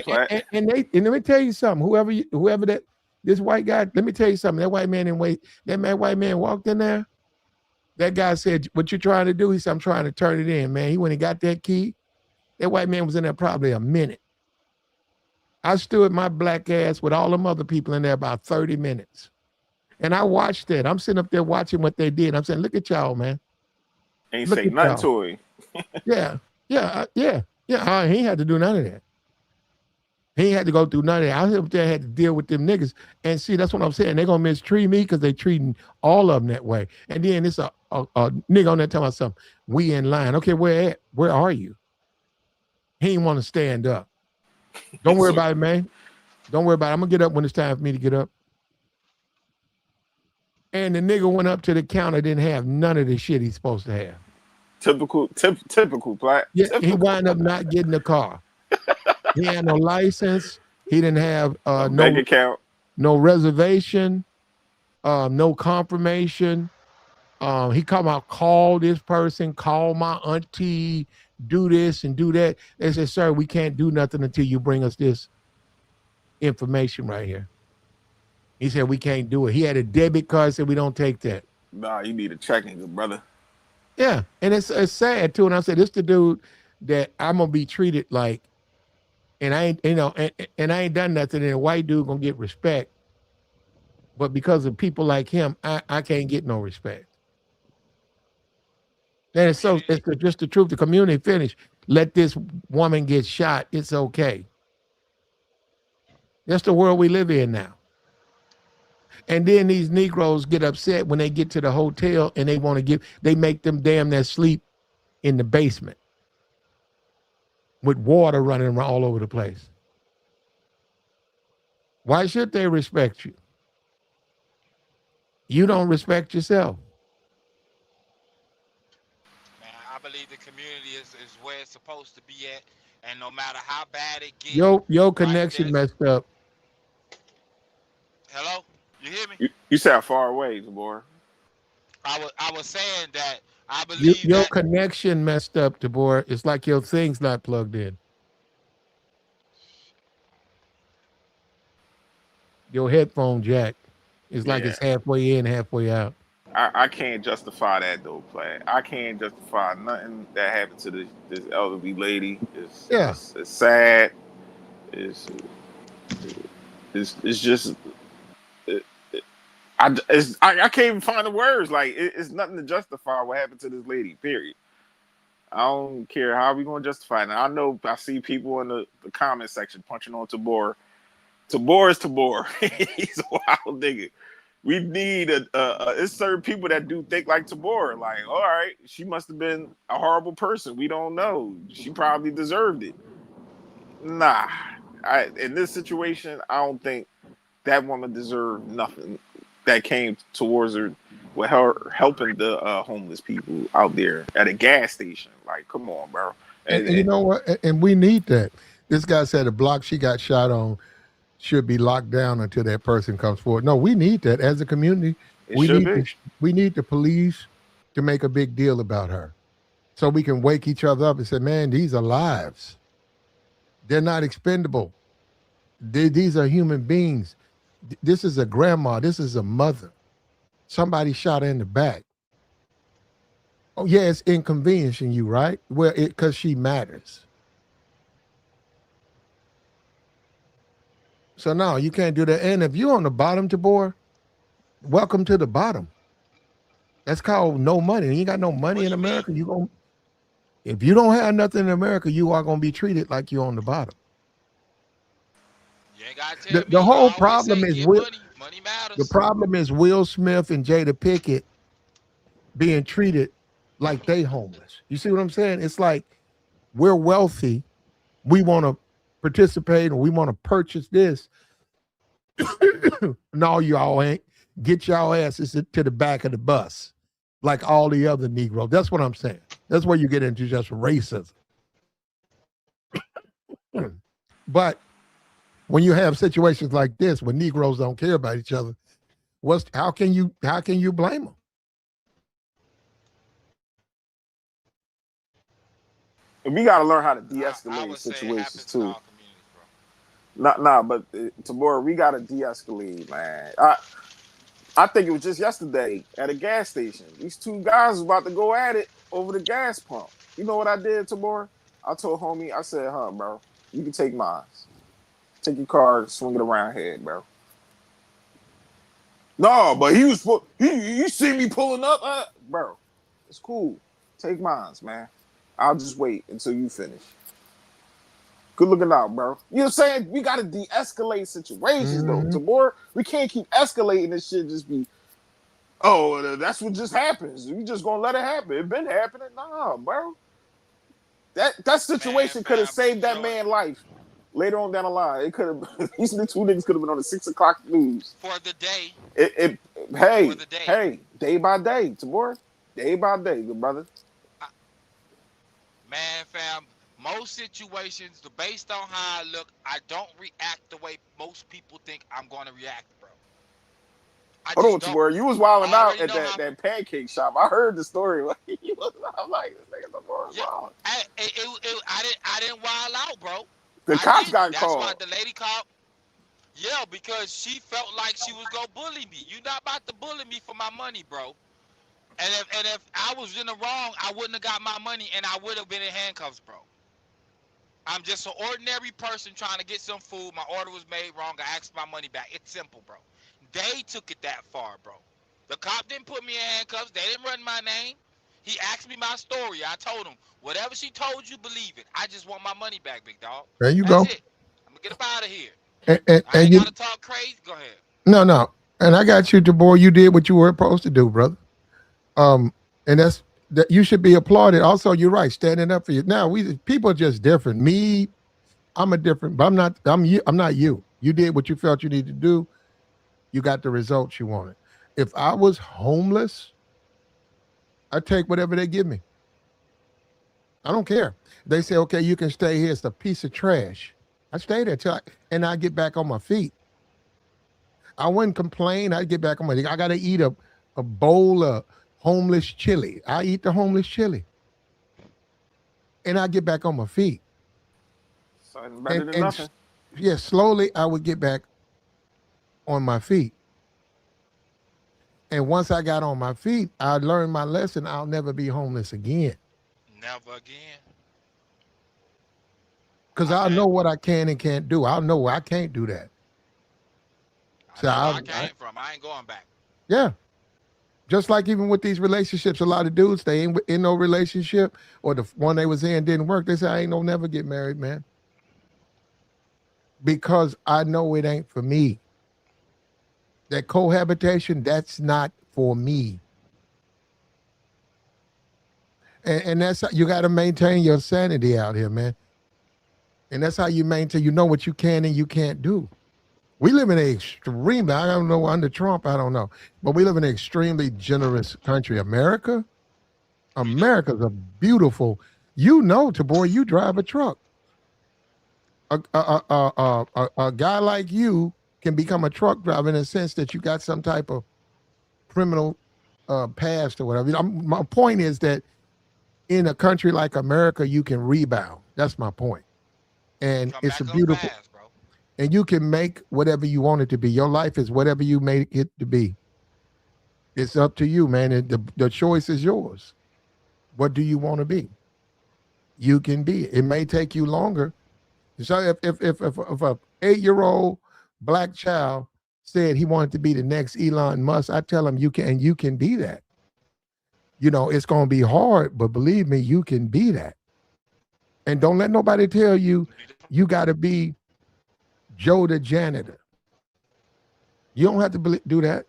And let me tell you something. Whoever this white guy, let me tell you something. That white man didn't wait. That white man walked in there. That guy said, what you trying to do? He said, I'm trying to turn it in, man. He went and got that key. That white man was in there probably a minute. I stood my black ass with all them other people in there about 30 minutes. And I watched that. I'm sitting up there watching what they did. I'm saying, look at y'all, man. Ain't say nothing to him. Yeah. He ain't had to do none of that. He ain't had to go through none of that. I up there had to deal with them niggas. And see, that's what I'm saying. They're going to mistreat me because they treating all of them that way. And then it's a nigga on there telling us something. We in line. Okay, where at? Where are you? He ain't want to stand up. Don't worry about it, man. Don't worry about it. I'm going to get up when it's time for me to get up. And the nigga went up to the counter, didn't have none of the shit he's supposed to have. Typical black. Yeah, typical. He wound up not getting a car. He had no license. He didn't have no bank account, no reservation, no confirmation. He come out, call this person, call my auntie, do this and do that. They said, sir, we can't do nothing until you bring us this information right here. He said, we can't do it. He had a debit card, said, we don't take that. Nah, you need a checking, good brother. Yeah, and it's sad too. And I said, this the dude that I'm gonna be treated like, and I ain't, you know, and I ain't done nothing. And a white dude gonna get respect, but because of people like him, I can't get no respect. And it's just the truth. The community finished. Let this woman get shot. It's okay. That's the world we live in now. And then these Negroes get upset when they get to the hotel and they make them damn near sleep in the basement with water running around all over the place. Why should they respect you? You don't respect yourself. Man, I believe the community is where it's supposed to be at, and no matter how bad it gets, Your connection messed up. Hello, you hear me? You sound far away, boy. I was saying that I believe Your that connection messed up, DeBoer. It's like your thing's not plugged in. Your headphone jack is like it's halfway in, halfway out. I can't justify that though, play. I can't justify nothing that happened to this elderly lady. It's sad. It's just I can't even find the words. Like it's nothing to justify what happened to this lady. Period. I don't care how we gonna justify it. Now, I know I see people in the comment section punching on Tabor. Tabor is Tabor. He's a wild nigga. We need it's certain people that do think like Tabor. Like, all right, she must have been a horrible person. We don't know. She probably deserved it. Nah, in this situation, I don't think that woman deserved nothing that came towards her with her helping the homeless people out there at a gas station. Like, come on, bro. And you know what? And we need that. This guy said the block she got shot on should be locked down until that person comes forward. No, we need that as a community. It should be. We need the police to make a big deal about her, so we can wake each other up and say, "Man, these are lives. They're not expendable. These are human beings. This is a grandma. This is a mother. Somebody shot her in the back. Oh yeah, it's inconveniencing you, right? Well, because she matters. So no, you can't do that. And if you're on the bottom, Tabor, welcome to the bottom. That's called no money. You ain't got no money in America. If you don't have nothing in America, you are gonna be treated like you're on the bottom. You ain't gotta tell me. The whole problem is money matters. The problem is Will Smith and Jada Pinkett being treated like they homeless. You see what I'm saying? It's like we're wealthy, we want to participate, or we want to purchase this. No, y'all ain't. Get y'all asses to the back of the bus, like all the other Negroes. That's what I'm saying. That's where you get into just racism. But when you have situations like this, when Negroes don't care about each other, how can you blame them? And we got to learn how to de-escalate situations too. But tomorrow we got to de-escalate, man. I think it was just yesterday at a gas station. These two guys was about to go at it over the gas pump. You know what I did tomorrow? I told homie, I said, bro, you can take mine. Take your car, swing it around here, bro. No, but he see me pulling up, bro. It's cool. Take mine, man. I'll just wait until you finish. Good looking out, bro. You know what I'm saying? We gotta de-escalate situations though. Tomorrow, we can't keep escalating this shit. Just be, that's what just happens. We just gonna let it happen. It been happening, nah, bro. That situation could have saved that man's life. Later on down the line, it could have. These two niggas could have been on the 6 o'clock news for the day. Hey, day by day, tomorrow, day by day, good brother. Man, fam, most situations, based on how I look, I don't react the way most people think I'm going to react, bro. Hold on, tomorrow. You was wilding out at that pancake shop. I heard the story. I'm like, this nigga's wild. I didn't wild out, bro. The cops got called. That's why the lady called. Yeah, because she felt like she was gonna bully me. You're not about to bully me for my money, bro. And if I was in the wrong, I wouldn't have got my money, and I would have been in handcuffs, bro. I'm just an ordinary person trying to get some food. My order was made wrong. I asked my money back. It's simple, bro. They took it that far, bro. The cop didn't put me in handcuffs. They didn't run my name. He asked me my story. I told him, whatever she told you, believe it. I just want my money back, big dog. There you go. That's it. I'm going to get up out of here. I ain't got to talk crazy. Go ahead. No. And I got you, DeBoer. You did what you were supposed to do, brother. And that you should be applauded. Also, you're right, standing up for you. Now, people are just different. Me, I'm a different, but I'm not you. You did what you felt you needed to do. You got the results you wanted. If I was homeless, I take whatever they give me. I don't care. They say, okay, you can stay here. It's a piece of trash. I stay there and I get back on my feet. I wouldn't complain. I get back on my feet. I got to eat a bowl of homeless chili. I eat the homeless chili. And I get back on my feet. Something better than nothing. Yeah, slowly I would get back on my feet. And once I got on my feet, I learned my lesson. I'll never be homeless again. Never again. Because I know what I can and can't do. I know I can't do that. So I came from. I ain't going back. Yeah. Just like even with these relationships, a lot of dudes, they ain't in no relationship, or the one they was in didn't work. They say, I ain't gonna never get married, man. Because I know it ain't for me. That cohabitation, that's not for me. And that's how you got to maintain your sanity out here, man. And that's how you maintain, you know what you can and you can't do. We live in an extremely, I don't know, under Trump, I don't know, but we live in an extremely generous country. America's a beautiful, Tabor, you drive a truck. A guy like you can become a truck driver in a sense that you got some type of criminal past or whatever. My point is that in a country like America, you can rebound. That's my point. And Come it's a back up beautiful, fast, bro. and you can make whatever you want it to be. Your life is whatever you make it to be. It's up to you, man. And the choice is yours. What do you want to be? You can be. It may take you longer. So if a 8-year-old black child said he wanted to be the next Elon Musk, I tell him you can be that. You know, it's gonna be hard, but believe me, you can be that. And don't let nobody tell you you got to be Joe the janitor. You don't have to do that.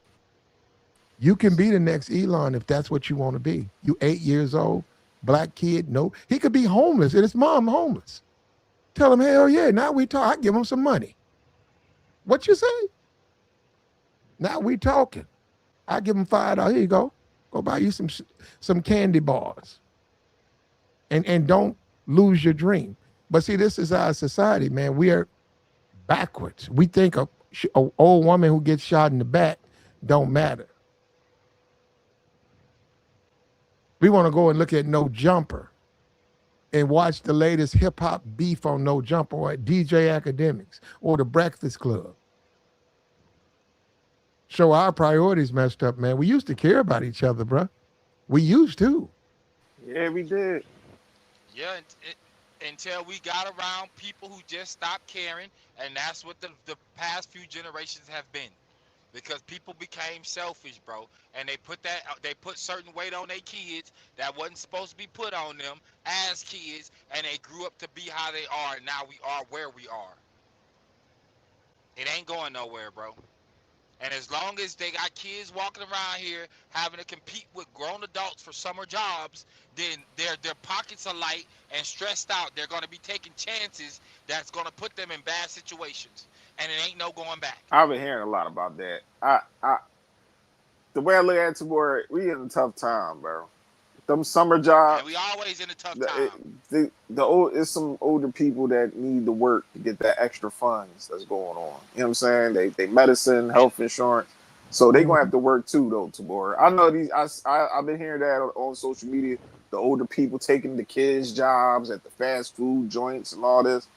You can be the next Elon if that's what you want to be. You 8 years old, black kid. No, he could be homeless and his mom homeless. Tell him, hell yeah. Now we talk. I give him some money. What you say? Now we talking. I give him $5. Here you go. Go buy you some candy bars. And don't lose your dream. But see, this is our society, man. We are backwards. We think a old woman who gets shot in the back don't matter. We want to go and look at No Jumper and watch the latest hip hop beef on No Jumper or at DJ Academics or the Breakfast Club. So our priorities messed up, man. We used to care about each other, bro. We used to. Yeah, we did. Yeah, until we got around people who just stopped caring, and that's what the past few generations have been. Because people became selfish, bro, and they put certain weight on their kids that wasn't supposed to be put on them as kids, and they grew up to be how they are, and now we are where we are. It ain't going nowhere, bro. And as long as they got kids walking around here having to compete with grown adults for summer jobs, then their pockets are light and stressed out. They're going to be taking chances that's going to put them in bad situations, and it ain't no going back. I've been hearing a lot about that. The way I look at it, boy, we in a tough time, bro. Them summer jobs. And we always in a tough time. It's some older people that need to work to get that extra funds that's going on. You know what I'm saying? They medicine, health insurance. So they gonna have to work too, though, Tabor. I know these. I've been hearing that on social media. The older people taking the kids' jobs at the fast food joints and all this.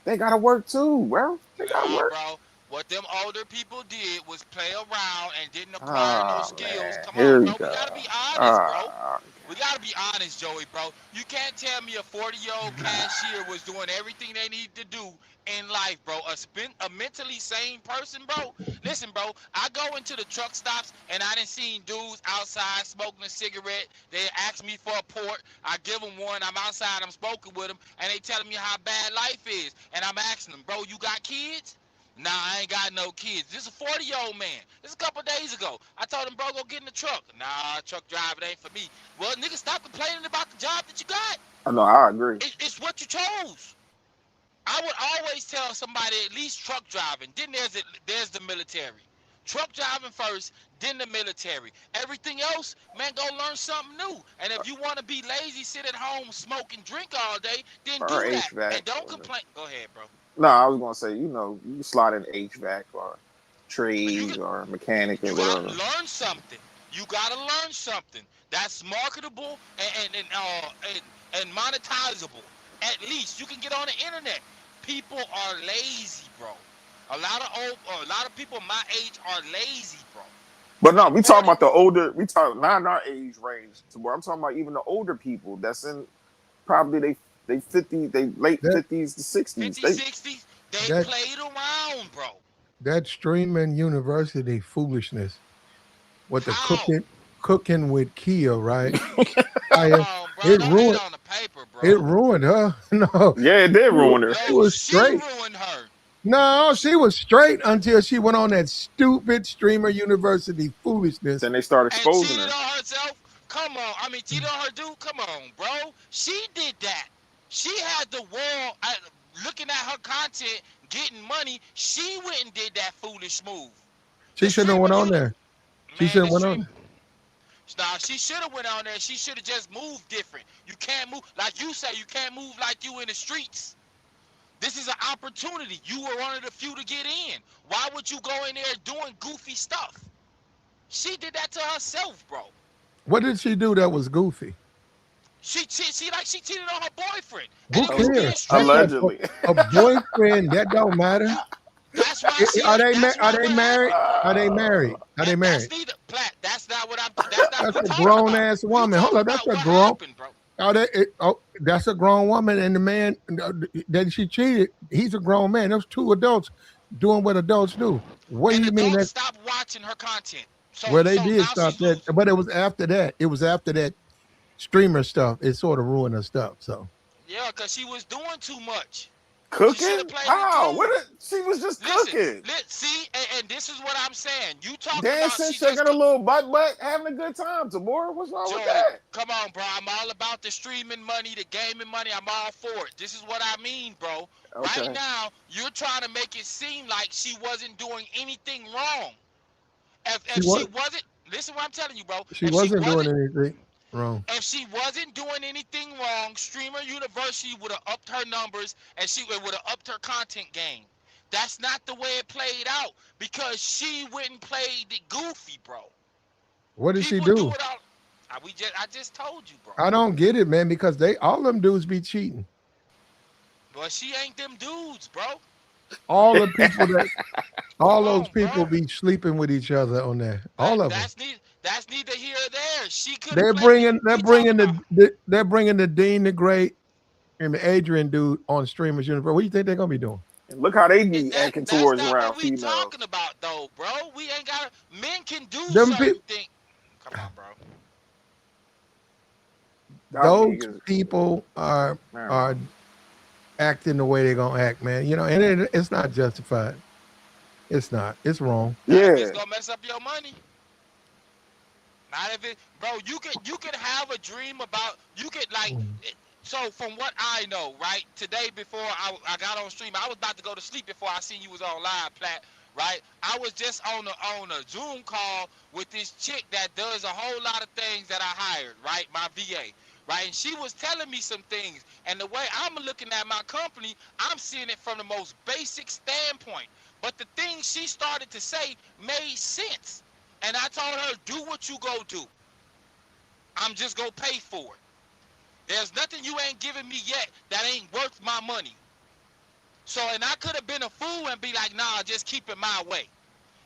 They gotta work too, bro. They gotta work. Bro. What them older people did was play around and didn't acquire no skills. Man. Come Here on, we bro. go. We gotta be honest, bro. Okay. We gotta be honest, Joey, bro. You can't tell me a 40-year-old cashier was doing everything they need to do in life, bro. A mentally sane person, bro. Listen, bro. I go into the truck stops and I done seen dudes outside smoking a cigarette. They ask me for a port. I give them one. I'm outside. I'm smoking with them, and they telling me how bad life is. And I'm asking them, bro, you got kids? Nah, I ain't got no kids. This is a 40-year-old man. This is a couple days ago. I told him, bro, go get in the truck. Nah, truck driving ain't for me. Well, nigga, stop complaining about the job that you got. I know, I agree. It's what you chose. I would always tell somebody at least truck driving. Then there's the military. Truck driving first, then the military. Everything else, man, go learn something new. And if you want to be lazy, sit at home, smoke and drink all day, then do that. HVAC, and don't complain. Go ahead, bro. No, I was gonna say, you slide in HVAC or trades or mechanic or whatever. You gotta learn something. You gotta learn something that's marketable and monetizable. At least you can get on the internet. People are lazy, bro. A lot of people my age are lazy, bro. But no, we talking about the older. We talk not in our age range. To where I'm talking about even the older people that's in probably they 50, they late 50s to 60s. 60s, they played around, bro. That streaming university foolishness. What the cooking with Kia, right? It ruined on the paper, bro. It ruined her. No. Yeah, it did ruin her. She was straight. She ruined her. No, she was straight until she went on that stupid streamer university foolishness. Then they started exposing her. And cheated on herself. Come on. I mean, cheated on her dude. Come on, bro. She did that. She had the world looking at her content, getting money. She went and did that foolish move. She shouldn't have went on there. She should have went on. Nah, she should have went on there. She should have just moved different. You can't move like you say. You can't move like you in the streets. This is an opportunity. You were one of the few to get in. Why would you go in there doing goofy stuff? She did that to herself, bro. What did she do that was goofy? She cheated on her boyfriend. Who And it was being cares? straight. Allegedly. A boyfriend, that don't matter. That's why she. Are they That's why are they what married? happened. Are they married? Are they married? That's neither Platt. That's not what I'm. That's not That's what a we talking grown about. ass We woman. Hold talking on, that's about a what grown. happened, bro. That's a grown woman, and the man that she cheated, he's a grown man. Those two adults doing what adults do. What do And you mean adults that? stopped watching her content. Well, they So did now stop she's that, losing. but it was after that. It was after that streamer stuff. It sort of ruined her stuff. So Yeah, because she was doing too much. She should have Cooking? played How? it What? cool. She was just Listen, cooking. see, and this is what I'm saying. You talking Dancing, about she shaking just a little butt, having a good time. Tamora, what's wrong with Joey, that? come on, bro. I'm all about the streaming money, the gaming money. I'm all for it. This is what I mean, bro. Okay. Right now, you're trying to make it seem like she wasn't doing anything wrong. If she she was wasn't, listen what I'm telling you, bro. she wasn't doing anything wrong. If she wasn't doing anything wrong, Streamer University would have upped her numbers and she would have upped her content game. That's not the way it played out because she went and played the goofy, bro. What did she People do do? it all. I just told you, bro. I don't get it, man, because all them dudes be cheating. But she ain't them dudes, bro. All the people all Come those on, people bro. be sleeping with each other on there. All of them. That's neither here or there. She couldn't They're play. bringing We they're bringing the Dean the Great and the Adrian dude on Streamers Universe. What do you think they're gonna be doing? And look how they be acting That's towards not around what we females. talking about, though, bro. We ain't got. Men can do Them certain things. Come on, bro. Those people are acting the way they're gonna act, man. You know, and it's not justified. It's not. It's wrong. Yeah. It's gonna mess up your money. Not if it, bro. You could have a dream about. You could like. So from what I know, right today before I got on stream, I was about to go to sleep before I seen you was on live, Platt. Right, I was just on a Zoom call with this chick that does a whole lot of things that I hired, right? My VA, right? And she was telling me some things. And the way I'm looking at my company, I'm seeing it from the most basic standpoint. But the things she started to say made sense. And I told her, do what you go do. I'm just gonna pay for it. There's nothing you ain't giving me yet that ain't worth my money. So, and I could have been a fool and be like, nah, just keep it my way.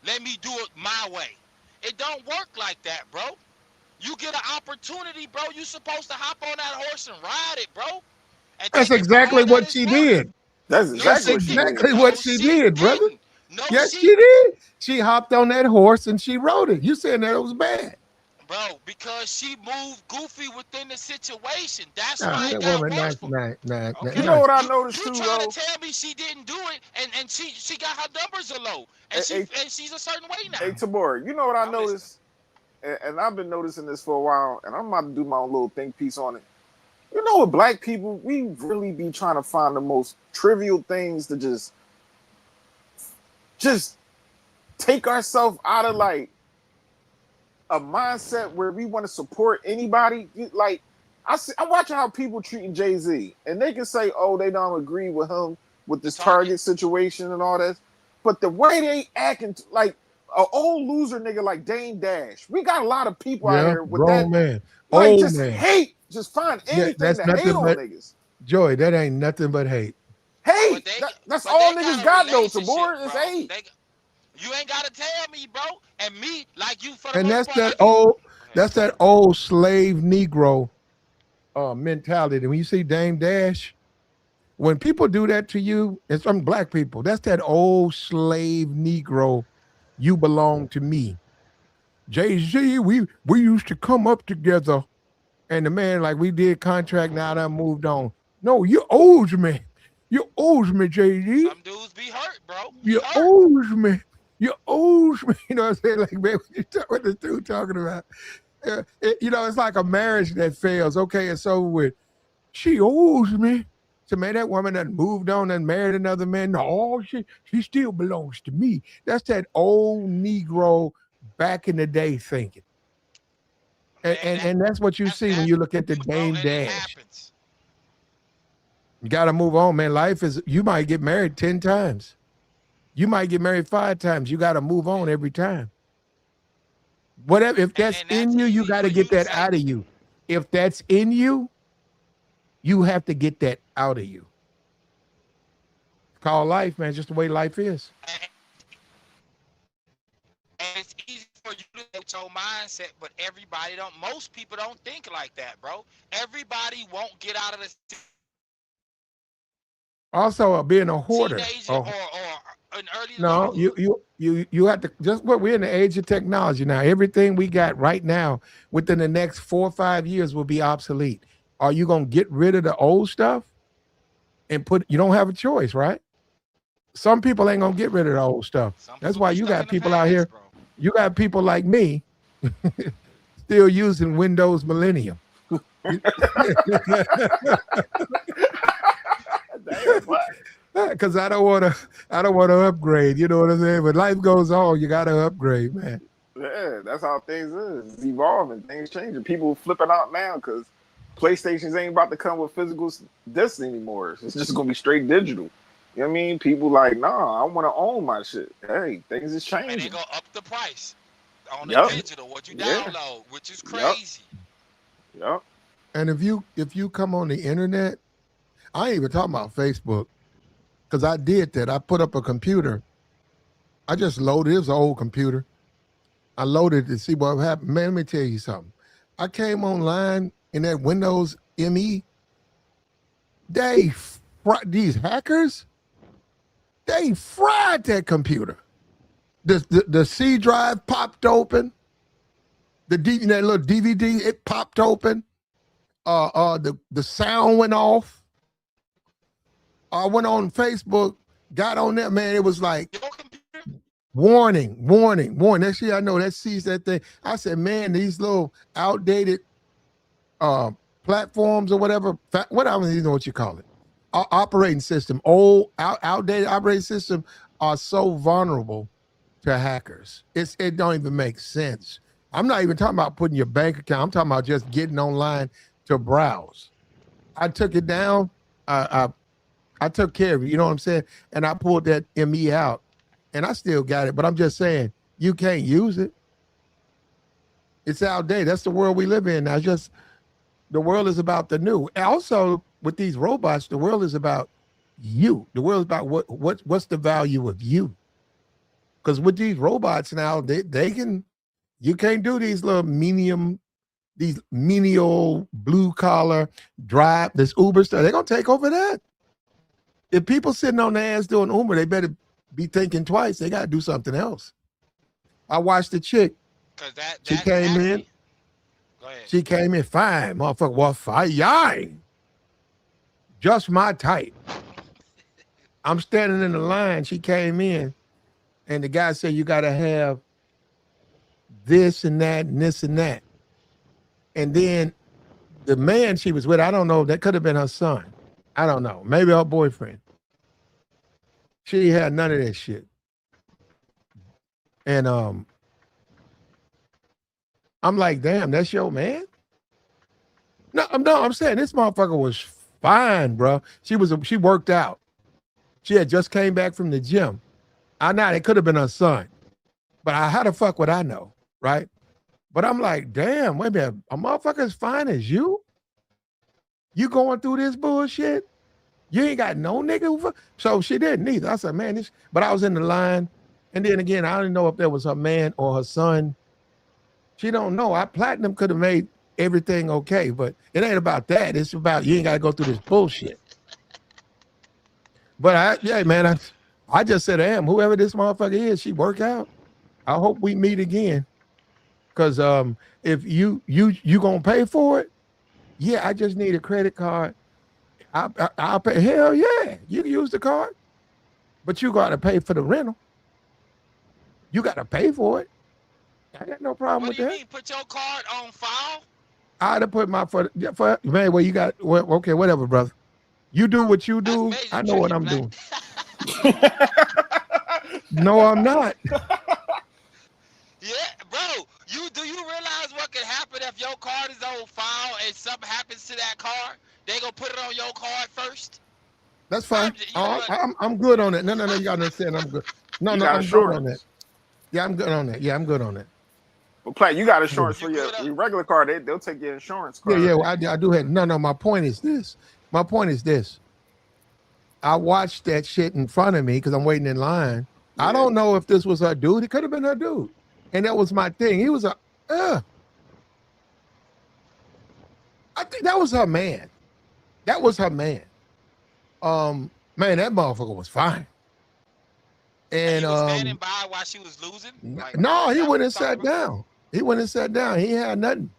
Let me do it my way. It don't work like that, bro. You get an opportunity, bro. You supposed to hop on that horse and ride it, bro. And that's exactly what she did. That's exactly what she did, brother. No, yes, she did. She hopped on that horse and she rode it. You saying that it was bad. Bro, because she moved goofy within the situation. That's nah, why that it got woman, worse for her. You know what I noticed too, You though? trying to tell me she didn't do it, and she got her numbers are low, and she's a certain way now. Hey, Tamora, you know what I noticed? And I've been noticing this for a while, and I'm about to do my own little think piece on it. You know what, black people, we really be trying to find the most trivial things to just take ourselves out of like a mindset where we want to support anybody. Like I watch how people treating Jay-Z, and they can say, oh, they don't agree with him with this Target situation and all that, but the way they acting like an old loser nigga like Dame Dash, we got a lot of people out here with that man, like old just man. hate, just find anything to hate on niggas. Joey, that ain't nothing but hate. Hey, that's all niggas got though, Tamora, is hate. You ain't gotta tell me, bro. And me, like you for the and most that's part, that's that old slave Negro mentality. When you see Dame Dash, when people do that to you, it's from black people. That's that old slave Negro. You belong to me. Jay-Z, we used to come up together, and the man like we did contract. Now that I moved on. No, you owes me. You owes me, Jay-Z. Some dudes be hurt, bro. You owes me. You owes me. You know what I'm saying? Like, man, what this dude talking about? You know, it's like a marriage that fails. Okay, it's over with. She owes me. So, man, that woman that moved on and married another man, no, she still belongs to me. That's that old Negro back in the day thinking. And that's what you see when you look at the Dame Dash. You got to move on, man. Life is, you might get married 10 times. You might get married 5 times. You got to move on every time. Whatever, if that's in you, you got to get that out of you. If that's in you, you have to get that out of you. It's called life, man. Just the way life is. And it's easy for you to get your mindset, but everybody don't. Most people don't think like that, bro. Everybody won't get out of the Also, being a hoarder. teenager or an early no, you have to just what we're in the age of technology now. Everything we got right now within the next 4 or 5 years will be obsolete. Are you gonna get rid of the old stuff and put? You don't have a choice, right? Some people ain't gonna get rid of the old stuff. That's why you got people out here. Bro. You got people like me still using Windows Millennium. Because I don't want to upgrade. You know what I'm saying? But life goes on. You got to upgrade, man. Yeah, that's how things is. It's evolving. Things changing. People flipping out now because PlayStations ain't about to come with physical discs anymore. It's just gonna be straight digital. You know what I mean? People like, nah, I want to own my shit. Hey, things is changing. And they go up the price on the digital, what you download, which is crazy. Yep. And if you come on the internet, I ain't even talking about Facebook, because I did that. I put up a computer. I just loaded. It was an old computer. I loaded to see what happened. Man, let me tell you something. I came online in that Windows ME. These hackers, they fried that computer. The C drive popped open. That little DVD, it popped open. The sound went off. I went on Facebook, got on there, man. It was like warning. Next year I know that sees that thing. I said, man, these little outdated platforms or whatever, I don't even know what you call it. Operating system, old, outdated operating system are so vulnerable to hackers. It don't even make sense. I'm not even talking about putting your bank account. I'm talking about just getting online to browse. I took it down. I took care of it. You know what I'm saying? And I pulled that ME out, and I still got it. But I'm just saying, you can't use it. It's outdated. That's the world we live in now. Just the world is about the new. And also, with these robots, the world is about you. The world is about what's the value of you. Because with these robots now, they can. You can't do these little menial blue collar drive, this Uber stuff. They're gonna take over that. If people sitting on their ass doing Uber, they better be thinking twice. They got to do something else. I watched the chick. She came in. Go ahead. She came in fine, motherfucker. Well, fine. Just my type. I'm standing in the line. She came in, and the guy said, you got to have this and that and this and that. And then the man she was with, I don't know, that could have been her son. I don't know. Maybe her boyfriend. She had none of that shit. And I'm like, damn, that's your man? No, I'm saying this motherfucker was fine, bro. She worked out. She had just came back from the gym. I know it could have been her son. But how the fuck would I know, right? But I'm like, damn, wait a minute, a motherfucker as fine as you? You going through this bullshit? You ain't got no nigga. So she didn't either. I said, man, but I was in the line. And then again, I didn't know if that was her man or her son. She don't know. Platinum could have made everything okay, but it ain't about that. It's about you ain't got to go through this bullshit. But I just said, damn, whoever this motherfucker is, she work out. I hope we meet again. Because if you gonna pay for it, yeah, I just need a credit card. I'll pay. Hell yeah, you can use the card, but you got to pay for the rental. You got to pay for it. I got no problem with that. What do you mean? Put your card on file? I'd have put my for man. Well, you got okay, whatever, brother. You do what you do. I know what I'm doing. No, I'm not. Yeah, bro. Do you realize what could happen if your card is on file and something happens to that card? They gonna put it on your card first. That's fine. I'm good on it. No, you gotta understand. I'm good. No, I'm good on that. Yeah, I'm good on that. Yeah, I'm good on that. Well, Platt, you got insurance for your regular car. They'll take your insurance card. Yeah, I do have. No. My point is this. I watched that shit in front of me because I'm waiting in line. Yeah. I don't know if this was her dude. It could have been her dude. And that was my thing. He was I think that was her man. Man, that motherfucker was fine. And he was standing by while she was losing? No, he went and sat down. He had nothing.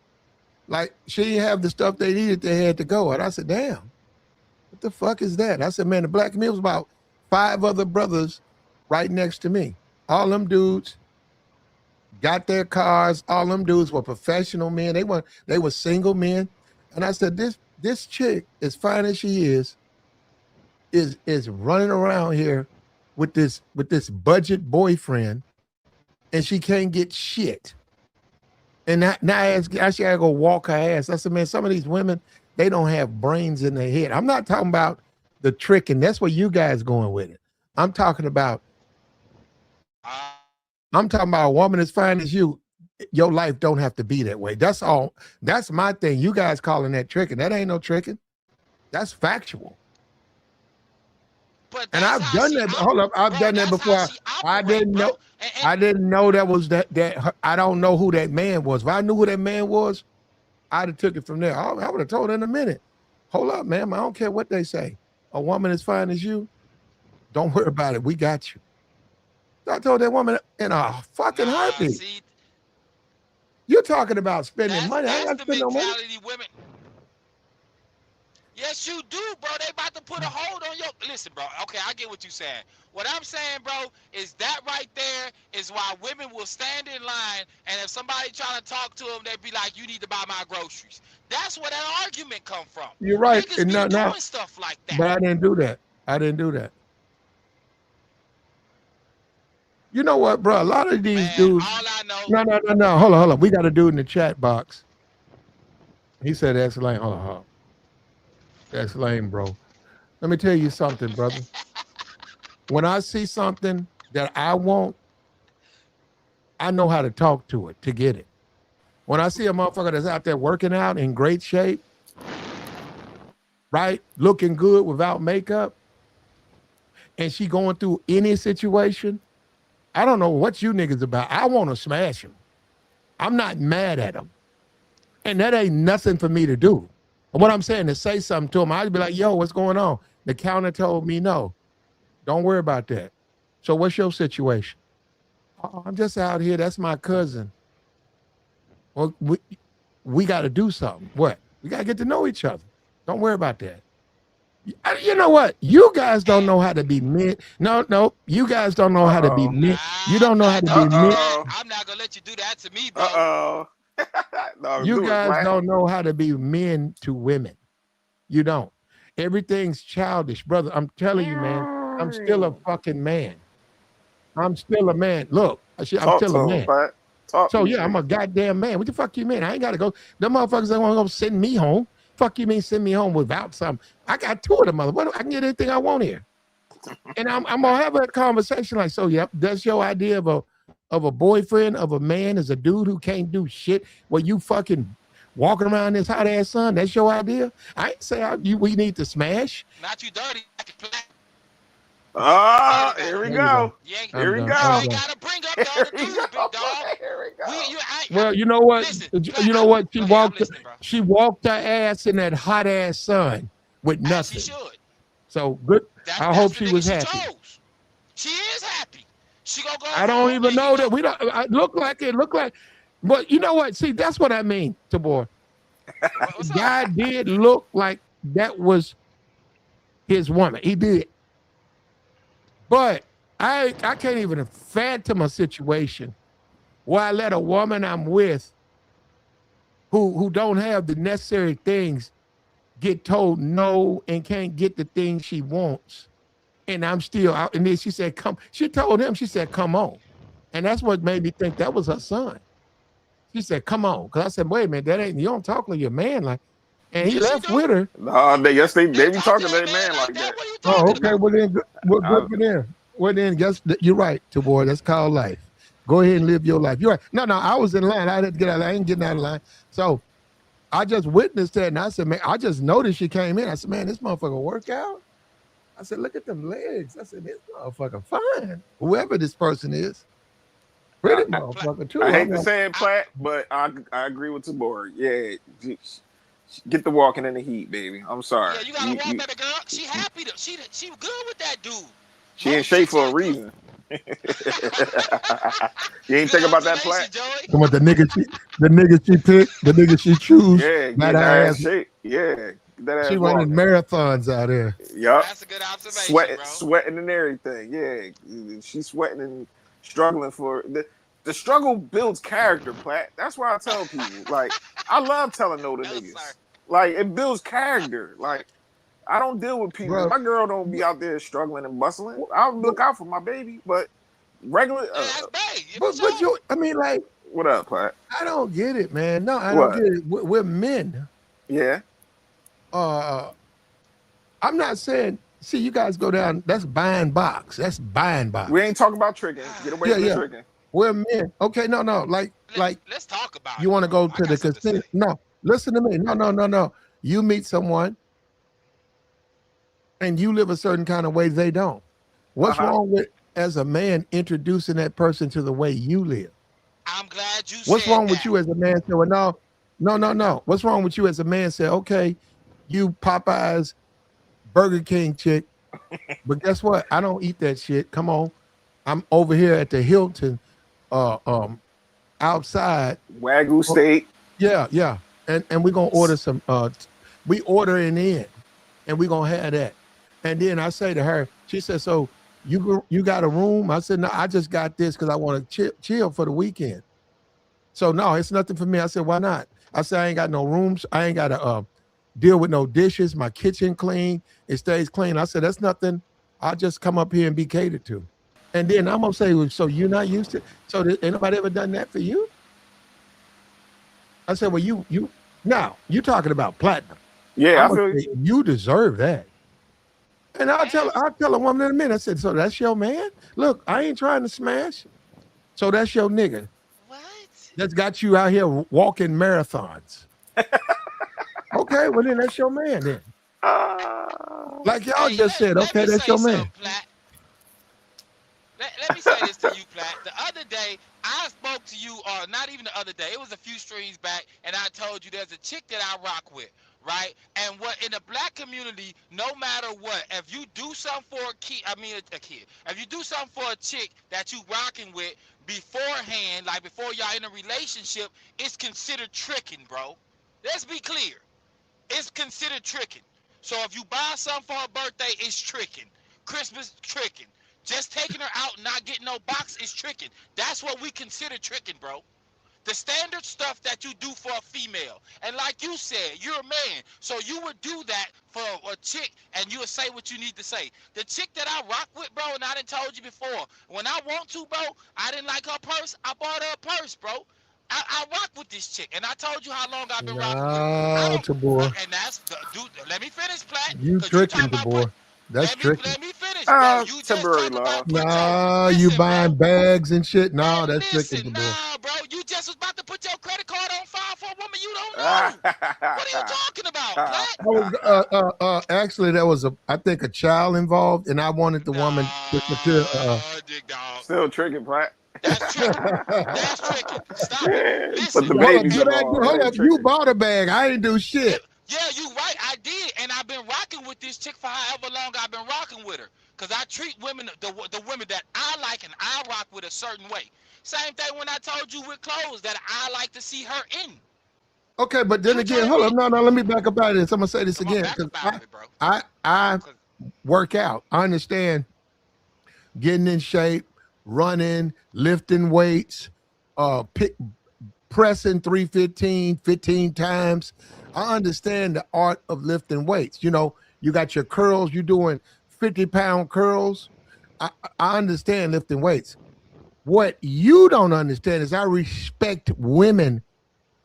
Like, she didn't have the stuff they needed. They had to go. And I said, damn, what the fuck is that? I said, man, the black community was about 5 other brothers right next to me. All them dudes got their cars. All them dudes were professional men. They were single men. And I said, this chick, as fine as she is running around here with this budget boyfriend, and she can't get shit. And now she gotta go walk her ass. I said, man, some of these women, they don't have brains in their head. I'm not talking about the trick, and that's where you guys going with it. I'm talking about a woman as fine as you. Your life don't have to be that way. That's all. That's my thing. You guys calling that tricking. That ain't no tricking. That's factual. But and I've done that. Hold up, I've done that before. I didn't know. I didn't know that was that. I don't know who that man was. If I knew who that man was, I'd have took it from there. I would have told her in a minute. Hold up, ma'am. I don't care what they say. A woman as fine as you, don't worry about it. We got you. I told that woman in a fucking heartbeat. You're talking about spending money. I ain't got to spend no money. Women. Yes, you do, bro. They about to put a hold on your. Listen, bro. Okay, I get what you're saying. What I'm saying, bro, is that right there is why women will stand in line, and if somebody trying to talk to them, they'd be like, "You need to buy my groceries." That's where that argument come from. You're right. Niggas be doing stuff like that. But I didn't do that. You know what, bro? A lot of these dudes. All I know. No. Hold on. We got a dude in the chat box. He said that's lame. Hold on. That's lame, bro. Let me tell you something, brother. When I see something that I want, I know how to talk to it to get it. When I see a motherfucker that's out there working out in great shape, right, looking good without makeup, and she going through any situation, I don't know what you niggas about. I want to smash him. I'm not mad at him. And that ain't nothing for me to do. What I'm saying is say something to him. I'd be like, yo, what's going on? The counter told me no. Don't worry about that. So what's your situation? Oh, I'm just out here. That's my cousin. Well, we got to do something. What? We got to get to know each other. Don't worry about that. You know what? You guys don't know how to be men. No. You guys don't know how to be men. You don't know how to be men. I'm not going to let you do that to me, bro. No, you guys don't know how to be men to women. You don't. Everything's childish, brother. I'm telling you, man. I'm still a fucking man. I'm still a man. Look, I'm still a man. So yeah, I'm a goddamn man. What the fuck you mean? I ain't got to go. Them motherfuckers don't want to go send me home. Fuck you mean send me home without something? I got 2 of them mother. I can get anything I want here. And I'm gonna have a conversation like, so yep, that's your idea of a boyfriend, of a man, is a dude who can't do shit where you fucking walking around this hot ass sun. That's your idea? I ain't say we need to smash. Not you dirty. Here we go. Here we go. You ain't gotta bring up the other dude, big dog. Here we go. Well, you know what? You know what? She walked her ass in that hot ass sun with nothing. She should. So good. I hope she was happy. She is happy. She gonna go. I don't even know that. We don't. It looked like. But you know what? See, that's what I mean, Tabor. Guy did look like that was his woman. He did. But I can't even fathom a situation where I let a woman I'm with who don't have the necessary things get told no and can't get the things she wants. And I'm still out. And then she said, come. She told him, she said, come on. And that's what made me think that was her son. She said, come on. Because I said, wait a minute, you don't talk like your man. Like, And he Yes, she left do. with her. Nah, they be talking to their their man like that. What are you Oh, talking okay. about? Well then, well, I, good for them. Well then, guess you're right, boy. That's called life. Go ahead and live your life. You're right. No, I was in line. I had to get out of line. I ain't getting out of line. So I just witnessed that, and I said, man, I just noticed she came in. I said, man, this motherfucker work out. I said, look at them legs. I said, this motherfucker fine. Whoever this person is, pretty motherfucker too. I hate I'm to like, say it, Platt, but I agree with Tabor. Yeah, get the walking in the heat, baby. I'm sorry. Yeah, you gotta walk at the girl. She happy to. She good with that dude. She in shape for a reason. You ain't think about that, Platt? come on, the nigga she picked, the nigga she choose. Yeah, that get her ass. ass shape. Yeah, that ass She running walking. marathons out there. Yup. That's a good observation, bro. Sweating and everything. Yeah, she's sweating and struggling for the struggle builds character, Platt. That's why I tell people. Like, I love telling no to niggas. Sir. Like, it builds character. Like, I don't deal with people. Bro. My girl don't be out there struggling and bustling. I'll look out for my baby, but regular. That's big. But you, I mean, like, What up, Platt? I don't get it, man. No, I What? don't get it. We're men. Yeah. I'm not saying. See, you guys go down. That's buying box. That's buying box. We ain't talking about tricking. Get away from the tricking. We're men. Okay, no. Like, let's talk about. You want to go to the casino? No, listen to me. No. You meet someone, and you live a certain kind of way they don't. What's wrong with, as a man, introducing that person to the way you live? I'm glad you said What's wrong that. with you as a man? Say, well, no. What's wrong with you as a man? Say, okay, you Popeyes, Burger King chick, but guess what? I don't eat that shit. Come on, I'm over here at the Hilton, outside. Wagyu steak. Yeah, and we're gonna order some. We order it in, and we're gonna have that. And then I say to her, she said, "So you got a room?" I said, "No, I just got this because I want to chill for the weekend." So no, it's nothing for me. I said, "Why not?" I said, "I ain't got no rooms. I ain't got to deal with no dishes. My kitchen clean. It stays clean." I said, "That's nothing. I'll just come up here and be catered to." And then I'm gonna say, "So you're not used to? So ain't nobody ever done that for you?" I said, "Well, you now you talking about platinum? Yeah, I feel you deserve that." And I'll tell a woman in a minute. I said, "So that's your man? Look, I ain't trying to smash. So that's your nigga. What? That's got you out here walking marathons." Okay, well then that's your man then. Like y'all just said, okay, that's your man. Let me say this to you, Platt. The other day, I spoke to you, or not even the other day, it was a few streams back, and I told you there's a chick that I rock with, right? And what in the black community, no matter what, if you do something for a kid, if you do something for a chick that you rocking with beforehand, like before y'all in a relationship, it's considered tricking, bro. Let's be clear. It's considered tricking. So if you buy something for her birthday, it's tricking. Christmas, tricking. Just taking her out and not getting no box is tricking. That's what we consider tricking, bro. The standard stuff that you do for a female. And like you said, you're a man. So you would do that for a chick and you would say what you need to say. The chick that I rock with, bro, and I done told you before, when I want to, bro, I didn't like her purse, I bought her a purse, bro. I rock with this chick, and I told you how long I've been rocking with her. And that's, dude, let me finish, Platt. You tricking, boy. That's tricky. Let me finish, bro. You just talk about you buying bags and shit. No, that's tricking, boy. Nah, bro. You just was about to put your credit card on file for a woman you don't know. What are you talking about, Platt? Actually, there was I think a child involved, and I wanted the woman to still tricking, Platt. That's tricky. That's tricky. Stop it. Listen, but the baby's hold up. You bought a bag. I ain't do shit. Yeah, you right. I did, and I've been rocking with this chick for however long I've been rocking with her. Cause I treat women, the women that I like and I rock with a certain way. Same thing when I told you with clothes that I like to see her in. Okay, but then again, hold up. No, let me back up out of this. I'm gonna say this again. I work out. I understand getting in shape, running, lifting weights, pressing 315 15 times. I understand the art of lifting weights. You know, you got your curls, you're doing 50-pound curls. I understand lifting weights. What you don't understand is I respect women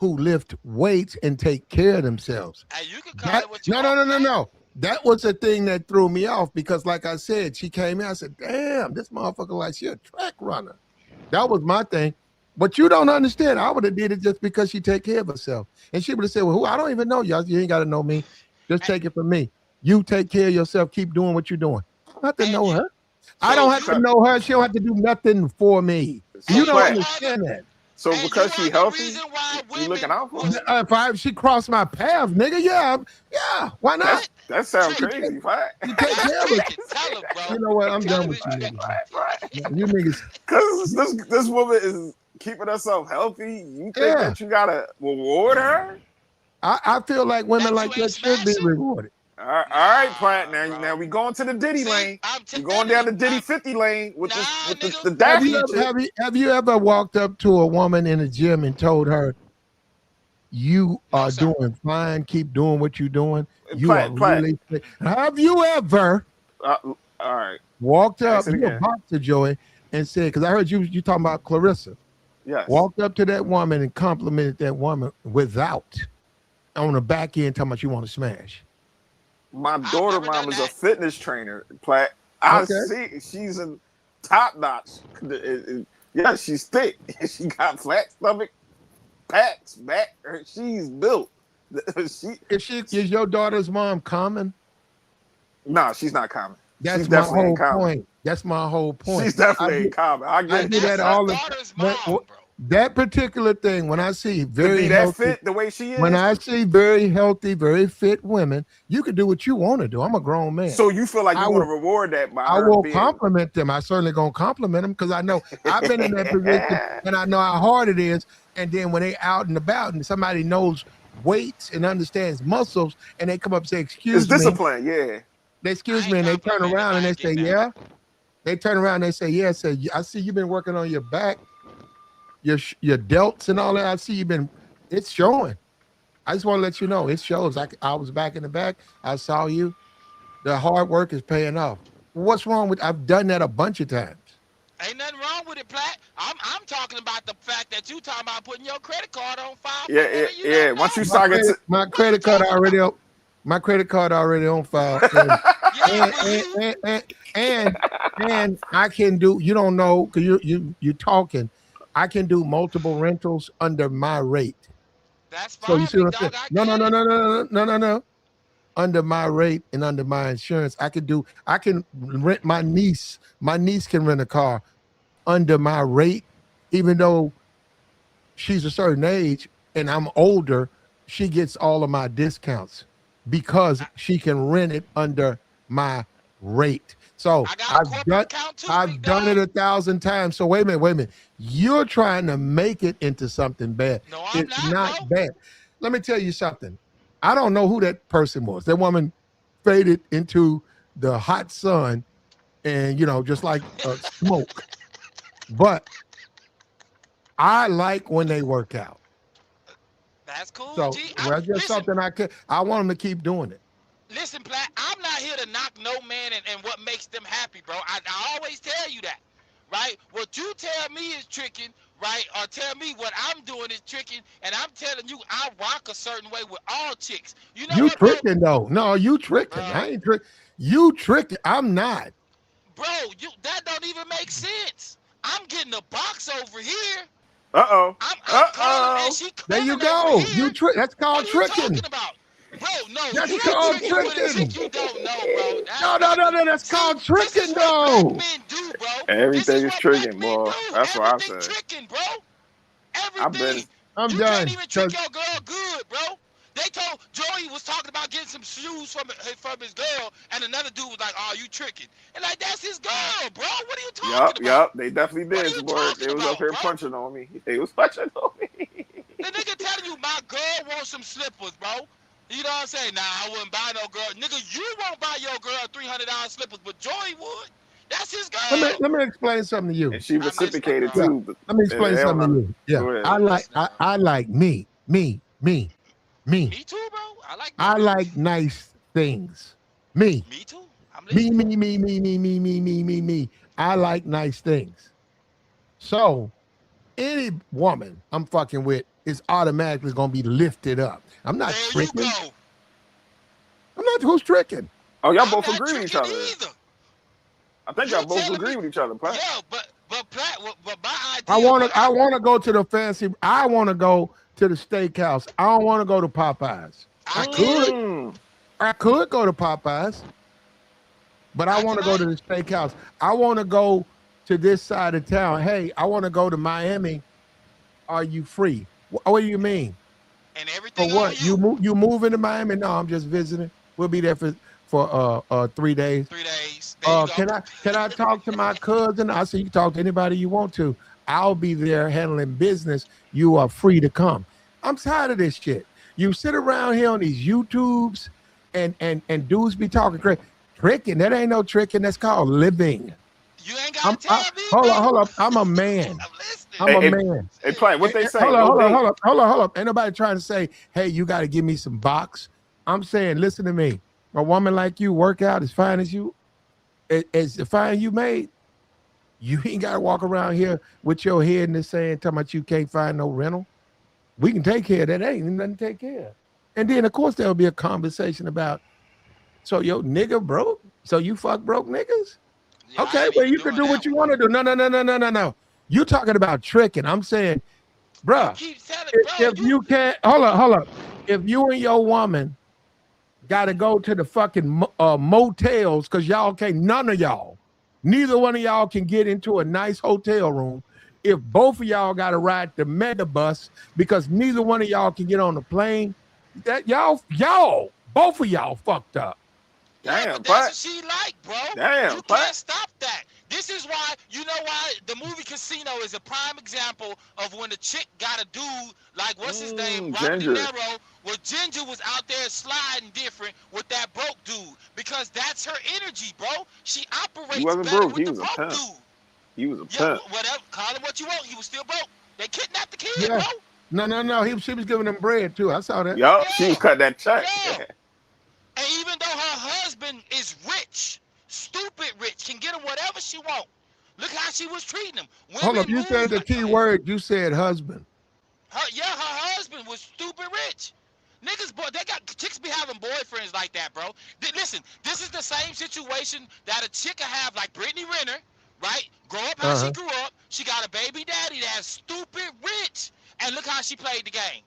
who lift weights and take care of themselves. Hey, you can call it what you No. That was the thing that threw me off because, like I said, she came in. I said, "Damn, this motherfucker like she a track runner." That was my thing. But you don't understand. I would have did it just because she take care of herself, and she would have said, "Well, who? I don't even know y'all. You ain't got to know me. Just take it from me. You take care of yourself. Keep doing what you're doing. I don't have to know her. I don't have to know her. She don't have to do nothing for me. You don't understand that." So because she healthy, you looking out for her? If she crossed my path, nigga, yeah, why not? That sounds crazy, right? You take care of it. You know what? I'm done with you niggas. You niggas. Because this woman is keeping herself healthy. You think that you gotta reward her? I feel like women like that should be rewarded. All right, Platt. Now we going to the Diddy lane. We going down the Diddy 50 lane with the Daphne. Have you ever walked up to a woman in a gym and told her, "You are doing fine. Keep doing what you're doing. You are really." Have you ever? All right. Walked up, you a boxer, Joey, and said, because I heard you talking about Clarissa. Yes. Walked up to that woman and complimented that woman without on the back end talking about you want to smash. My daughter mom is a fitness trainer, Platt. I see she's in top notch. Yeah, she's thick. She got flat stomach, packs, back. She's built. Is your daughter's mom common? No, she's not common. That's my whole point. That's my whole point. She's definitely common. I do that all the time. That particular thing, when I see very healthy, fit the way she is. When I see very healthy, very fit women, you can do what you want to do. I'm a grown man. So you feel like you want to reward that by I will compliment them. I certainly gonna compliment them because I know I've been in that position and I know how hard it is. And then when they out and about and somebody knows weights and understands muscles and they come up and say, "Excuse me," it's discipline, yeah. They excuse me and they turn around and they say, "Yeah." They turn around and they say, "Yeah." Say, "I see you've been working on your back. Your delts and all that. I see you've been, it's showing. I just want to let you know, it shows. I was back in the back. I saw you. The hard work is paying off. What's wrong with, I've done that a bunch of times. Ain't nothing wrong with it, Platt. I'm talking about the fact that you talking about putting your credit card on file. Yeah. Once you start getting my credit card already on file. And I can do, you don't know, because you're talking, I can do multiple rentals under my rate. That's fine. So you see what I'm saying? No. Under my rate and under my insurance, I can rent my niece. My niece can rent a car under my rate, even though she's a certain age and I'm older, she gets all of my discounts because she can rent it under my rate. So I've done it 1,000 times. So wait a minute. You're trying to make it into something bad. No, it's not bad. Let me tell you something. I don't know who that person was. That woman faded into the hot sun and, just like smoke. But I like when they work out. That's cool. So that's just something I want them to keep doing it. Listen, Platt, I'm not here to knock no man and what makes them happy, bro. I always tell you that, right? What you tell me is tricking, right? Or tell me what I'm doing is tricking, and I'm telling you I rock a certain way with all chicks. You know what, tricking, though. No, you tricking. I ain't tricking. You tricking. I'm not. Bro, that don't even make sense. I'm getting a box over here. Uh-oh. There you go. You trick. That's called tricking. Bro, no, that's called tricking. You don't know, bro. No. That's called tricking, though. Men do, bro. Everything is tricking, boy. That's what I said. Tricking, bro. Everything. I'm you done. Can't even trick your girl good, bro. They told Joey was talking about getting some shoes from his girl, and another dude was like, "Oh, you tricking?" And like, that's his girl, bro. What are you talking about? Yup. They definitely did. They was up here punching on me. They was punching on me. The nigga telling you my girl wants some slippers, bro. You know what I'm saying? Nah, I wouldn't buy no girl. Nigga, you won't buy your girl $300 slippers, but Joey would. That's his girl. Let me explain something to you. And she reciprocated too. Let me explain something to you. Yeah, I like me. Me too, bro. I like nice things. Me. Me too. Me. I like nice things. So any woman I'm fucking with it's automatically going to be lifted up. I'm not There tricking. you go. I'm not. Who's tricking? Oh, y'all I'm both not agree with each tricking other. either. I think You y'all both telling agree me- with each other, Platt. Yeah, but Platt, but my idea. I want to go to the fancy. I want to go to the steakhouse. I don't want to go to Popeyes. I could go to Popeyes, but I Not want to go to the steakhouse. I want to go to this side of town. Hey, I want to go to Miami. Are you free? What do you mean? And For everything on what? You moving to Miami? No, I'm just visiting. We'll be there for 3 days. 3 days. There you go. Can I talk to my cousin? I said you can talk to anybody you want to. I'll be there handling business. You are free to come. I'm tired of this shit. You sit around here on these YouTubes and dudes be talking crazy. Tricking. That ain't no tricking. That's called living. You ain't got to tell me. Hold up. I'm a man. I'm listening. I'm a man. Hey, Platt, what they say? Hold up. Ain't nobody trying to say, hey, you got to give me some box. I'm saying, listen to me. A woman like you, work out as fine as you, as fine you made. You ain't got to walk around here with your head in the sand talking about you can't find no rental. We can take care of that. Ain't nothing to take care of. And then, of course, there'll be a conversation about, so your nigga broke? So you fuck broke niggas? Yeah, Okay, well, you can do what you want to do. No. You talking about tricking. I'm saying, bruh, if you can't, hold up. If you and your woman got to go to the fucking motels because y'all can't, neither one of y'all can get into a nice hotel room. If both of y'all got to ride the mega bus because neither one of y'all can get on the plane, that both of y'all fucked up. Yeah, Damn, but that's Platt. what she like, bro. Damn, you Platt. can't stop that. This is why, you know why the movie Casino is a prime example of when the chick got a dude like, what's his name, Robert De Ginger. Niro, where Ginger was out there sliding different with that broke dude, because that's her energy, bro. She operates He wasn't better broke. with He the was a broke pimp. dude. He was a Yeah, pimp. whatever, call him what you want. He was still broke. They kidnapped the kid, Yeah. bro. No. She was giving him bread too. I saw that. Yup, she was cutting that check. Yeah. And even though her husband is rich, stupid rich, can get him whatever she want. Look how she was treating him. Hold up, you said the key word. You said husband. Her husband was stupid rich. Niggas, boy, they got chicks be having boyfriends like that, bro. Listen, this is the same situation that a chick will have, like Brittany Renner, right? Grow up how she grew up. She got a baby daddy that's stupid rich, and look how she played the game.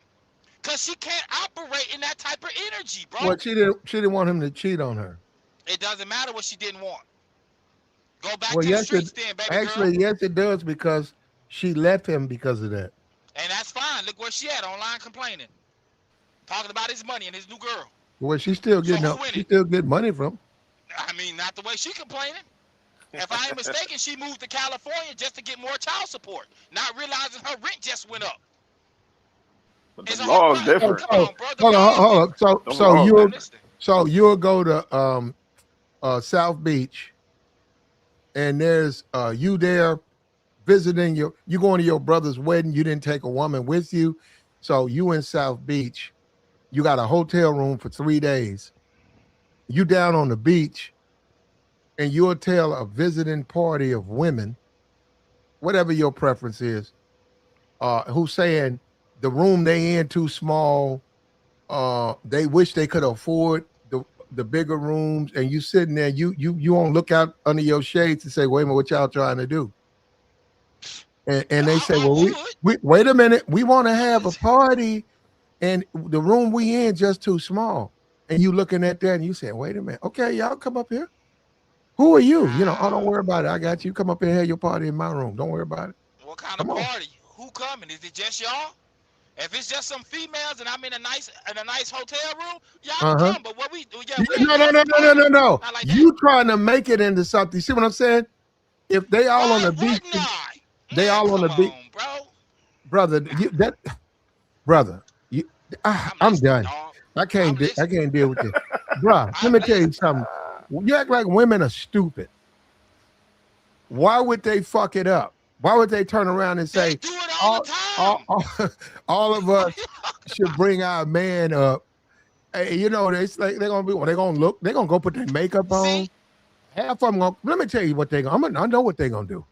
Cause she can't operate in that type of energy, bro. Well, she didn't want him to cheat on her. It doesn't matter what she didn't want. Go back Well, to the streets then, baby actually, girl. yes, it does, because she left him because of that. And that's fine. Look where she at, online complaining. Talking about his money and his new girl. Well, she's still getting she still getting money from him. I mean, not the way she complaining. If I ain't mistaken, she moved to California just to get more child support, not realizing her rent just went up. But the law is different. Come on, bro. Hold on. So you'll go to South Beach, and there's you there visiting you going to your brother's wedding. You didn't take a woman with you, so you in South Beach. You got a hotel room for 3 days. You down on the beach, and you'll tell a visiting party of women, whatever your preference is, who's saying the room they in too small. They wish they could afford the bigger rooms, and you sitting there, you won't look out under your shades and say, wait a minute, what y'all trying to do? And they say, well, we wait a minute, we want to have a party, and the room we in just too small. And you looking at that and you saying, wait a minute, okay, y'all come up here. Who are you? Oh, don't worry about it. I got you. Come up and have your party in my room. Don't worry about it. What kind of party? Who coming? Is it just y'all? If it's just some females and I'm in a nice hotel room, y'all can come. But what we do? Yeah, no. Like you trying to make it into something. See what I'm saying? If they all on the beach, they all on the beach, brother. I'm done. I can't deal with this, bro. Let me tell you something. You act like women are stupid. Why would they fuck it up? Why would they turn around and say, all of us should bring our man up? Hey, it's like they're gonna go put their makeup on. Half of them let me tell you what I know what they're gonna do.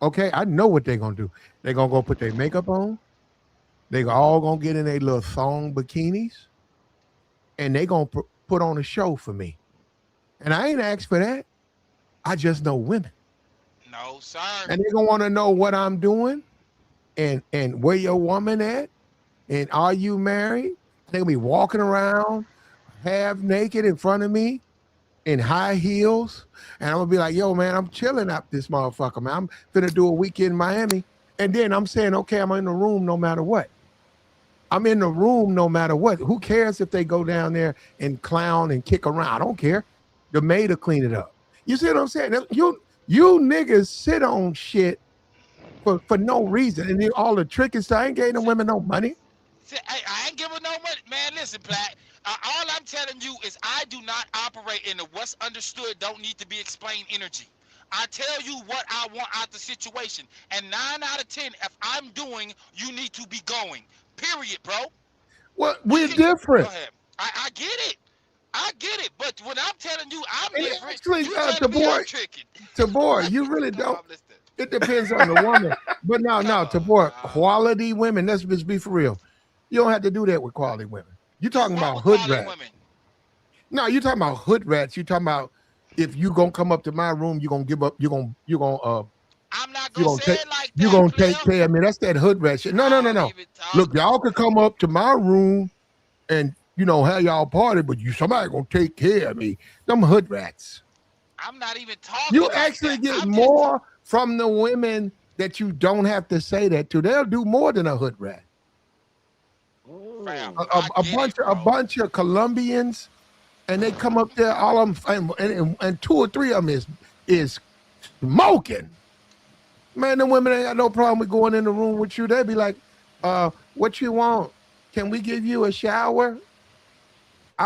Okay, I know what they're gonna do. They're gonna go put their makeup on. They all gonna get in their little thong bikinis, and they gonna put on a show for me. And I ain't asked for that. I just know women. No, sir. And they're gonna want to know what I'm doing and where your woman at, and are you married? They'll be walking around half naked in front of me in high heels. And I'm gonna be like, yo, man, I'm chilling out this motherfucker, man. I'm gonna do a weekend in Miami. And then I'm saying, okay, I'm in the room no matter what. I'm in the room no matter what. Who cares if they go down there and clown and kick around? I don't care. The maid will clean it up. You see what I'm saying? You niggas sit on shit for no reason. And then all the trick is I ain't giving the women no money. See, I ain't giving no money. Man, listen, Platt. All I'm telling you is I do not operate in the what's understood don't need to be explained energy. I tell you what I want out the situation. And 9 out of 10, if I'm doing, you need to be going. Period, bro. Well, we're different. Go ahead. I get it. I get it. But when I'm telling you I'm and different, actually, you telling me I'm tricking. Tabor, you really don't. It depends on the woman. But no, Tabor, quality women, let's just be for real. You don't have to do that with quality women. You're talking about hood rats. Women. No, you're talking about hood rats. You're talking about if you gonna come up to my room, you're gonna give up, you're gonna I'm not gonna say it like that. You're gonna take care of me. That's that hood rat shit. No. Look, y'all could come up to my room and have y'all party, but somebody gonna take care of me. Them hood rats. I'm not even talking. You actually get more from the women that you don't have to say that to. They'll do more than a hood rat. A bunch of Colombians, and they come up there, all of them, and 2 or 3 of them is smoking. Man, the women ain't got no problem with going in the room with you. They be like, what you want? Can we give you a shower?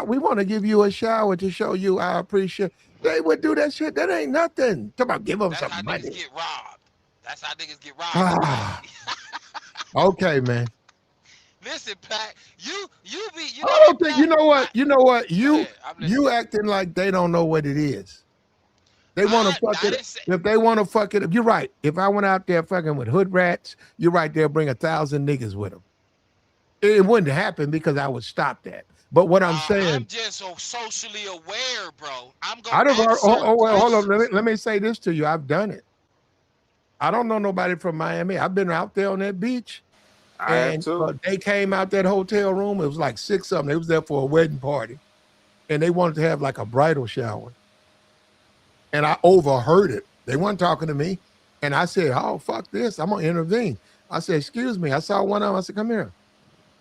We want to give you a shower to show you our appreciation. They would do that shit. That ain't nothing. Talk about give them some money. That's how niggas get robbed. That's how niggas get robbed. Okay, man. Listen, Pat, you be. I don't think. You know what? You acting like they don't know what it is. They want to fuck it. If they want to fuck it, you're right. If I went out there fucking with hood rats, you're right. They'll bring 1,000 niggas with them. It wouldn't happen because I would stop that. But what I'm saying, I'm just so socially aware, bro. I'm going. Well, hold on. Let me say this to you. I've done it. I don't know nobody from Miami. I've been out there on that beach. And they came out that hotel room. It was like 6 of them. They was there for a wedding party. And they wanted to have like a bridal shower. And I overheard it. They weren't talking to me. And I said, oh, fuck this. I'm going to intervene. I said, excuse me. I saw one of them. I said, come here.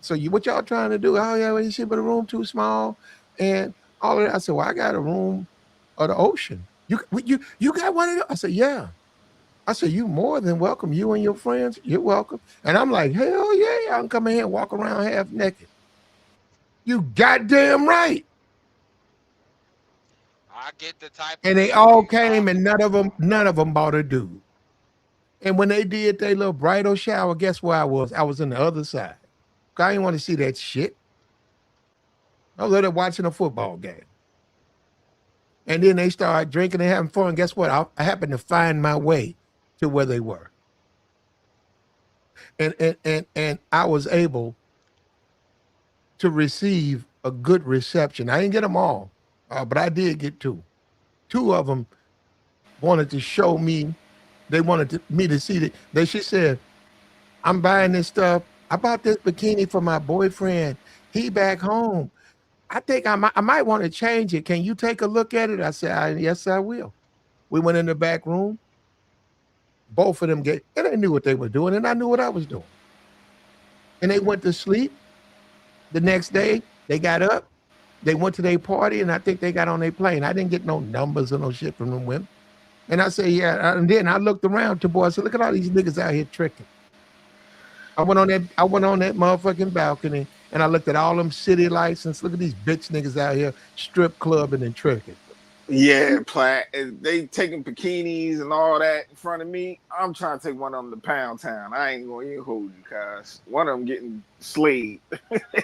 So what y'all trying to do? Oh, yeah, well, you see, but the room too small. And all of that. I said, well, I got a room of the ocean. You got one of those? I said, yeah. I said, you more than welcome. You and your friends, you're welcome. And I'm like, hell yeah, y'all can come in here and walk around half naked. You goddamn right. I get the type. And they all came, and none of them bought a dude. And when they did their little bridal shower, guess where I was? I was on the other side. I didn't want to see that shit. I was there watching a football game. And then they started drinking and having fun. Guess what? I happened to find my way to where they were. And I was able to receive a good reception. I didn't get them all, but I did get 2. 2 of them wanted to show me. They wanted me to see that. She said, I'm buying this stuff. I bought this bikini for my boyfriend. He back home. I think I might want to change it. Can you take a look at it? I said, yes, I will. We went in the back room. Both of them and they knew what they were doing, and I knew what I was doing. And they went to sleep. The next day, they got up. They went to their party, and I think they got on their plane. I didn't get no numbers or no shit from them women. And I said, yeah. And then I looked around to boy. I said, look at all these niggas out here tricking. I went on that motherfucking balcony, and I looked at all them city lights and look at these bitch niggas out here strip clubbing and tricking. Yeah, Platt. They taking bikinis and all that in front of me. I'm trying to take one of them to Pound Town. I ain't going to hold you, cuz one of them getting slayed.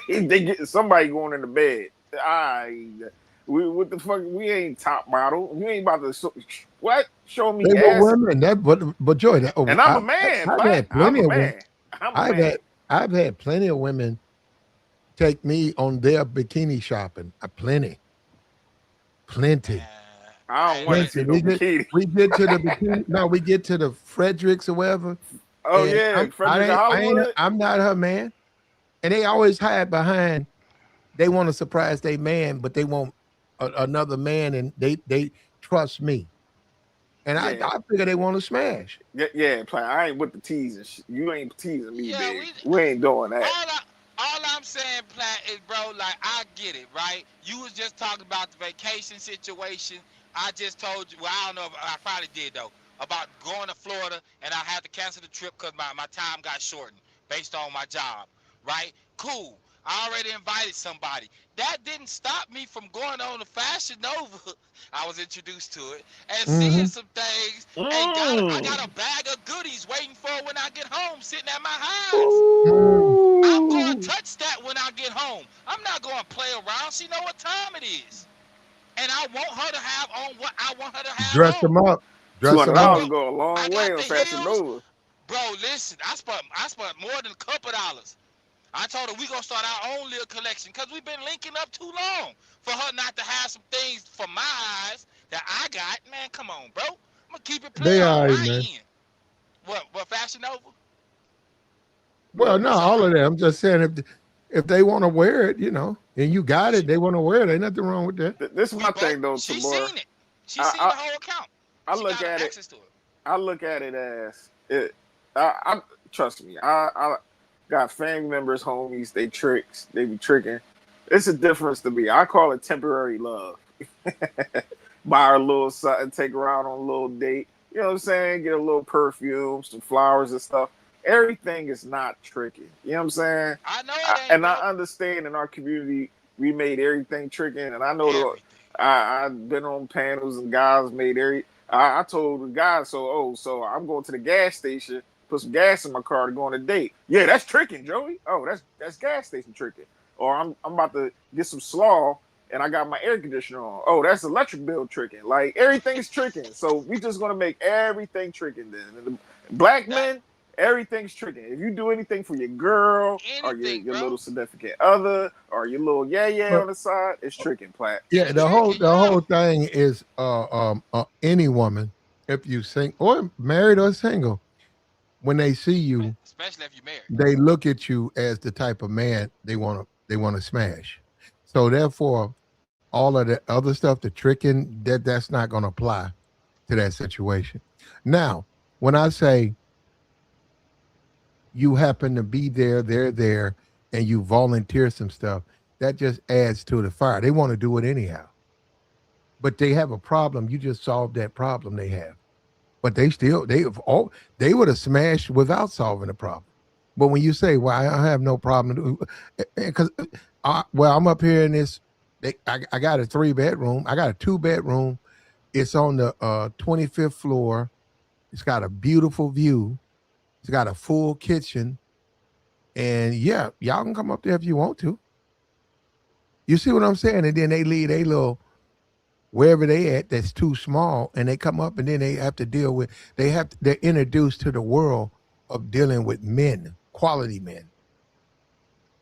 They getting somebody going in the bed. What the fuck? We ain't top model. We ain't about to what? Show me they ass. Were women. But Joy, and I'm a man. I've had plenty of women. I've had plenty of women take me on their bikini shopping. Plenty. Man, I don't I, want to that, see Listen, no bikini. we get to the bikini. No, we get to the Fredericks or whatever. Oh And yeah, Frederick of Hollywood. I'm not her man. And they always hide behind. They want to surprise their man, but they want another man, and they trust me. And Yeah, I figure they want to smash. yeah. Play. I ain't with the teasing. You ain't teasing me, yeah, big. We ain't doing that. all I'm saying, Plat, is, bro, like, I get it, right? You was just talking about the vacation situation. I just told you, well, I don't know if I probably did, though, about going to Florida, and I had to cancel the trip because my time got shortened based on my job, right? Cool. I already invited somebody. That didn't stop me from going on the Fashion Nova. I was introduced to it and seeing some things, and I got a bag of goodies waiting for when I get home, sitting at my house. I'm going to touch that when I get home. I'm not going to play around. She know what time it is, and I want her to have on what I want her to have Dress on. them up. Dress them $200 up. go a I long got way the on Fashion heels. Nova. Bro, listen, I spent more than a couple dollars. I told her we gonna start our own little collection because we've been linking up too long for her not to have some things for my eyes that I got. Man, come on, bro. I'm gonna keep it They playing all on right, my man. end. What Fashion Nova? Well, no, So, all of that. I'm just saying if they want to wear it, and you got it, they want to wear it. Ain't nothing wrong with that. This is my thing though, she Tamora. seen it. She seen the whole account. I She look got at it. access to it. I look at it as it. I trust me. I got family members, homies. They tricks. They be tricking. It's a difference to me. I call it temporary love. Buy her a little something, take her out on a little date. You know what I'm saying? Get a little perfume, some flowers and stuff. Everything is not tricky. You know what I'm saying? I know it ain't, bro. I understand in our community we made everything tricky, and I know Everything. I've been on panels and guys made I told the guy, so I'm going to the gas station, put some gas in my car to go on a date. Yeah, that's tricking, Joey. Oh, that's gas station tricking. Or I'm about to get some slaw and I got my air conditioner on. Oh, that's electric bill tricking. Like everything's tricking. So we just gonna make everything tricking then. And the black men, everything's tricking. If you do anything for your girl or your little significant other or your little yeah on the side, it's tricking, Platt. Yeah, the whole thing is any woman, if you sing or married or single, when they see you, especially if you're married, they look at you as the type of man they want to smash. So therefore, all of the other stuff, the tricking, that's not going to apply to that situation. Now, when I say you happen to be there, they're there, and you volunteer some stuff, that just adds to the fire. They want to do it anyhow. But they have a problem. You just solved that problem they have. But they would have smashed without solving the problem. But when you say, well, I have no problem, because I'm up here in this, I got a 3-bedroom. I got a 2-bedroom. It's on the 25th floor. It's got a beautiful view. It's got a full kitchen. And yeah, y'all can come up there if you want to. You see what I'm saying? And then they leave a little, wherever they at that's too small, and they come up and then they have to deal with, they're introduced to the world of dealing with men, quality men.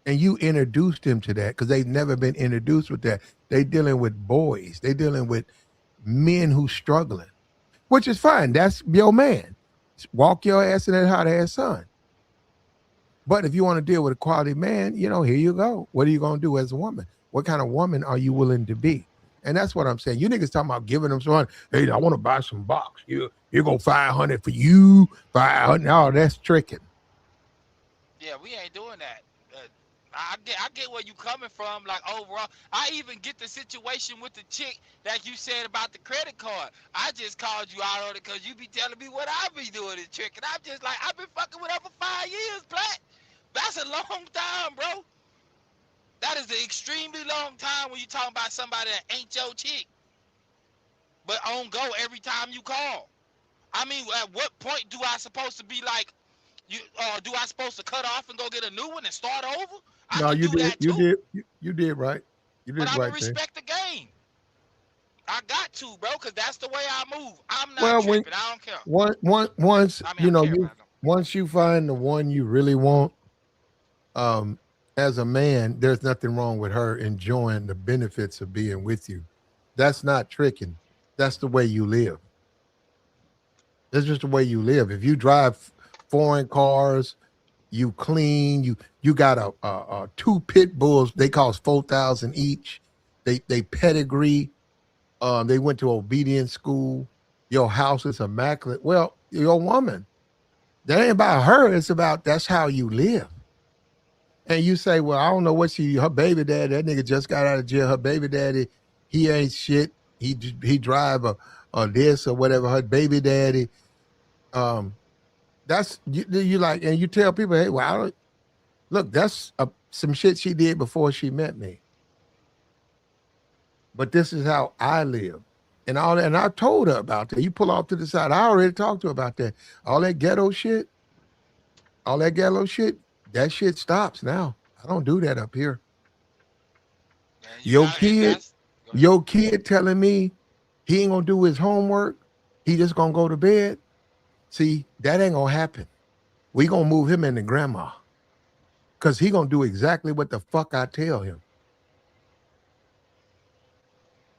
And you introduced them to that because they've never been introduced with that. They dealing with boys. They dealing with men who's struggling, which is fine. That's your man. Walk your ass in that hot ass sun. But if you want to deal with a quality man, here you go. What are you going to do as a woman? What kind of woman are you willing to be? And that's what I'm saying. You niggas talking about giving them some, hey, I want to buy some box. You go $500 for you, $500. No, that's tricking. Yeah, we ain't doing that. I get where you coming from. Like overall, I even get the situation with the chick that you said about the credit card. I just called you out on it because you be telling me what I be doing is trick, and I'm just like, I've been fucking with her for 5 years, Platt. That's a long time, bro. That is an extremely long time when you talking about somebody that ain't your chick, but on go every time you call. I mean, at what point do I supposed to be like, do I supposed to cut off and go get a new one and start over? No, you did. You did right. You did but right. I respect the game. I got to, bro, because that's the way I move. I'm not tripping. I don't care. Once you find the one you really want, as a man, there's nothing wrong with her enjoying the benefits of being with you. That's not tricking. That's the way you live. That's just the way you live. If you drive foreign cars, you clean, you got a two pit bulls, they cost 4,000 each. They pedigree. They went to obedience school. Your house is immaculate. Well, your woman, that ain't about her. It's about that's how you live. And you say, well, I don't know what her baby daddy, that nigga just got out of jail. Her baby daddy, he ain't shit. He drive a this or whatever. Her baby daddy, that's you like, and you tell people, hey, well, look, that's some shit she did before she met me. But this is how I live. And all that, and I told her about that. You pull off to the side. I already talked to her about that. All that ghetto shit, that shit stops now. I don't do that up here. Man, your kid telling me he ain't gonna do his homework, he just gonna go to bed. See, that ain't gonna happen. We gonna move him into grandma. Cause he gonna do exactly what the fuck I tell him.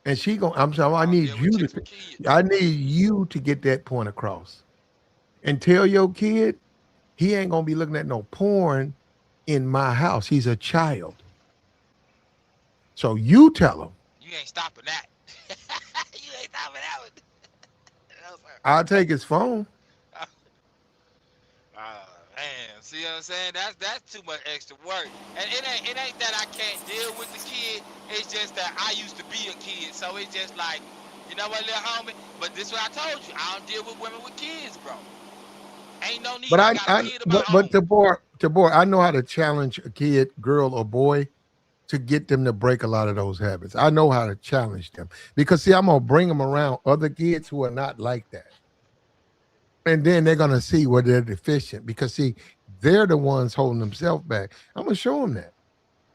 And she gonna, I'm saying, I need you to get that point across. And tell your kid, he ain't gonna be looking at no porn in my house. He's a child. So you tell him. You ain't stopping that. You ain't stopping that one. No, I'll take his phone. Man, see what I'm saying? That's too much extra work. And it ain't that I can't deal with the kid. It's just that I used to be a kid. So it's just like, you know what, little homie? But this is what I told you. I don't deal with women with kids, bro. Ain't no need. But Tabor, I know how to challenge a kid, girl or boy, to get them to break a lot of those habits. I know how to challenge them because see, I'm gonna bring them around other kids who are not like that, and then they're gonna see where they're deficient because see, they're the ones holding themselves back. I'm gonna show them that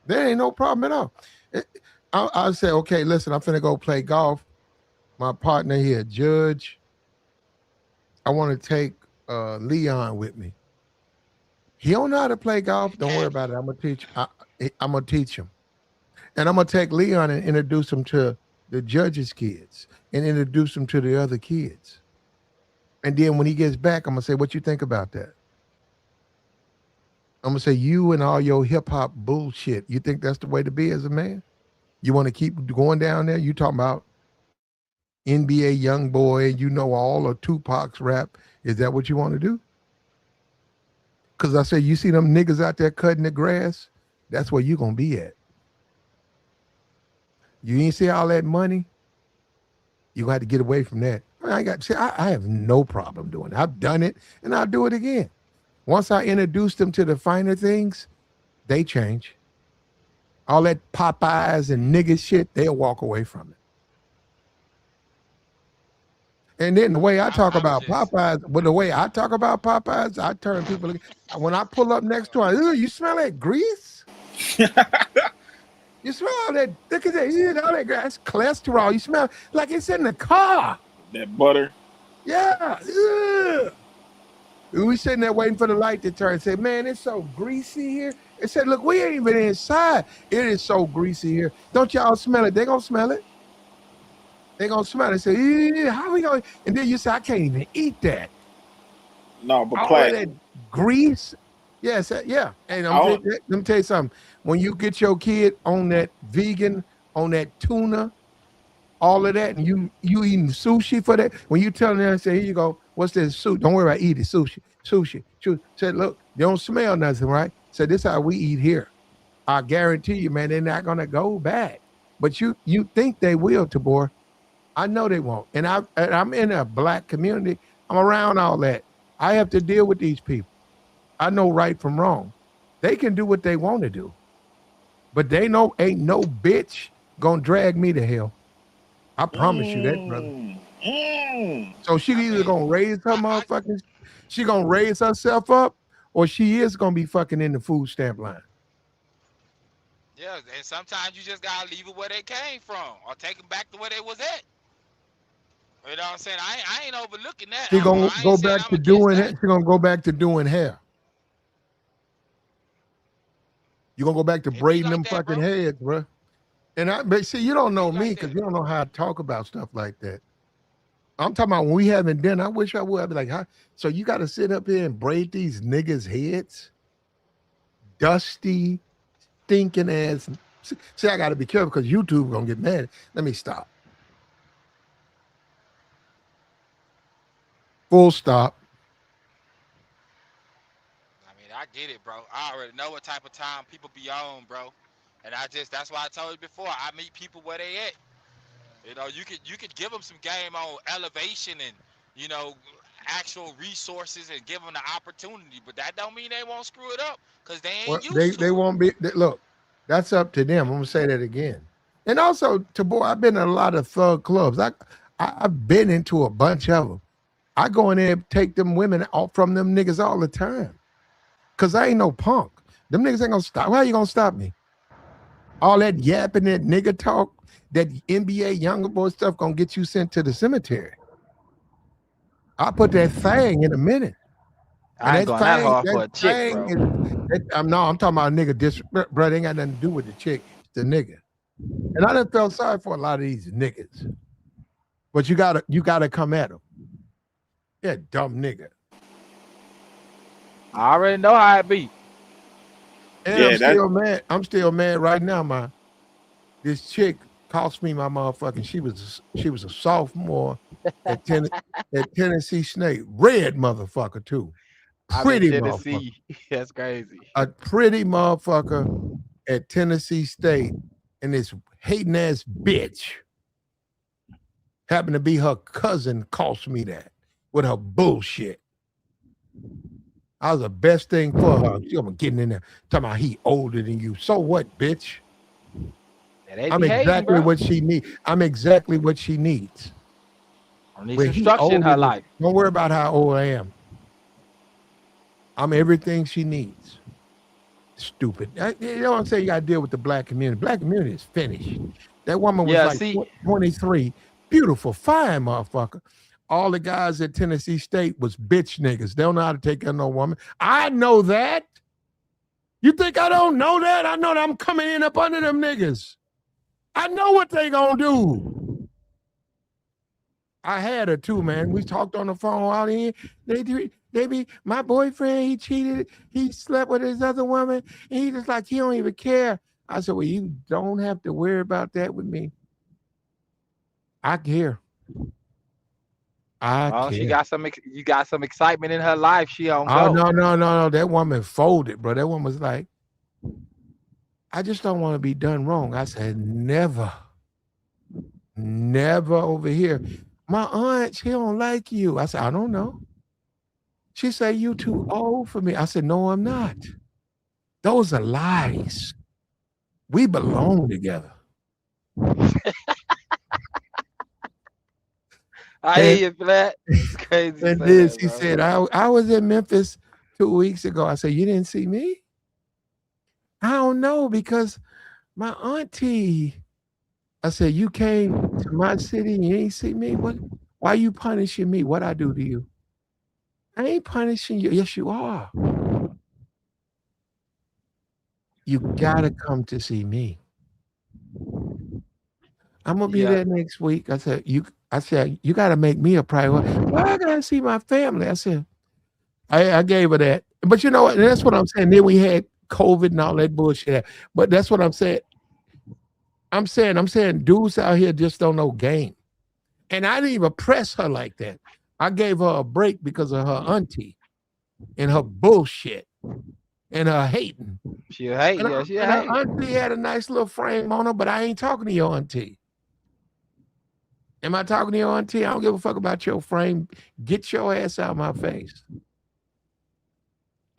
there ain't no problem at all. I'll say, okay, listen, I'm finna go play golf. My partner here, Judge, I want to take Leon with me. He don't know how to play golf. Don't worry about it. I'm gonna teach him, and I'm gonna take Leon and introduce him to the judge's kids and introduce him to the other kids. And then when he gets back, I'm gonna say, "What you think about that?" I'm gonna say, "You and all your hip hop bullshit. You think that's the way to be as a man? You want to keep going down there? You talking about NBA young boy? You know all of Tupac's rap. Is that what you want to do?" Because I say, you see them niggas out there cutting the grass? That's where you going to be at. You ain't see all that money? You got to get away from that. I have no problem doing it. I've done it, and I'll do it again. Once I introduce them to the finer things, they change. All that Popeyes and nigga shit, they'll walk away from it. And then the way I talk about Popeyes, I turn people. When I pull up next to her, you smell that grease? You smell all that? Look at that! You know all that grass, cholesterol. You smell like it's in the car. That butter. Yeah. Ugh. We sitting there waiting for the light to turn. Say, man, it's so greasy here. It said, look, we ain't even inside. It is so greasy here. Don't y'all smell it? They gonna smell it. They gonna smell it. Say, how we going? And then you say, I can't even eat that. No, but all that grease. Yes, yeah. And let me tell you something. When you get your kid on that vegan, on that tuna, all of that, and you eating sushi for that. When you tell them, say, here you go. What's this sushi? Don't worry about eating sushi. Said, look, they don't smell nothing, right? So this is how we eat here. I guarantee you, man, they're not gonna go back. But you think they will, Tabor. I know they won't. And I'm in a black community. I'm around all that. I have to deal with these people. I know right from wrong. They can do what they want to do. But they know ain't no bitch gonna drag me to hell. I promise you that, brother. So she either gonna raise her motherfucking, she gonna raise herself up, or she is gonna be fucking in the food stamp line. Yeah, and sometimes you just gotta leave it where they came from, or take them back to where they was at. You know what I'm saying? I ain't overlooking that. She gonna go back to doing it. She gonna go back to doing hair. You're gonna go back to It be braiding like them that, fucking bro. heads, bro. But see, you don't It be know me like because that. you don't know how I talk about stuff like that. I'm talking about when we having dinner. I wish I would. I'd be like, huh? So you got to sit up here and braid these niggas' heads, dusty, stinking ass. See, I got to be careful because YouTube gonna get mad. Let me stop. Full stop. I mean, I get it, bro. I already know what type of time people be on, bro. And that's why I told you before. I meet people where they at. You know, you could give them some game on elevation and you know actual resources and give them the opportunity, but that don't mean they won't screw it up because they Well, ain't they used to they it. won't be. Look, that's up to them. I'm gonna say that again. And also, to boy, I've been in a lot of thug clubs. I've been into a bunch of them. I go in there and take them women off from them niggas all the time. Cause I ain't no punk. Them niggas ain't gonna stop. How you gonna stop me? All that yapping, that nigga talk, that NBA younger boy stuff gonna get you sent to the cemetery. I'll put that thing in a minute. And I ain't going that hard for a chick, bro. I'm talking about a nigga, bro, they ain't got nothing to do with the chick, it's the nigga. And I done felt sorry for a lot of these niggas. But you gotta come at them. Yeah, dumb nigga. I already know how it be. And Yeah, I'm still mad. I'm still mad right now, this chick cost me my motherfucking. She was a sophomore at Tennessee State. Red motherfucker too. I'm in Pretty motherfucker. Tennessee. That's crazy. A pretty motherfucker at Tennessee State, and this hating ass bitch happened to be her cousin. Cost me that with her bullshit. I was the best thing for her. I'm getting in there talking about he older than you. So what, bitch? Yeah, I'm exactly what she needs. I'm exactly what she needs. I need some structure in her life. Don't worry about how old I am. I'm everything she needs. Stupid. You know what I'm saying? You got to deal with the black community. Black community is finished. That woman was 23. Beautiful, fine motherfucker. All the guys at Tennessee State was bitch niggas. They don't know how to take care of no woman. I know that. You think I don't know that? I know that I'm coming in up under them niggas. I know what they gonna do. I had her too, man. We talked on the phone out here. They be my boyfriend, he cheated, he slept with his other woman, and he just like he don't even care. I said, well, you don't have to worry about that with me. I care. She got you got some excitement in her life. She don't go. No. That woman folded, bro. That woman was like, I just don't want to be done wrong. I said, never over here. My aunt, she don't like you. I said, I don't know. She said, you too old for me. I said, no, I'm not. Those are lies. We belong together. I hear you for that. It's crazy. And this, he said, I was in Memphis 2 weeks ago. I said, you didn't see me? I don't know because my auntie, I said, you came to my city and you ain't see me? What? Why you punishing me? What I do to you? I ain't punishing you. Yes, you are. You gotta come to see me. I'm gonna be there next week. I said, you gotta make me a priority. Why I gotta see my family? I said, I gave her that. But you know what? That's what I'm saying. Then we had COVID and all that bullshit. But that's what I'm saying. I'm saying dudes out here just don't know game. And I didn't even press her like that. I gave her a break because of her auntie and her bullshit and her hating. She hate. Her auntie had a nice little frame on her, but I ain't talking to your auntie. Am I talking to your auntie? I don't give a fuck about your frame. Get your ass out of my face.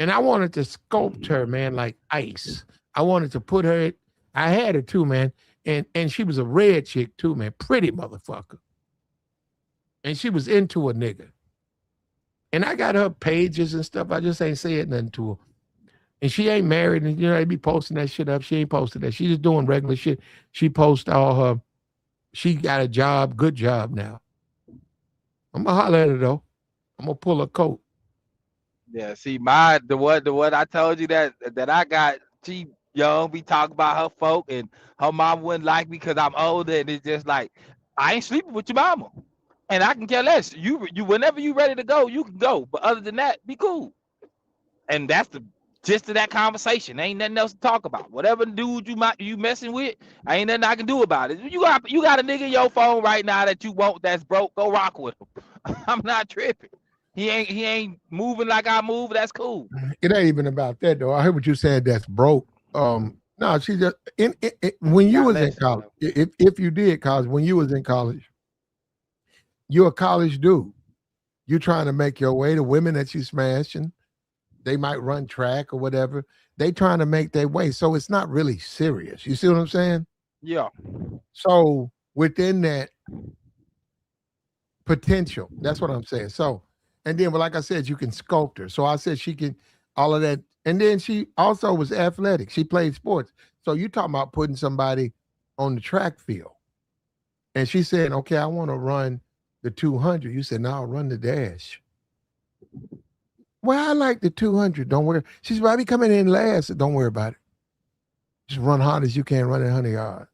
And I wanted to sculpt her, man, like ice. I wanted to put her, I had her too, man. And she was a red chick too, man. Pretty motherfucker. And she was into a nigga. And I got her pages and stuff. I just ain't saying nothing to her. And she ain't married. And, they be posting that shit up. She ain't posted that. She just doing regular shit. She posts all her, she got a job, good job now. I'm going to holler at her, though. I'm going to pull her coat. Yeah, see, the what I told you that I got, she Yo, be talking about her folk and her mom wouldn't like me because I'm older, and it's just like I ain't sleeping with your mama, and I can care less. You whenever you ready to go, you can go. But other than that, be cool. And that's the gist of that conversation. Ain't nothing else to talk about. Whatever dude you messing with, ain't nothing I can do about it. You got a nigga in your phone right now that you want that's broke. Go rock with him. I'm not tripping. He ain't moving like I move. That's cool. It ain't even about that though. I heard what you said. That's broke. No, she just when you was in college. If you did college, when you was in college, you're a college dude. You trying to make your way. The women that you smashing, they might run track or whatever. They trying to make their way. So it's not really serious. You see what I'm saying? Yeah. So within that potential, that's what I'm saying. So, and then, but like I said, you can sculpt her. So I said she can all of that. And then she also was athletic. She played sports. So you talking about putting somebody on the track field. And she said, okay, I want to run the 200. You said, no, I'll run the dash. Well, I like the 200. Don't worry. She said, well, I be coming in last. Don't worry about it. Just run hard as you can, run 100 yards.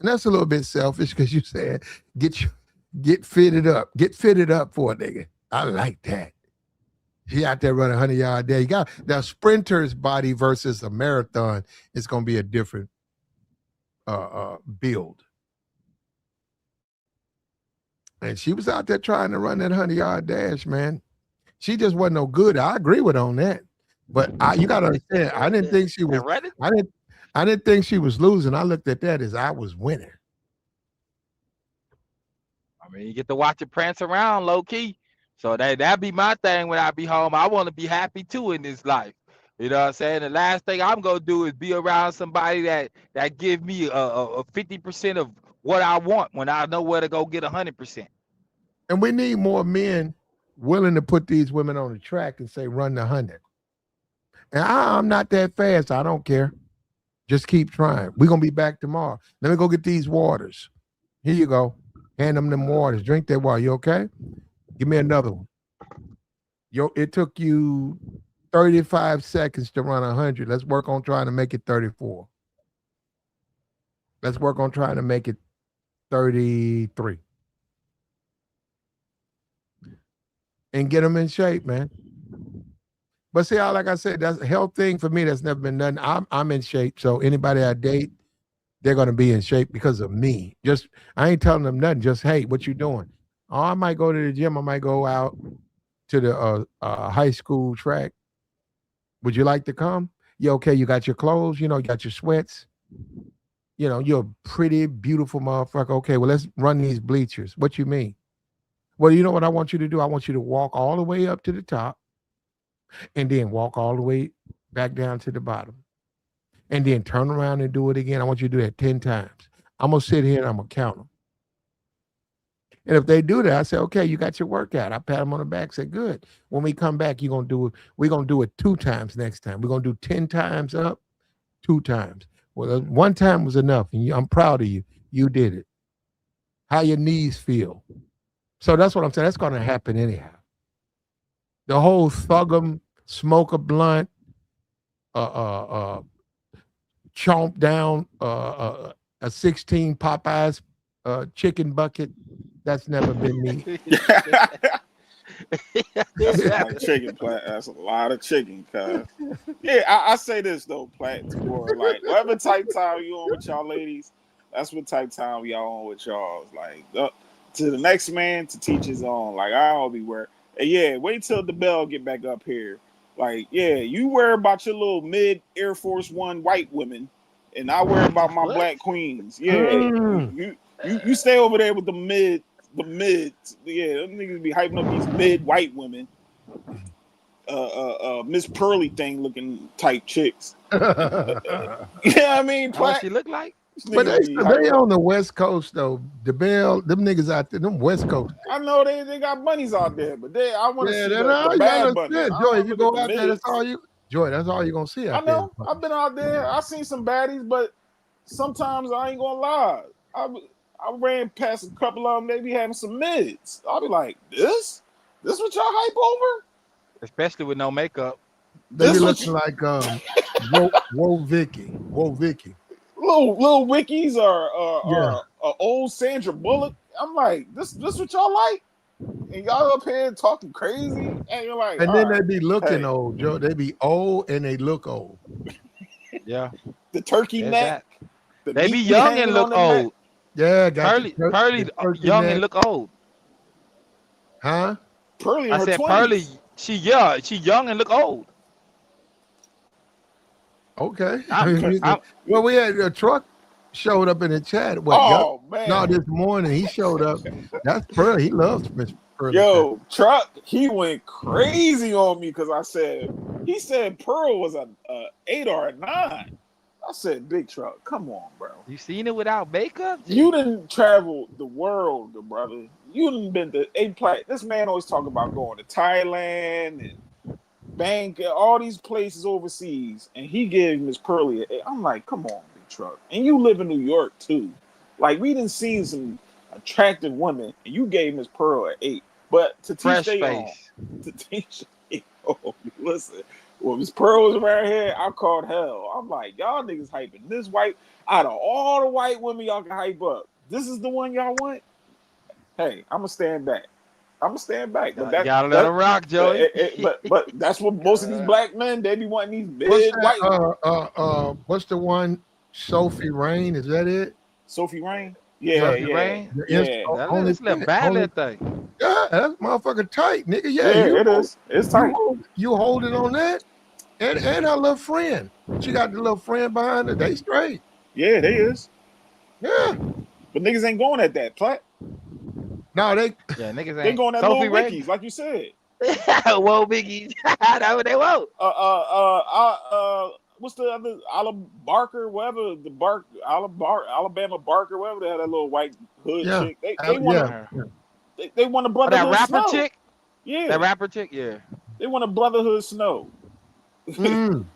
And that's a little bit selfish because you said, get fitted up. Get fitted up for a nigga. I like that. He out there running 100-yard day. You got the sprinter's body versus a marathon. It's going to be a different build. And she was out there trying to run that 100-yard dash, man. She just wasn't no good. I agree with on that. But you got to understand, I didn't think she was. I didn't think she was losing. I looked at that as I was winning. I mean, you get to watch it prance around low key. So that'd be my thing when I be home. I want to be happy too in this life. You know what I'm saying? The last thing I'm gonna do is be around somebody that give me a 50% of what I want when I know where to go get 100%. And we need more men willing to put these women on the track and say, run the 100. And I'm not that fast. I don't care. Just keep trying. We're going to be back tomorrow. Let me go get these waters. Here you go. Hand them waters. Drink that water. You okay? Give me another one. It took you 35 seconds to run 100. Let's work on trying to make it 34. Let's work on trying to make it 33. And get them in shape, man. But see, like I said, that's a health thing for me. That's never been done. I'm in shape. So anybody I date, they're going to be in shape because of me. Just, I ain't telling them nothing. Just, hey, what you doing? Oh, I might go to the gym. I might go out to the high school track. Would you like to come? You okay? You got your clothes? You got your sweats? You're a pretty, beautiful motherfucker. Okay, well, let's run these bleachers. What you mean? Well, you know what I want you to do? I want you to walk all the way up to the top and then walk all the way back down to the bottom and then turn around and do it again. I want you to do that 10 times. I'm going to sit here and I'm going to count them. And if they do that, I say, okay, you got your workout. I pat them on the back, say, good. When we come back, we're going to do it 2 times next time. We're going to do 10 times up, 2 times. Well, 1 time was enough. And I'm proud of you. You did it. How your knees feel. So that's what I'm saying. That's going to happen anyhow. The whole thug 'em, smoke a blunt, chomp down a 16 Popeyes chicken bucket. That's never been me. That's a lot of chicken, Platt. That's a lot of chicken, cuz. Yeah, I say this though, Platt, Tabor. Like, whatever type time you on with y'all ladies, that's what type time y'all on with y'all. Like, to the next man to teach his own. Like, I'll be worried. And yeah, wait till the bell get back up here. Like, yeah, you worry about your little mid Air Force One white women, and I worry about my black queens. Yeah, you stay over there with the mid. Yeah, them niggas be hyping up these mid white women. Miss Pearly thing looking type chicks. Yeah, I mean, what she look like? But they on the West Coast though. The Bell, them niggas out there, them West Coast. I know they got bunnies out there, but I want to see the bad bunnies. Joy, if you go out there, that's all you. Joy, that's all you're gonna see out there. I know. I've been out there. I seen some baddies, but sometimes I ain't gonna lie. I ran past a couple of them. They be having some mids. I'll be like, this what y'all hype over? Especially with no makeup. They be This what looking like Whoa Vicky. little wikis Yeah. are old Sandra Bullock. I'm like, this what y'all like? And y'all up here talking crazy, and you're like, And all then right, they be looking hey, old, Joe. They be old and they look old. Yeah, the turkey there's neck, that. the They be meat be young and hanging on look the neck. old. Yeah, got Pearly, the turkey young and neck. look old. Huh? Pearly in I her said Pearly, 20s. she young and look old. Okay. I'm, I'm Well, we had a truck showed up in the chat. What? Yep. Oh No, man, this morning he showed up. That's Pearl. He loves Miss Pearly. yo, Truck, he went crazy on me because he said Pearl was a 8 or a 9. I said, Big Truck, come on, bro. you seen it without makeup? You didn't travel the world, good brother. You didn't been to This man always talk about going to Thailand and Bangkok, all these places overseas, and he gave Miss Pearly I'm like, come on, Big Truck. And you live in New York too. Like we didn't see some attractive women, and you gave Miss Pearl an 8. But to teach Fresh they own, face. to teach they own, listen. When Miss Pearl was around here, I called hell. I'm like, y'all niggas hyping this white out of all the white women y'all can hype up. This is the one y'all want. Hey, I'm gonna stand back. But Gotta let him rock, Joey. but that's what most of these black men they be wanting these What's big white women. that? What's the one? Sophie Rain? Is that it? Sophie Rain? Sophie Yeah. Rain. Only Let's let bad only, that thing. yeah, that's motherfucking tight, nigga. Yeah, Yeah, it is. It's tight. You holding on that, and her little friend. She got the little friend behind her. They straight. Yeah, they is. Yeah. But niggas ain't going at that, Plat. No, Yeah, niggas They ain't. going at Sophie little Rain. wikis, like you said. Whoa, Biggie. That's what they want. What's the other Alabama Barker, whatever the Alabama Barker, whatever they had that little white hood yeah. chick. They want Yeah. they want a Oh, that brotherhood rapper snow. chick? Yeah, That rapper chick? Yeah. they want a brotherhood snow. Mm.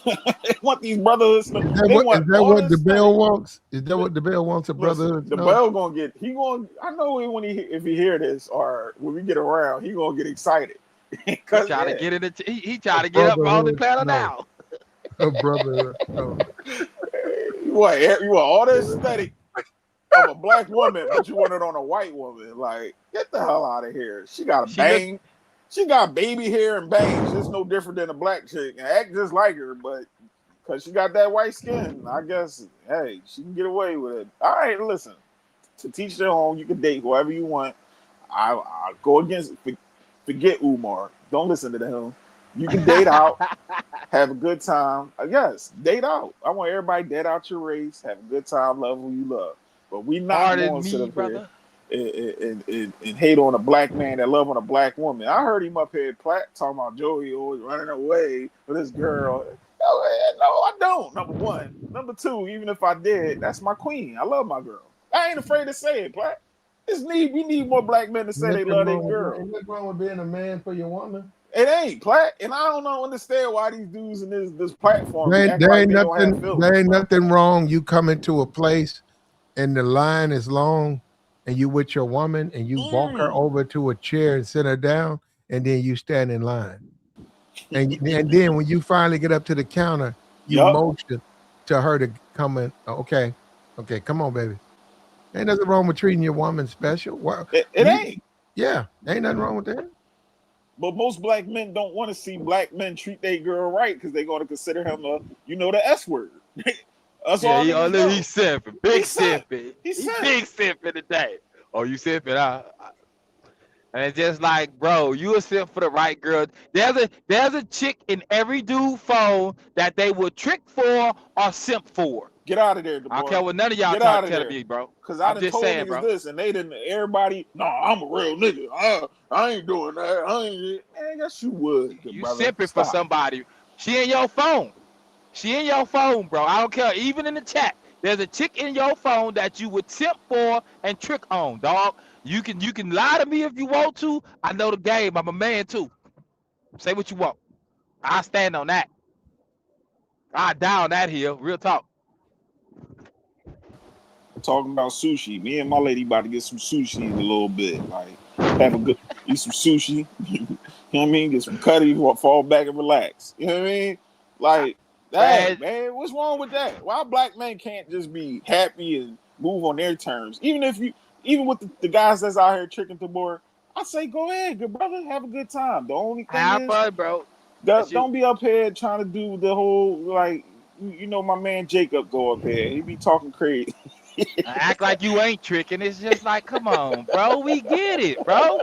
They want these brotherhood snow. Is They that want all what the this bell stuff. wants? Is that what the bell wants? A Listen, brotherhood? the No. bell gonna get. He gonna. I know when if he hear this or when we get around, he gonna get excited. He try to get it. He try to get up on the panel now. A brotherhood. No. You want all that aesthetic of a black woman, but you want it on a white woman. Like, get the hell out of here. She got a bang. She got baby hair and bangs. It's no different than a black chick. And act just like her, but because she got that white skin, I guess, hey, she can get away with it. All right, listen. To teach their own, you can date whoever you want. I go against, forget Umar. Don't listen to him. You can date out, have a good time. Yes, date out. I want everybody dead out your race, have a good time, love who you love. But we not going to sit up here and hate on a black man that love on a black woman. I heard him up here talking about Joey always running away with this girl. No, I don't. Number one. Number two, even if I did, that's my queen. I love my girl. I ain't afraid to say it, Platt. We need more black men to say they love their girl. What's wrong with being a man for your woman? It ain't, Platt. And I don't understand why these dudes in this platform There ain't nothing nothing wrong. You come into a place and the line is long and you with your woman and you walk her over to a chair and sit her down and then you stand in line. And then when you finally get up to the counter, you motion to her to come in. Okay, come on, baby. Ain't nothing wrong with treating your woman special. Well, it ain't. Yeah, ain't nothing wrong with that. But most black men don't want to see black men treat their girl right because they're going to consider him the S word. That's all he's simping. Big simping. He's big simping today. Oh, you simping? And it's just like, bro, you a simp for the right girl. There's a chick in every dude phone that they would trick for or simp for. Get out of there, the boy. I don't care what none of y'all telling me, bro. Because I done told niggas this, and they didn't. Everybody, no, I'm a real nigga. I ain't doing that. Man, yes, you would. You brother. simping for somebody. She in your phone. Bro. I don't care. Even in the chat, there's a chick in your phone that you would simp for and trick on, dog. You can lie to me if you want to. I know the game. I'm a man too. Say what you want. I stand on that. I die on that hill. Real talk. Talking about sushi. Me and my lady about to get some sushi in a little bit. Like, have a good eat some sushi. You know what I mean? Get some cutty, fall back and relax. You know what I mean? Like, dang, man, what's wrong with that? Why black men can't just be happy and move on their terms? Even with the guys that's out here tricking the board, I say go ahead, good brother, have a good time. The only thing Have is, fun, bro. don't be up here trying to do the whole, like, you know, my man Jacob go up here. He be talking crazy. Act like you ain't tricking. It's just like, come on, bro. We get it, bro.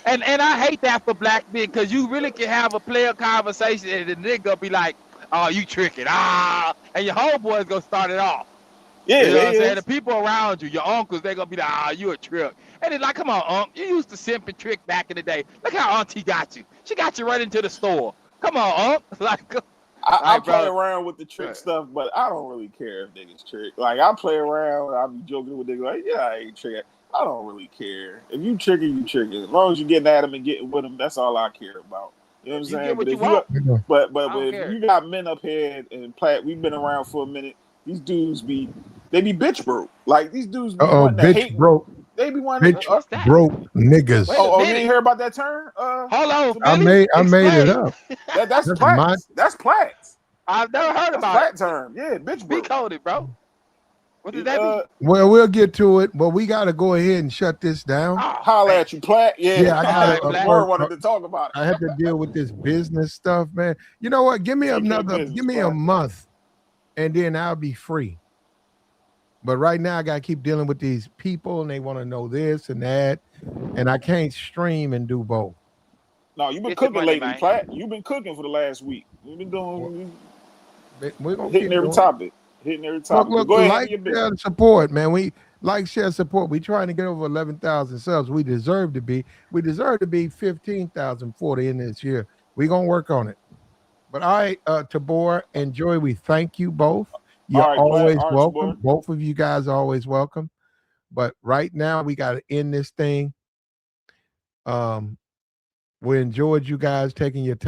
And I hate that for black men, because you really can have a player conversation and the nigga be like, oh, you tricking. And your homeboys gonna start it off. Yeah, you know what I'm saying? The people around you, your uncles, they gonna be like, you a trick. And it's like, come on, Unc. You used to simp and trick back in the day. Look how Auntie got you. She got you right into the store. Come on, Unc. Like, I play around with the trick stuff, but I don't really care if niggas trick. Like, I play around, I'll be joking with niggas like, yeah, I ain't tricking. I don't really care. If you tricking, you tricking. As long as you getting at them and getting with them, that's all I care about. You know what I'm saying? Get what But you want. But if you got men up here and we've been around for a minute, these dudes be bitch broke. Like, these dudes be wanting to hate. Broke. They be wanting bitch broke niggas. Oh, you didn't hear about that term? Hold on, I made it up. That's Platts. That's Platts. I've never heard about that term. Yeah, bitch broke. Speak on it, bro. What does that mean? Well, we'll get to it, but we got to go ahead and shut this down. Holla at you, Platt. Yeah, I got wanted to talk about it. I have to deal with this business stuff, man. You know what? Give me a month, and then I'll be free. But right now, I got to keep dealing with these people, and they want to know this and that, and I can't stream and do both. No, you've been cooking lately, Platt. You've been cooking for the last week. We've been doing. We're gonna hitting every topic. Look, like, share, and support, man. We like, share, support. We trying to get over 11,000 subs. We deserve to be 15,040 in this year. We're gonna work on it. But Tabor and Joy, we thank you both. You're always welcome. Both of you guys are always welcome. But right now, we got to end this thing. We enjoyed you guys taking your time.